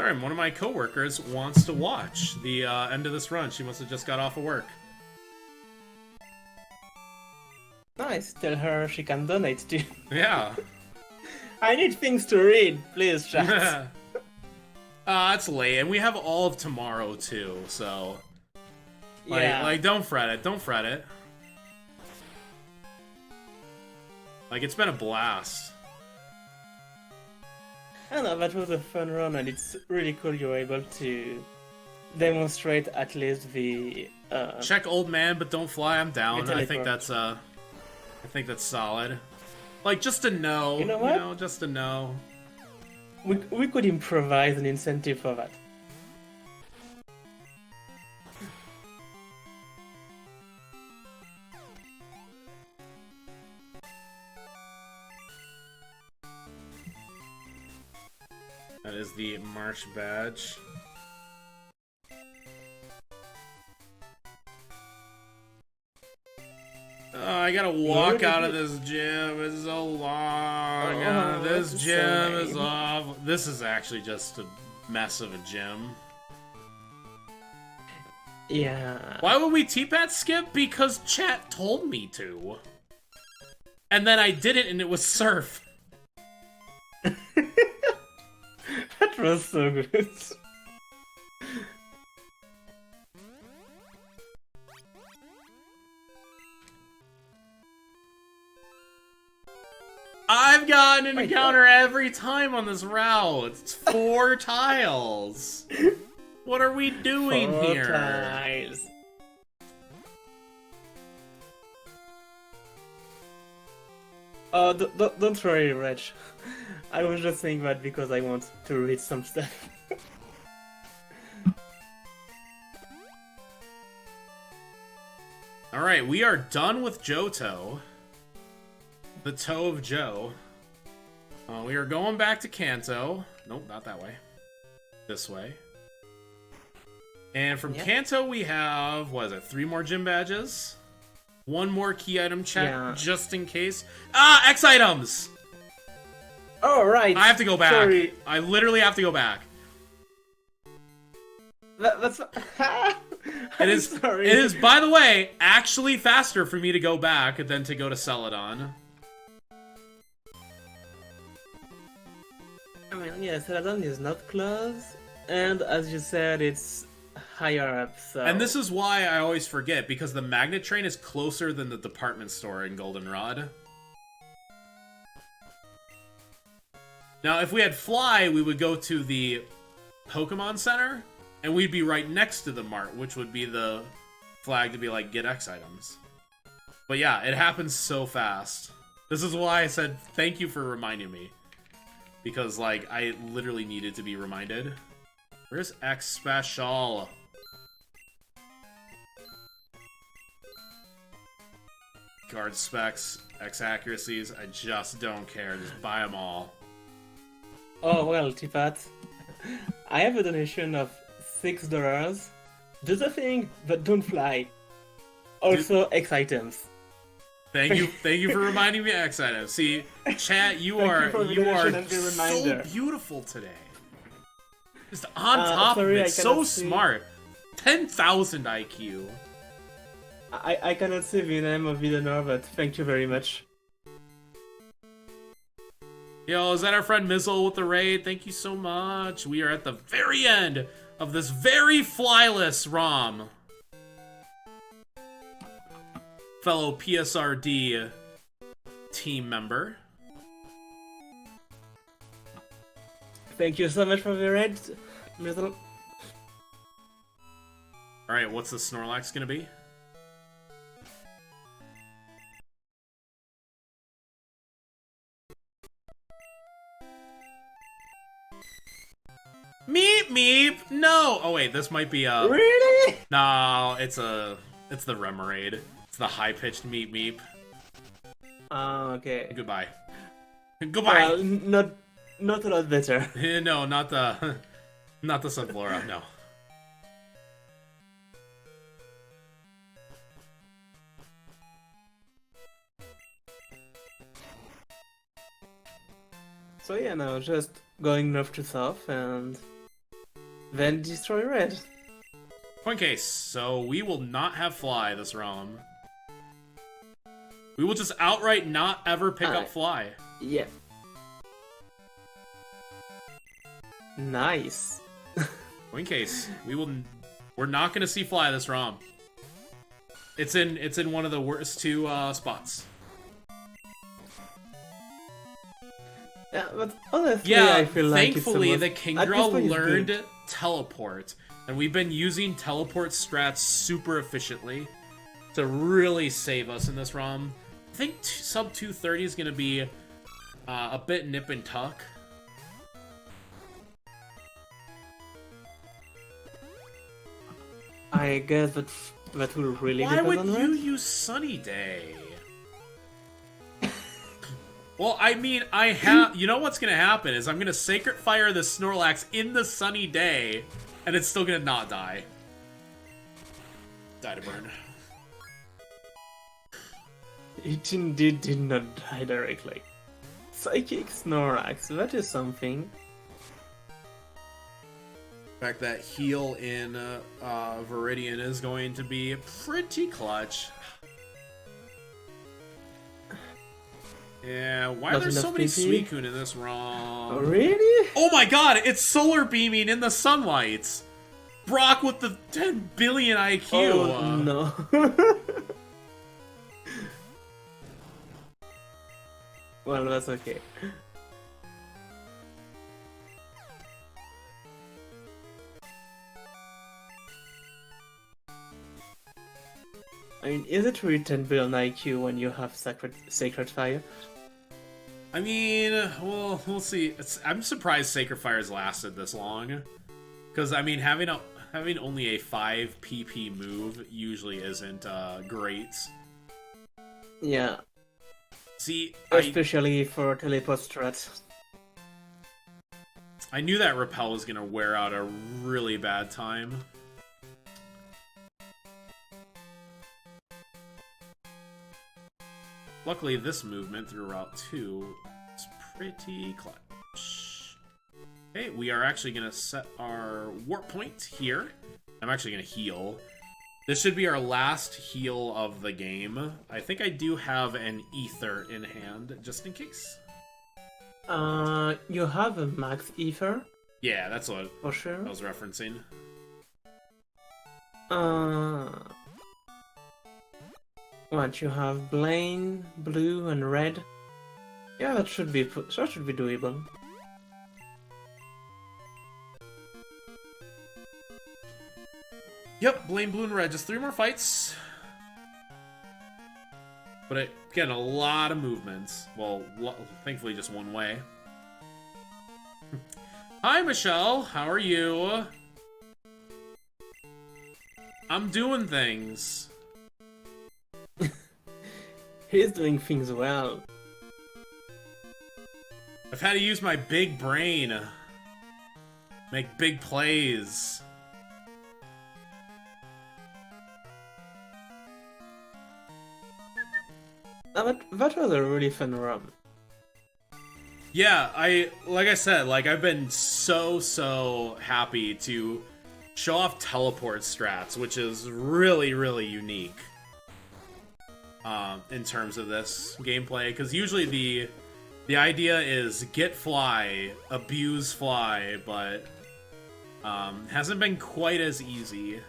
Speaker 1: Sorry, one of my coworkers wants to watch the end of this run. She must have just got off of work.
Speaker 3: Nice. Tell her she can donate too.
Speaker 1: Yeah.
Speaker 3: I need things to read, please, chat.
Speaker 1: It's late, and we have all of tomorrow too, so... Like, don't fret it. Don't fret it. Like, it's been a blast.
Speaker 3: I know, that was a fun run, and it's really cool you were able to demonstrate at least the...
Speaker 1: Check old man, but don't fly, I'm down. I think that's solid. Like, just to know,
Speaker 3: you know what?
Speaker 1: Just to know.
Speaker 3: We could improvise an incentive for that.
Speaker 1: That is the March badge. Oh, I gotta walk out of this gym. It's so long. This gym is awful. This is actually just a mess of a gym.
Speaker 3: Yeah.
Speaker 1: Why would we T-Pat skip? Because chat told me to. And then I did it and it was surf.
Speaker 3: That was so good.
Speaker 1: I've gotten an encounter every time on this route. It's 4 tiles. What are we doing
Speaker 3: 4
Speaker 1: here?
Speaker 3: tiles. Oh, don't worry, Reg. I was just saying that because I want to read some stuff.
Speaker 1: Alright, we are done with Johto. The toe of Joe. We are going back to Kanto. Nope, not that way. This way. And from Kanto we have, what is it, 3 more gym badges? 1 more key item check, just in case. Ah, X items!
Speaker 3: Oh, right.
Speaker 1: I have to go back.
Speaker 3: Sorry.
Speaker 1: I literally have to go back.
Speaker 3: That's...
Speaker 1: It is, by the way, actually faster for me to go back than to go to Celadon.
Speaker 3: I mean, yeah, Celadon is not close, and as you said, it's higher up, so...
Speaker 1: And this is why I always forget, because the Magnet Train is closer than the department store in Goldenrod. Now, if we had Fly, we would go to the Pokémon Center, and we'd be right next to the mart, which would be the flag to be like, get X items. But yeah, it happens so fast. This is why I said thank you for reminding me. Because, like, I literally needed to be reminded. Where's X Special? Guard specs, X accuracies, I just don't care. Just buy them all.
Speaker 3: Oh, well, Tipat. I have a donation of $6. Do the thing, but don't fly. Also, X items.
Speaker 1: Thank you for reminding me of X items. See, chat, you are so beautiful today. Just on top of it, so smart. 10,000 IQ.
Speaker 3: I cannot say the name of the donor, but thank you very much.
Speaker 1: Yo, is that our friend Mizzle with the raid? Thank you so much. We are at the very end of this very flyless ROM. Fellow PSRD team member.
Speaker 3: Thank you so much for the raid, Mizzle.
Speaker 1: Alright, what's the Snorlax gonna be? Meep meep! No! Oh wait, this might be
Speaker 3: Really?
Speaker 1: No, it's the Remoraid. It's the high-pitched meep meep.
Speaker 3: Okay.
Speaker 1: Goodbye. Goodbye!
Speaker 3: Not a lot better.
Speaker 1: No, not the Sunflora, no.
Speaker 3: So yeah, no, just going north to south and then destroy red.
Speaker 1: Point case. So we will not have fly this ROM. We will just outright not ever pick up fly.
Speaker 3: Yeah. Nice.
Speaker 1: Point case. We're not gonna see fly this ROM. It's in one of the worst two spots.
Speaker 3: Yeah, but honestly,
Speaker 1: Yeah,
Speaker 3: I feel like
Speaker 1: thankfully the Kingdra learned
Speaker 3: good.
Speaker 1: teleport, and we've been using teleport strats super efficiently to really save us in this ROM. I think sub 230 is going to be a bit nip and tuck.
Speaker 3: I guess that will really
Speaker 1: Why
Speaker 3: depend
Speaker 1: would
Speaker 3: on
Speaker 1: you
Speaker 3: red.
Speaker 1: use Sunny Day? Well, I mean, I have. You know what's gonna happen is I'm gonna Sacred Fire the Snorlax in the Sunny Day, and it's still gonna not die. Die to burn.
Speaker 3: It indeed did not die directly. Psychic Snorlax, that is something.
Speaker 1: In fact, that heal in Viridian is going to be pretty clutch. Yeah, why are
Speaker 3: Not
Speaker 1: there so
Speaker 3: enough
Speaker 1: many
Speaker 3: PP?
Speaker 1: Suicune in this ROM?
Speaker 3: Really?
Speaker 1: Oh my god, it's solar beaming in the sunlight! Brock with the 10 billion IQ!
Speaker 3: Oh, no. Well, that's okay. I mean, is it really 10 billion IQ when you have Sacred Fire?
Speaker 1: I mean, well, we'll see. I'm surprised Sacred Fire's lasted this long. Because, I mean, having only a 5 PP move usually isn't great.
Speaker 3: Yeah,
Speaker 1: See,
Speaker 3: especially for teleport strats.
Speaker 1: I knew that Repel was going to wear out a really bad time. Luckily, this movement through Route 2 is pretty clutch. Okay, we are actually going to set our warp point here. I'm actually going to heal. This should be our last heal of the game. I think I do have an Ether in hand, just in case.
Speaker 3: You have a max ether
Speaker 1: Yeah, that's what
Speaker 3: for sure.
Speaker 1: I was referencing.
Speaker 3: What you have? Blaine, blue, and red. Yeah, that should be doable.
Speaker 1: Yep, Blame Blue and Red, just 3 more fights. But again, a lot of movements. Well, thankfully just one way. Hi, Michelle. How are you? I'm doing things.
Speaker 3: He's doing things well.
Speaker 1: I've had to use my big brain. Make big plays.
Speaker 3: That was a really fun run.
Speaker 1: Yeah, like I said, I've been so happy to show off teleport strats, which is really unique in terms of this gameplay, because usually the idea is get fly, abuse fly, but hasn't been quite as easy.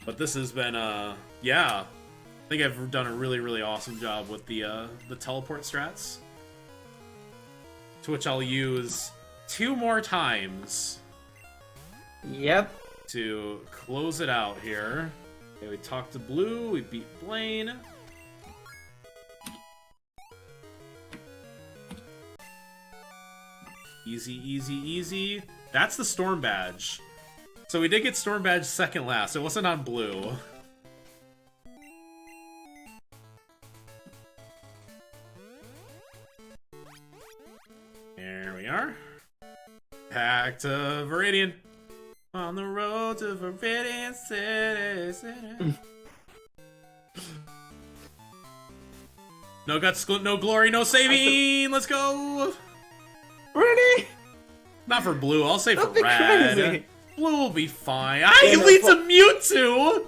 Speaker 1: But this has been yeah, I think I've done a really awesome job with the teleport strats, to which I'll use 2 more times.
Speaker 3: Yep.
Speaker 1: To close it out here. Okay, we talked to Blue, we beat Blaine. Easy. That's the Storm Badge. So we did get Storm Badge second last. It wasn't on Blue. There we are. Back to Viridian. On the road to Viridian City. No guts, no glory, no saving. Let's go. Not for blue. I'll say for
Speaker 3: Don't be
Speaker 1: red.
Speaker 3: crazy.
Speaker 1: Blue will be fine. Ah, he leads a Mewtwo!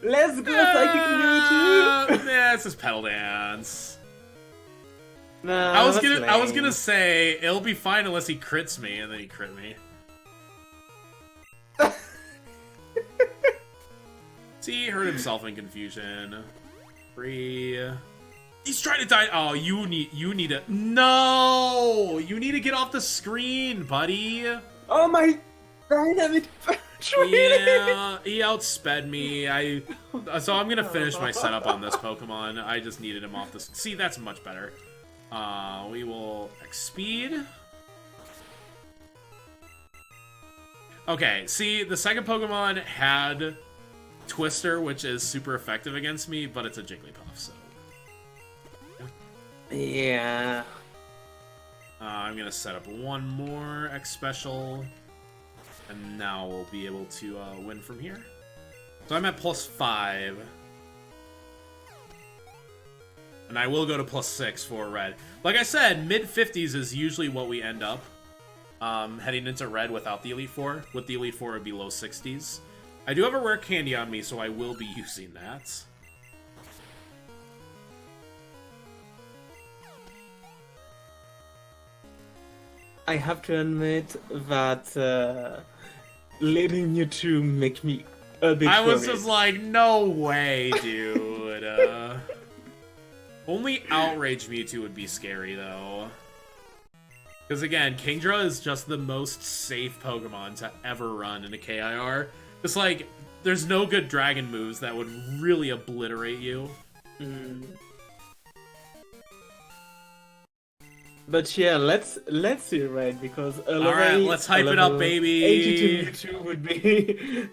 Speaker 3: Let's go, Psychic Mewtwo!
Speaker 1: Yeah, it's just Pedal Dance.
Speaker 3: No,
Speaker 1: I was
Speaker 3: that's
Speaker 1: gonna
Speaker 3: lame.
Speaker 1: say it'll be fine unless he crits me, and then he crit me. See, he hurt himself in confusion. Free. He's trying to die. Oh, you need to. No, you need to get off the screen, buddy.
Speaker 3: Oh my dynamic
Speaker 1: Yeah, he outsped me. So I'm gonna finish my setup on this Pokemon. I just needed him off this. See, that's much better. We will X-Speed. Okay, see, the second Pokemon had Twister, which is super effective against me, but it's a Jigglypuff, so...
Speaker 3: Yeah.
Speaker 1: I'm gonna set up one more X-Special, and now we'll be able to win from here. So I'm at +5. And I will go to +6 for red. Like I said, mid-50s is usually what we end up. Heading into red without the Elite Four. With the Elite Four, it would be low 60s. I do have a rare candy on me, so I will be using that.
Speaker 3: I have to admit that letting you two make me a bit
Speaker 1: I was
Speaker 3: worried.
Speaker 1: just like, no way, dude. Only Outrage Mewtwo would be scary, though. Because again, Kingdra is just the most safe Pokemon to ever run in a KIR. It's like, there's no good dragon moves that would really obliterate you.
Speaker 3: But yeah, let's see red because
Speaker 1: Alright, let's hype it up, baby.
Speaker 3: 82 Mewtwo would be.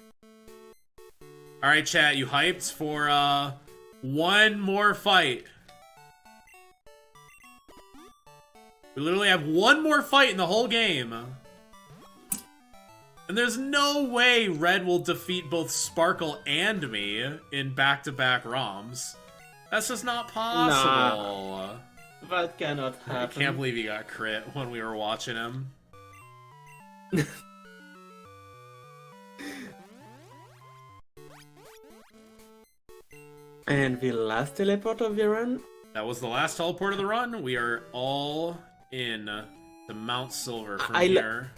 Speaker 1: Alright, chat, you hyped for one more fight. We literally have one more fight in the whole game. And there's no way Red will defeat both Sparkle and me in back-to-back ROMs. That's just not possible.
Speaker 3: That cannot
Speaker 1: I
Speaker 3: happen.
Speaker 1: can't believe he got crit when we were watching him.
Speaker 3: And the last teleport of the run?
Speaker 1: That was the last teleport of the run. We are all in the Mount Silver from
Speaker 3: I
Speaker 1: here.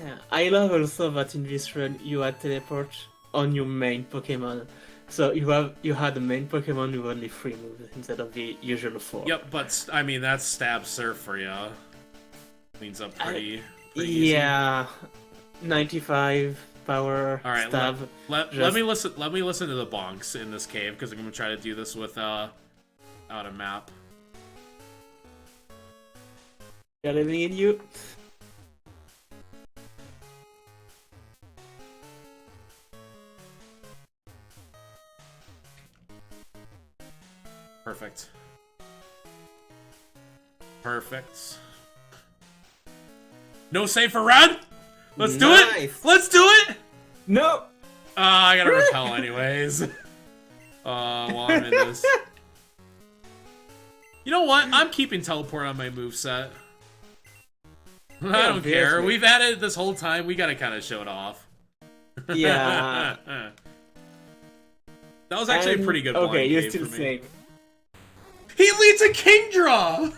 Speaker 3: Yeah, I love also that in this run you had teleport on your main Pokemon. So you had the main Pokemon with only 3 moves instead of the usual 4.
Speaker 1: Yep, but I mean that's Stab Surf for ya. Cleans up pretty easy.
Speaker 3: Yeah, 95 power.
Speaker 1: All right,
Speaker 3: stab.
Speaker 1: let me listen. Let me listen to the bonks in this cave because I'm gonna try to do this without a map.
Speaker 3: Got everything in you.
Speaker 1: Perfect. Perfect. No save for red. Let's do it.
Speaker 3: Nice.
Speaker 1: Let's do it.
Speaker 3: No.
Speaker 1: I gotta repel anyways. While I'm in this. You know what? I'm keeping teleport on my moveset. I don't care.
Speaker 3: obviously.
Speaker 1: We've had it this whole time. We gotta kind of show it off.
Speaker 3: Yeah.
Speaker 1: That was actually a pretty good blind
Speaker 3: Okay, you're
Speaker 1: cave
Speaker 3: still
Speaker 1: for me.
Speaker 3: safe.
Speaker 1: He leads a Kingdra!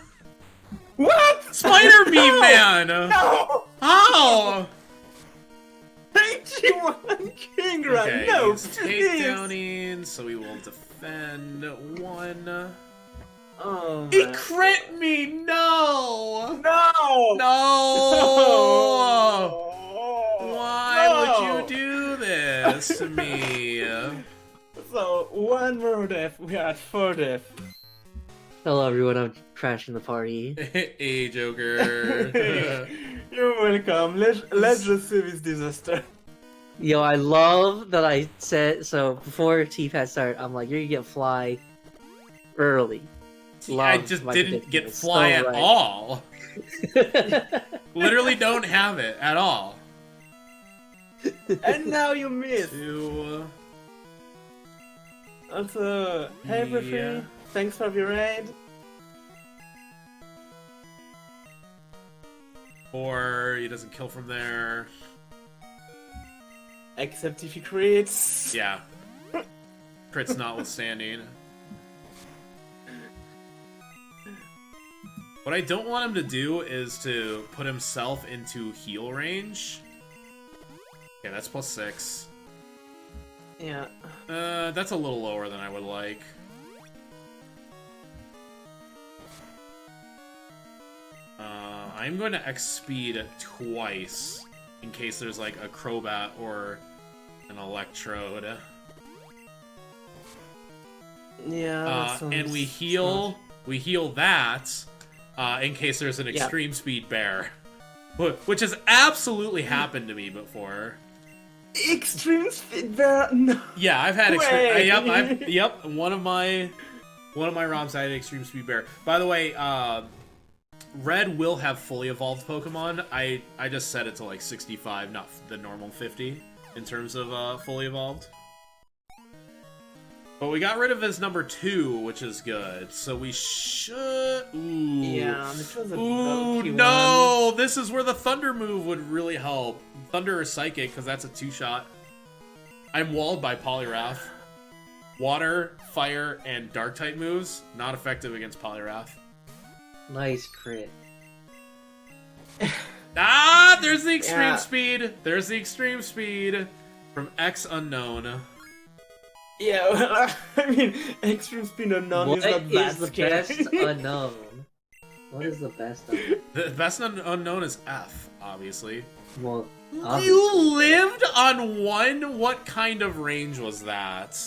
Speaker 3: What?
Speaker 1: Spider Beam
Speaker 3: No!
Speaker 1: Man!
Speaker 3: No!
Speaker 1: How?
Speaker 3: 91 Kingdra!
Speaker 1: Okay,
Speaker 3: No,
Speaker 1: he's
Speaker 3: please!
Speaker 1: takedowning, so we will defend 1.
Speaker 3: Oh,
Speaker 1: He
Speaker 3: man.
Speaker 1: crit me! No!
Speaker 3: No!
Speaker 1: No!
Speaker 3: No!
Speaker 1: Why
Speaker 3: No!
Speaker 1: would you do this to me?
Speaker 3: So, 1 more death. We are at 4 death.
Speaker 5: Hello everyone, I'm crashing the party.
Speaker 1: Hey, Joker.
Speaker 3: You're welcome. Let's just see this disaster.
Speaker 5: Yo, I love that I said, so before T-Pad started, I'm like, you're gonna get fly early.
Speaker 1: I
Speaker 5: Love
Speaker 1: just
Speaker 5: my
Speaker 1: didn't get
Speaker 5: predicament.
Speaker 1: fly
Speaker 5: So
Speaker 1: at
Speaker 5: right.
Speaker 1: all. Literally don't have it at all.
Speaker 3: And now you miss.
Speaker 1: 2.
Speaker 3: Also, hey everything.
Speaker 1: Yeah.
Speaker 3: Thanks for your raid.
Speaker 1: Or he doesn't kill from there.
Speaker 3: Except if he crits.
Speaker 1: Yeah. Crits notwithstanding. What I don't want him to do is to put himself into heal range. Okay, that's +6.
Speaker 3: Yeah.
Speaker 1: That's a little lower than I would like. I'm going to X-Speed twice in case there's like a Crobat or an Electrode.
Speaker 3: Yeah.
Speaker 1: And we heal that in case there's an Extreme Speed Bear, which has absolutely happened to me before.
Speaker 3: Extreme Speed Bear? No.
Speaker 1: Yeah, I've had
Speaker 3: Wait.
Speaker 1: Yep. One of my ROMs had Extreme Speed Bear. By the way, Red will have fully evolved Pokemon. I just set it to like 65, not the normal 50 in terms of fully evolved. But we got rid of his number 2, which is good. So we should. Ooh.
Speaker 3: Yeah, this was a
Speaker 1: Ooh,
Speaker 3: bulky
Speaker 1: no! This is where the Thunder move would really help. Thunder or Psychic, because that's a 2-shot. I'm walled by Poliwrath. Water, Fire, and Dark-type moves, not effective against Poliwrath.
Speaker 5: Nice crit.
Speaker 1: Ah, there's the Extreme Speed. There's the Extreme Speed from X Unknown.
Speaker 3: Yeah, well, I mean, Extreme Speed Unknown is not that
Speaker 5: the
Speaker 3: scary.
Speaker 5: best unknown? What is the best unknown?
Speaker 1: The best unknown is F, obviously.
Speaker 5: Well,
Speaker 1: You lived on 1? What kind of range was that?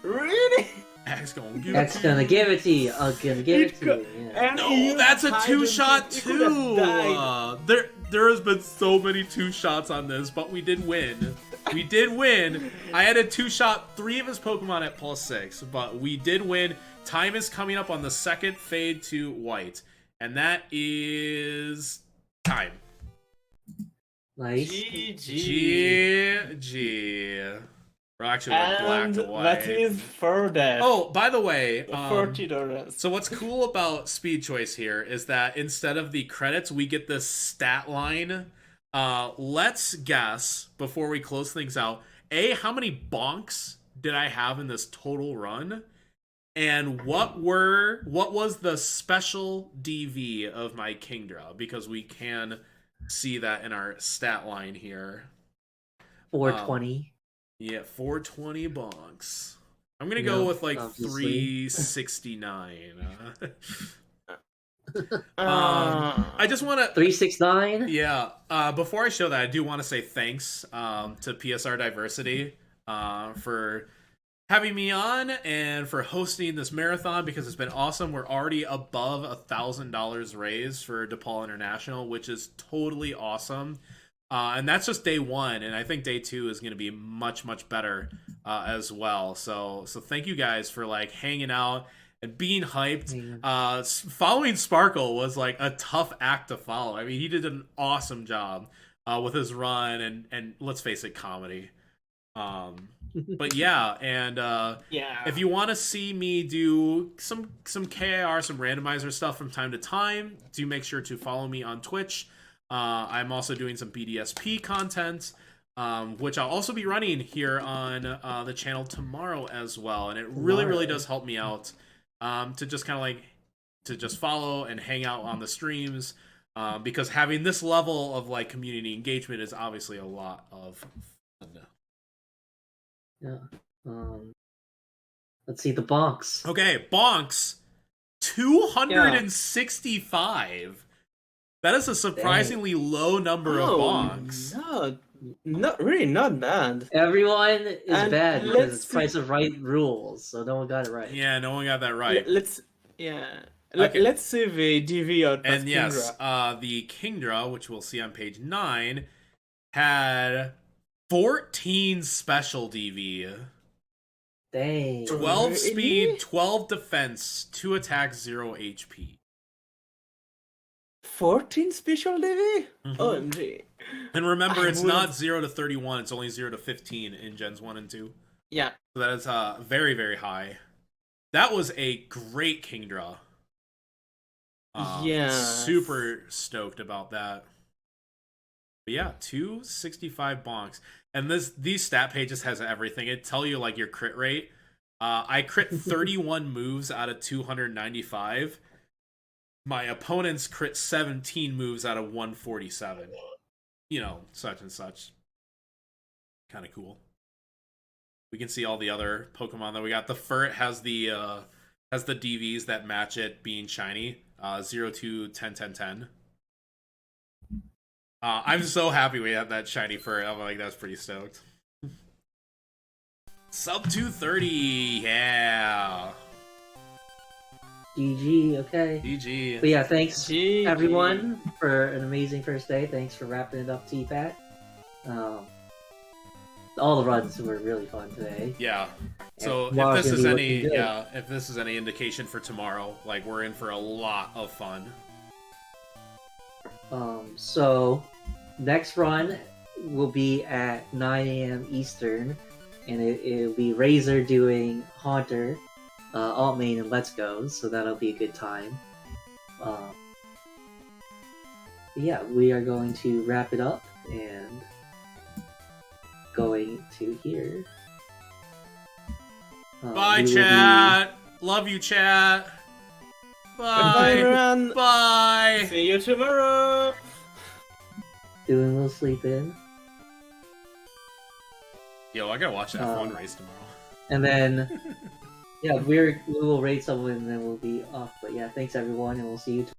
Speaker 3: Really?
Speaker 1: X gonna give
Speaker 5: X
Speaker 1: it to
Speaker 5: gonna
Speaker 1: you.
Speaker 5: give it to you. I'm gonna give it to you. Yeah.
Speaker 3: And
Speaker 1: No, that's a 2-shot too. There has been so many 2-shots on this, but we did win. We did win. I had a 2-shot 3 of his Pokemon at +6, but we did win. Time is coming up on the second fade to white, and that is time.
Speaker 5: Nice.
Speaker 1: GG. Or actually, we're black
Speaker 3: And
Speaker 1: to white.
Speaker 3: that is for that.
Speaker 1: Oh, by the way,
Speaker 3: $40.
Speaker 1: so what's cool about Speed Choice here is that instead of the credits, we get this stat line. Let's guess, before we close things out, how many bonks did I have in this total run? And what was the special DV of my Kingdra? Because we can see that in our stat line here.
Speaker 5: 420.
Speaker 1: Yeah, 420 bonks. I'm gonna go with like
Speaker 5: obviously.
Speaker 1: 369. I just want to
Speaker 5: 369.
Speaker 1: Yeah. Before I show that, I do want to say thanks to PSR Diversity for having me on and for hosting this marathon because it's been awesome. We're already above $1,000 raised for DePaul International, which is totally awesome. And that's just day 1, and I think day 2 is going to be much, much better as well. So thank you guys for like hanging out and being hyped. Following Sparkle was like a tough act to follow. I mean, he did an awesome job with his run and let's face it, comedy. But yeah, and if you want to see me do some KIR, some randomizer stuff from time to time, do make sure to follow me on Twitch. I'm also doing some BDSP content, which I'll also be running here on the channel tomorrow as well. And it really does help me out to just kind of like to just follow and hang out on the streams because having this level of like community engagement is obviously a lot of fun.
Speaker 5: Yeah. Let's see the bonks.
Speaker 1: Okay, bonks. 265. That is a surprisingly low number of bonks.
Speaker 3: No, not really, not bad.
Speaker 5: Everyone is
Speaker 3: And
Speaker 5: bad
Speaker 3: let's
Speaker 5: because it's
Speaker 3: see-
Speaker 5: Price of Right rules, so no one got it right.
Speaker 1: Yeah, no one got that right.
Speaker 3: Let's
Speaker 1: Okay.
Speaker 3: let's see the DV out.
Speaker 1: And yes, the Kingdra, which we'll see on page 9, had 14 special DV.
Speaker 5: Dang.
Speaker 1: 12
Speaker 3: Really?
Speaker 1: speed, 12 defense, 2 attack, 0 HP.
Speaker 3: 14 special DV.
Speaker 1: Mhm.
Speaker 3: OMG.
Speaker 1: And remember,
Speaker 3: I
Speaker 1: it's
Speaker 3: would've-
Speaker 1: not 0 to 31, it's only 0 to 15 in Gens 1 and 2.
Speaker 3: Yeah.
Speaker 1: So that is very, very high. That was a great Kingdra.
Speaker 3: Yeah.
Speaker 1: Super stoked about that. But yeah, 265 bonks. And these stat pages has everything. It tell you like your crit rate. I crit 31 moves out of 295. My opponents crit 17 moves out of 147. You know, such and such. Kind of cool. We can see all the other Pokemon that we got. The Furt has the DVs that match it being shiny. 0 to 10 10 10. I'm so happy we have that shiny Furt. I'm like, that's pretty stoked. Sub 230, yeah.
Speaker 5: GG, okay.
Speaker 1: GG.
Speaker 5: But yeah, thanks
Speaker 3: GG.
Speaker 5: everyone for an amazing first day. Thanks for wrapping it up, T-Pat. All the runs were really fun today.
Speaker 1: Yeah. So
Speaker 5: And
Speaker 1: if this is
Speaker 5: tomorrow's
Speaker 1: any
Speaker 5: gonna be looking
Speaker 1: if this is any indication for tomorrow, like we're in for a lot of fun.
Speaker 5: So next run will be at 9 a.m. Eastern, and it'll be Razor doing Haunter, Alt Main, and Let's Go. So that'll be a good time. Yeah, we are going to wrap it up and going to here.
Speaker 1: Bye,
Speaker 5: we will
Speaker 1: chat. Love you, chat.
Speaker 3: Goodbye,
Speaker 1: Bye.
Speaker 3: everyone.
Speaker 1: Bye.
Speaker 3: See you tomorrow.
Speaker 5: be doing a little sleep in.
Speaker 1: Yo, I gotta watch that F1 race tomorrow.
Speaker 5: And then, yeah, we will rate someone and then we'll be off. But yeah, thanks everyone, and we'll see you tomorrow.